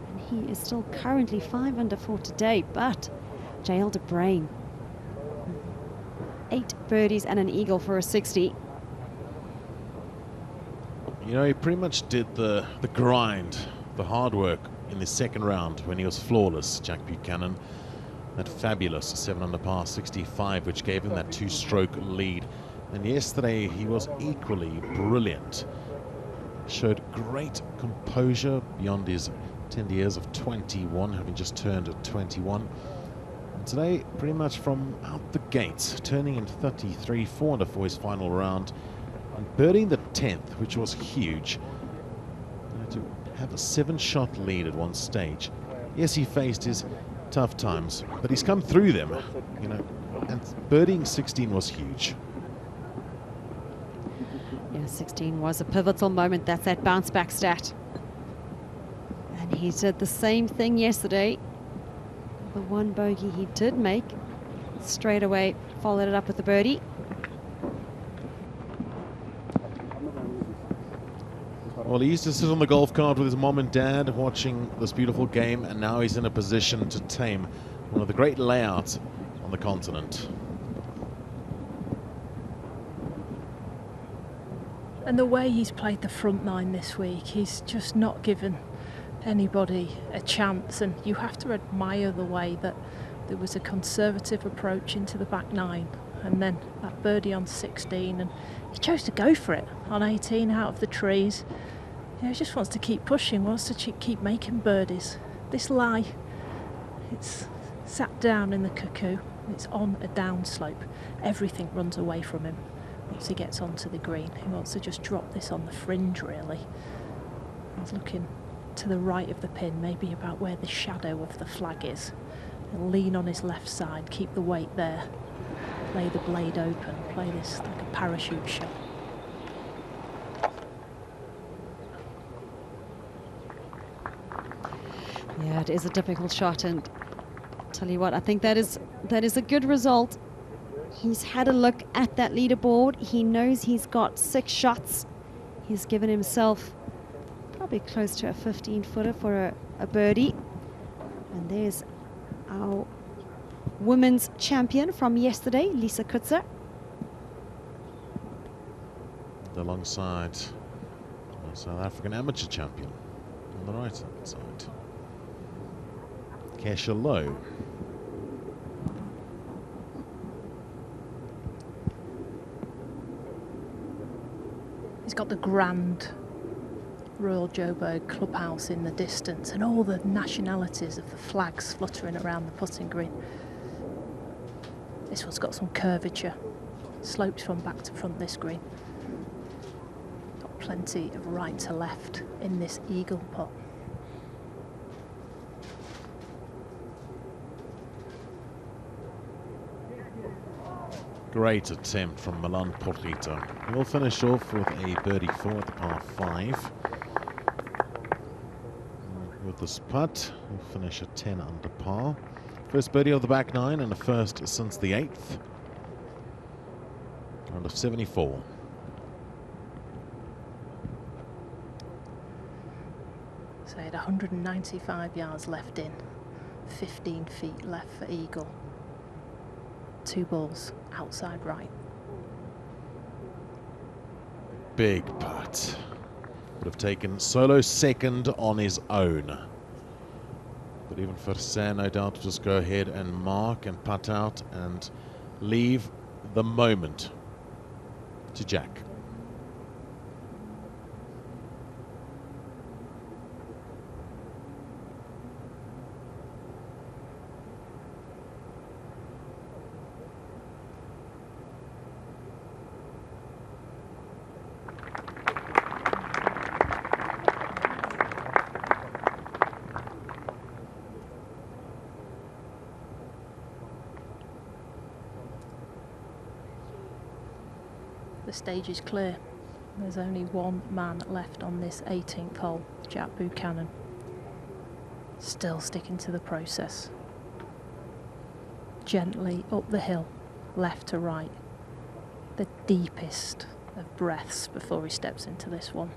And he is still currently 5 under for today. But JL de Brain, 8 birdies and an eagle for a 60. You know, he pretty much did the grind, the hard work in the second round when he was flawless, Jack Buchanan. That fabulous 7 under par 65, which gave him that 2-stroke lead. And yesterday he was equally brilliant. Showed great composure beyond his tender years of 21, having just turned at 21. And today, pretty much from out the gates, turning in 33, 4 under for his final round, and birding the 10th, which was huge. To have a 7-shot lead at one stage. Yes, he faced his tough times, but he's come through them, you know, and birding 16 was huge. Yeah, 16 was a pivotal moment. That's that bounce back stat. And he did the same thing yesterday. The one bogey he did make, straight away followed it up with the birdie. Well, he used to sit on the golf cart with his mom and dad watching this beautiful game, and now he's in a position to tame one of the great layouts on the continent. And the way he's played the front nine this week, he's just not given anybody a chance. And you have to admire the way that there was a conservative approach into the back nine. And then that birdie on 16, and he chose to go for it on 18 out of the trees. You know, he just wants to keep pushing, wants to keep making birdies. This lie, it's sat down in the cuckoo, it's on a downslope. Everything runs away from him once he gets onto the green. He wants to just drop this on the fringe, really. He's looking to the right of the pin, maybe about where the shadow of the flag is. And lean on his left side, keep the weight there. Play the blade open, play this like a parachute shot. Yeah, it is a difficult shot, and tell you what, I think that is a good result. He's had a look at that leaderboard. He knows he's got 6 shots. He's given himself probably close to a 15-footer for a birdie. And there's our women's champion from yesterday, Lisa Kutzer. Alongside the South African amateur champion on the right hand side, Kesha Lowe. He's got the grand Royal Johannesburg clubhouse in the distance and all the nationalities of the flags fluttering around the putting green. This one's got some curvature. Slopes from back to front this green. Got plenty of right to left in this eagle pot. Great attempt from Milan Porrito. He'll finish off with a birdie 4 at the par 5. With this putt, he'll finish at 10 under par. First birdie of the back 9 and the first since the 8th. Round of 74. So he had 195 yards left in, 15 feet left for eagle. 2 balls outside right. Big putt. Would have taken solo second on his own. But even for Sam, no doubt, to just go ahead and mark and putt out and leave the moment to Jack. The stage is clear. There's only one man left on this 18th hole, Jack Buchanan. Still sticking to the process. Gently up the hill, left to right. The deepest of breaths before he steps into this one.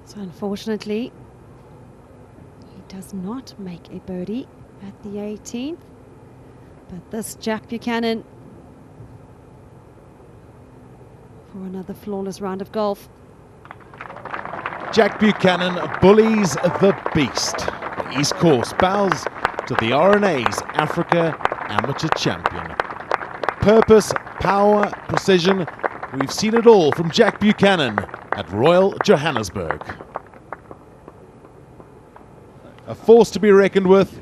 So unfortunately, he does not make a birdie at the 18th. But this Jack Buchanan for another flawless round of golf. Jack Buchanan bullies the beast. The East Course bows to the R&A's Africa Amateur Champion. Purpose, power, precision. We've seen it all from Jack Buchanan at Royal Johannesburg. A force to be reckoned with.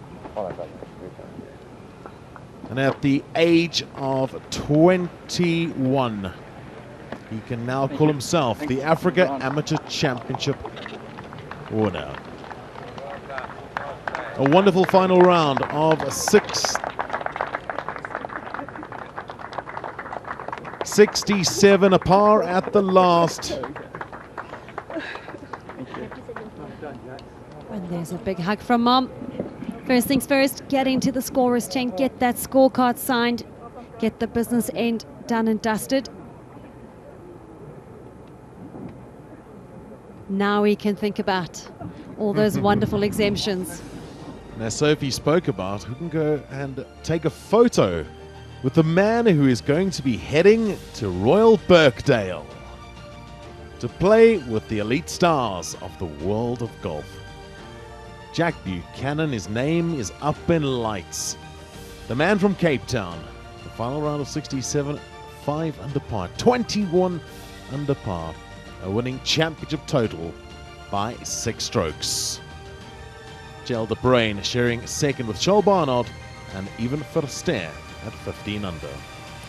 And at the age of 21, he can now call himself the Africa Amateur Championship winner. A wonderful final round of 67 a par at the last. And there's a big hug from Mom. First things first, get into the scorer's tent, get that scorecard signed, get the business end done and dusted. Now we can think about all those wonderful exemptions. Now Sophie spoke about who can go and take a photo with the man who is going to be heading to Royal Birkdale to play with the elite stars of the world of golf. Jack Buchanan, his name is up in lights. The man from Cape Town. The final round of 67, 5 under par, 21 under par. A winning championship total by 6 strokes. Gerald De Bruyn sharing second with Charles Barnard and even Verster at 15 under.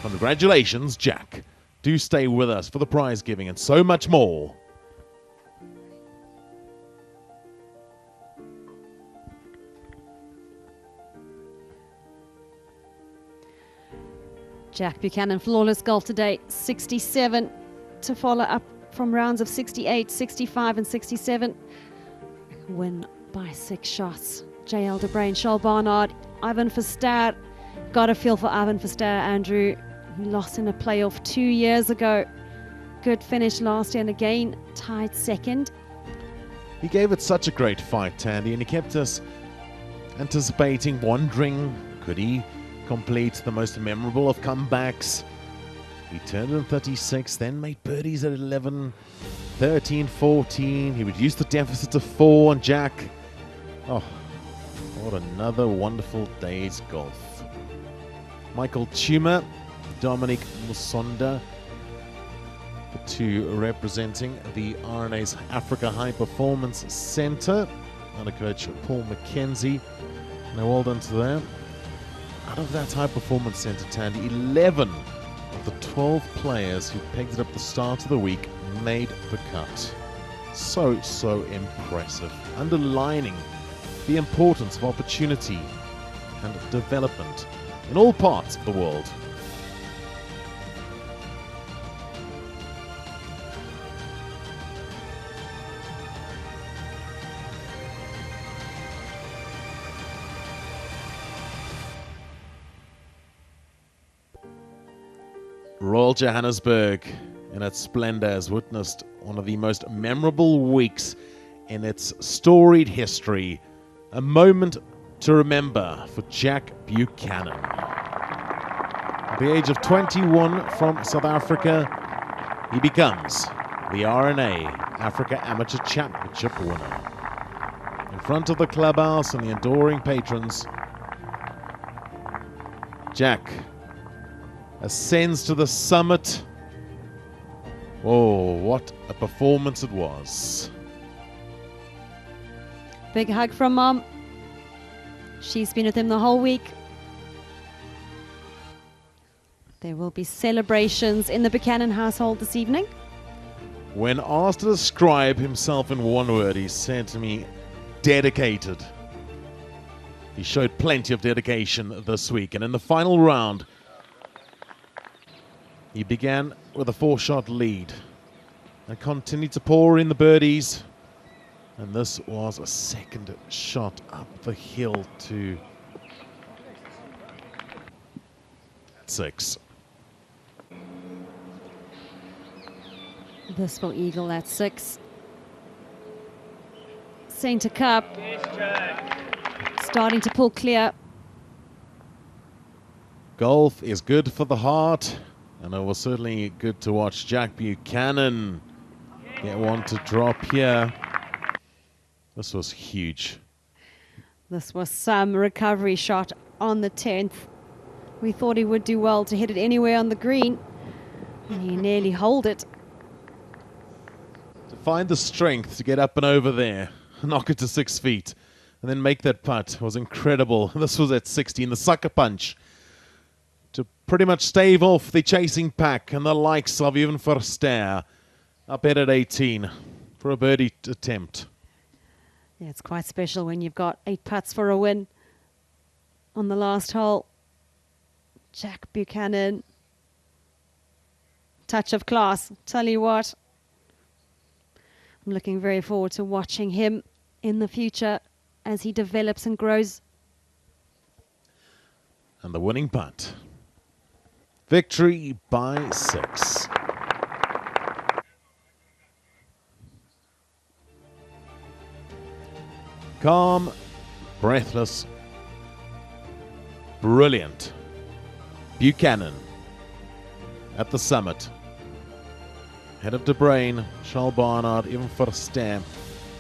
Congratulations, Jack. Do stay with us for the prize giving and so much more. Jack Buchanan, flawless golf today, 67 to follow up from rounds of 68, 65 and 67. Win by 6 shots. JL De Bruyn, Charles Barnard, Ivan Verster. Got a feel for Ivan Verster, Andrew. He lost in a playoff 2 years ago. Good finish last year and again tied second. He gave it such a great fight, Tandy, and he kept us anticipating, wondering, could he complete the most memorable of comebacks? He turned in 36, then made birdies at 11, 13, 14. He reduced the deficit to 4 on Jack. Oh, what another wonderful day's golf. Michael Tuma Dominic Musonda, the two representing the RNA's Africa High Performance Center under coach Paul McKenzie. Now, well done to them. Out of that High Performance Center, Tandy, 11 of the 12 players who pegged it up the start of the week made the cut. So impressive, underlining the importance of opportunity and development in all parts of the world. Royal Johannesburg in its splendor has witnessed one of the most memorable weeks in its storied history. A moment to remember for Jack Buchanan. At the age of 21 from South Africa, he becomes the RNA Africa Amateur Championship winner. In front of the clubhouse and the adoring patrons, Jack ascends to the summit. Oh, what a performance it was. Big hug from Mom. She's been with him the whole week. There will be celebrations in the Buchanan household this evening. When asked to describe himself in one word, he said to me, dedicated. He showed plenty of dedication this week, and in the final round, he began with a 4-shot lead and continued to pour in the birdies. And this was a second shot up the hill to 6. This will eagle at 6. Centre cup. Starting to pull clear. Golf is good for the heart, and it was certainly good to watch Jack Buchanan get one to drop here. This was huge. This was some recovery shot on the 10th. We thought he would do well to hit it anywhere on the green, and he nearly holed it. To find the strength to get up and over there, knock it to 6 feet, and then make that putt was incredible. This was at 16, the sucker punch, to pretty much stave off the chasing pack and the likes of even Verster up at 18 for a birdie attempt. Yeah, it's quite special when you've got 8 putts for a win on the last hole. Jack Buchanan. Touch of class, tell you what. I'm looking very forward to watching him in the future as he develops and grows. And the winning putt. Victory by 6. Calm, breathless, brilliant. Buchanan at the summit. Head of De Bruyn, Charles Barnard, even Verster,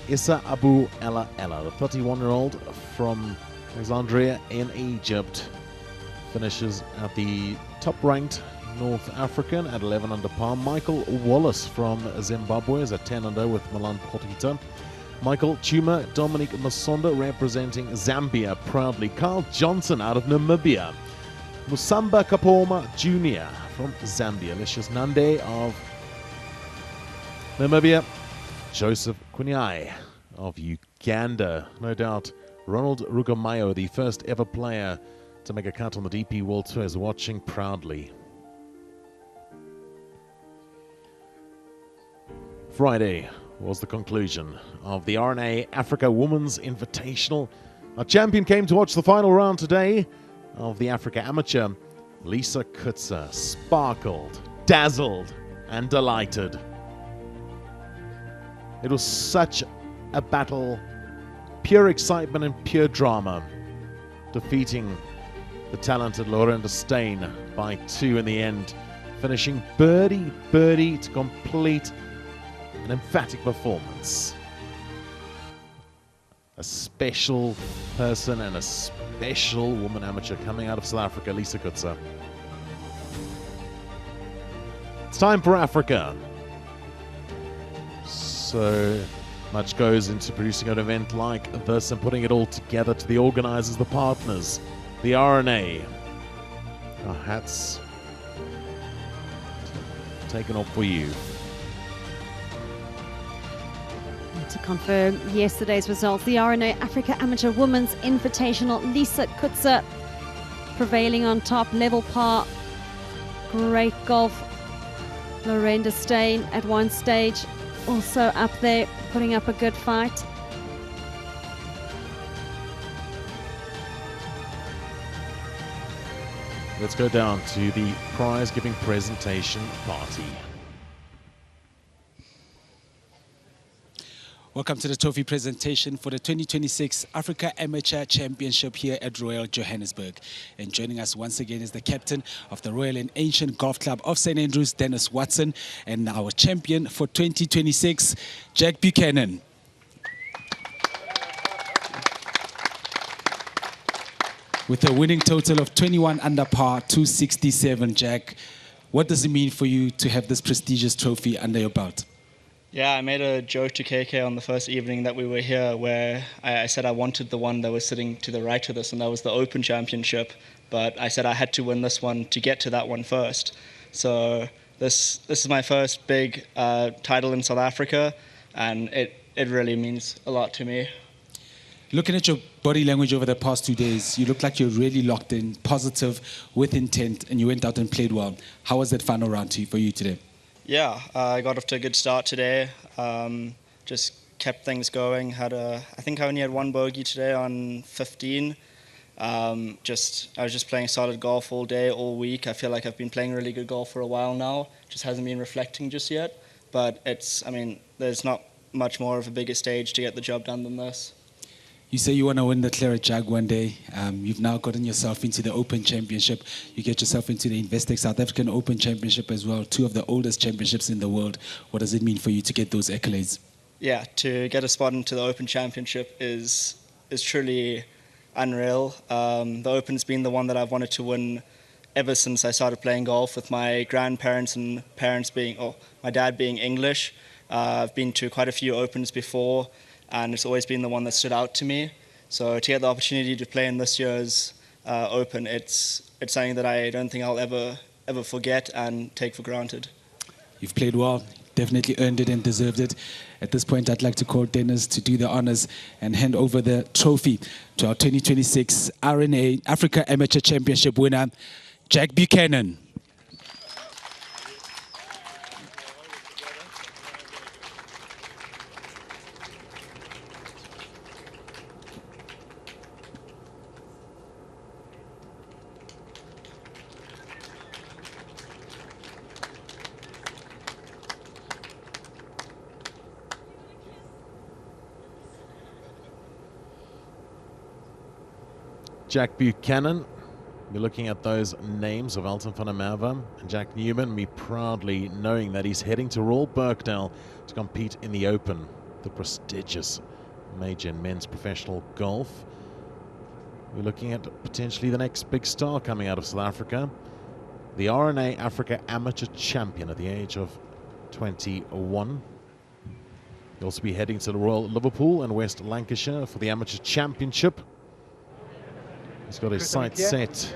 Issa Abu Ella Ella, the 31-year-old from Alexandria in Egypt, finishes at the top-ranked North African at 11 under par. Michael Wallace from Zimbabwe is at 10 under with Milan Potita. Michael Chuma, Dominic Musonda representing Zambia proudly. Carl Johnson out of Namibia. Musamba Kapoma Jr. from Zambia. Licious Nande of Namibia. Joseph Kunyai of Uganda. No doubt Ronald Rugamayo, the first ever player to make a cut on the DP World Tour, is watching proudly. Friday was the conclusion of the RNA Africa Women's Invitational. Our champion came to watch the final round today of the Africa Amateur. Lisa Kutzer sparkled, dazzled, and delighted. It was such a battle, pure excitement and pure drama, defeating the talented Lorenda Steyn by 2 in the end, finishing birdie to complete an emphatic performance. A special person and a special woman amateur coming out of South Africa, Lisa Kutzer. It's time for Africa. So much goes into producing an event like this and putting it all together, to the organizers, the partners, the RNA. Our hats taken off for you. To confirm yesterday's results, the RNA Africa Amateur Women's Invitational, Lisa Kutzer prevailing on top, level par. Great golf. Lorenda Steyn at one stage also up there, putting up a good fight. Let's go down to the prize giving presentation party. Welcome to the trophy presentation for the 2026 Africa Amateur Championship here at Royal Johannesburg. And joining us once again is the captain of the Royal and Ancient Golf Club of St. Andrews, Dennis Watson, and our champion for 2026, Jack Buchanan. With a winning total of 21 under par, 267, Jack. What does it mean for you to have this prestigious trophy under your belt? Yeah, I made a joke to KK on the first evening that we were here where I said I wanted the one that was sitting to the right of us, and that was the Open Championship. But I said I had to win this one to get to that one first. So this is my first big title in South Africa, and it really means a lot to me. Looking at your body language over the past 2 days, you look like you're really locked in, positive, with intent, and you went out and played well. How was that final round for you today? Yeah, I got off to a good start today. Just kept things going. I think I only had one bogey today on 15. I was just playing solid golf all day, all week. I feel like I've been playing really good golf for a while now. Just hasn't been reflecting just yet. But there's not much more of a bigger stage to get the job done than this. You say you want to win the Claret Jug one day. You've now gotten yourself into the Open Championship. You get yourself into the Investec South African Open Championship as well, two of the oldest championships in the world. What does it mean for you to get those accolades? Yeah, to get a spot into the Open Championship is truly unreal. The Open's been the one that I've wanted to win ever since I started playing golf, with my grandparents and parents my dad being English. I've been to quite a few Opens before, and it's always been the one that stood out to me. So to get the opportunity to play in this year's Open, it's something that I don't think I'll ever forget and take for granted. You've played well, definitely earned it and deserved it. At this point, I'd like to call Dennis to do the honors and hand over the trophy to our 2026 RNA Africa Amateur Championship winner, Jack Buchanan. Jack Buchanan, you're looking at those names of Elton van der Merwe and Jack Newman, me proudly knowing that he's heading to Royal Birkdale to compete in the Open, the prestigious major in men's professional golf. We're looking at potentially the next big star coming out of South Africa, the RNA Africa Amateur Champion at the age of 21. He'll also be heading to the Royal Liverpool and West Lancashire for the Amateur Championship. He's got his sights set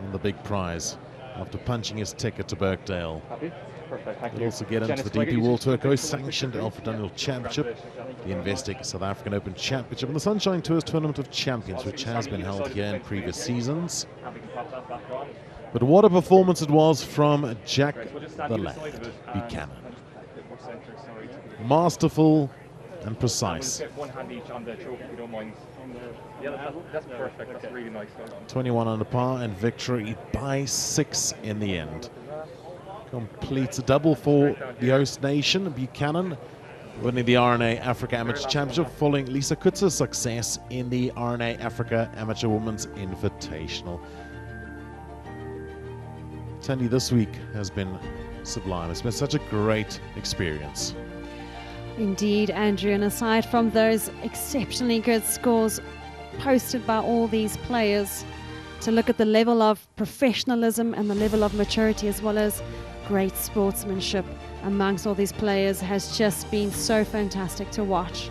on the big prize after punching his ticket to Birkdale. Happy? Perfect, thank you. He'll also get into the DP World Tour co-sanctioned Alfred Daniel Championship, the Investec South African Open Championship, and the Sunshine Tours Tournament of Champions, which has been held here in previous seasons. But what a performance it was from Jack the Lad Buchanan. Masterful and precise. One hand each on the trophy, if you don't mind. Yeah, that's perfect. That's really nice. 21 under par and victory by 6 in the end. Completes a double for the host nation. Buchanan winning the RNA Africa Amateur Championship following Lisa Kutzer's success in the RNA Africa Amateur Women's Invitational. I tell you, this week has been sublime. It's been such a great experience. Indeed, Andrew, and aside from those exceptionally good scores posted by all these players, to look at the level of professionalism and the level of maturity, as well as great sportsmanship amongst all these players has just been so fantastic to watch.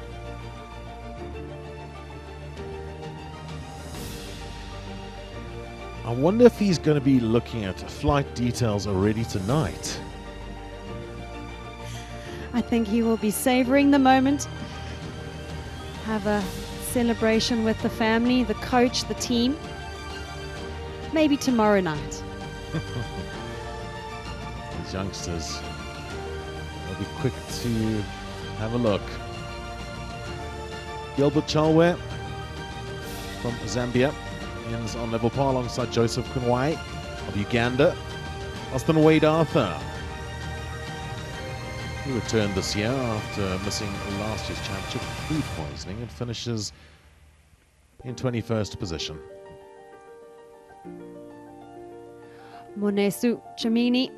I wonder if he's going to be looking at flight details already tonight. I think he will be savoring the moment, have a celebration with the family, the coach, the team. Maybe tomorrow night. These youngsters will be quick to have a look. Gilbert Chalwe from Zambia ends on level par alongside Joseph Kunwai of Uganda. Austin Wade Arthur. He returned this year after missing last year's championship food poisoning and finishes in 21st position. Monesu Chamini.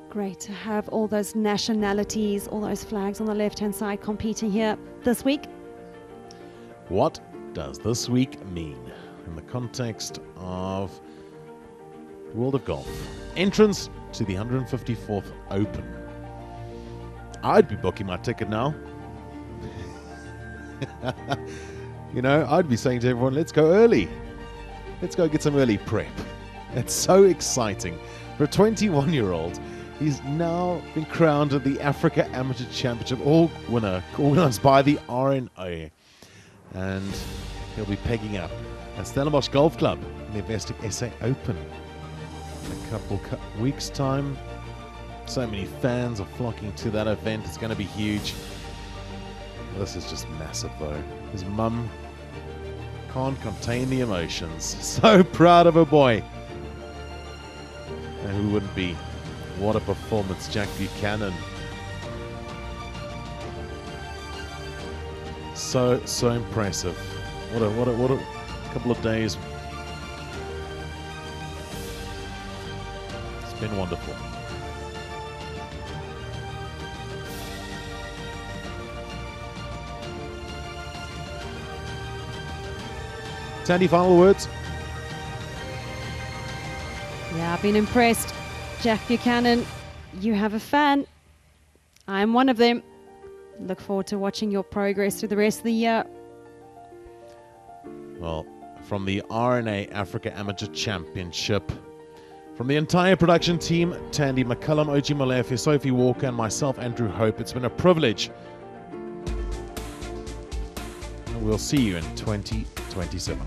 Great to have all those nationalities, all those flags on the left-hand side competing here this week. What does this week mean in the context of the world of golf? Entrance to the 154th Open. I'd be booking my ticket now. You know, I'd be saying to everyone, let's go early. Let's go get some early prep. It's so exciting. For a 21-year-old, he's now been crowned the Africa Amateur Championship winner, organized by the RNA. And he'll be pegging up at Stellenbosch Golf Club in the Investec SA Open in a couple weeks' time. So many fans are flocking to that event. It's going to be huge. This is just massive, though. His mum can't contain the emotions. So proud of her boy. And who wouldn't be? What a performance, Jack Buchanan. So impressive. What a couple of days. It's been wonderful. Sandy, final words? Yeah, I've been impressed. Jack Buchanan, you have a fan. I'm one of them. Look forward to watching your progress through the rest of the year. Well, from the RNA Africa Amateur Championship, from the entire production team, Tandy McCullum, Oji Molefe, Sophie Walker, and myself, Andrew Hope, it's been a privilege. And we'll see you in 2027.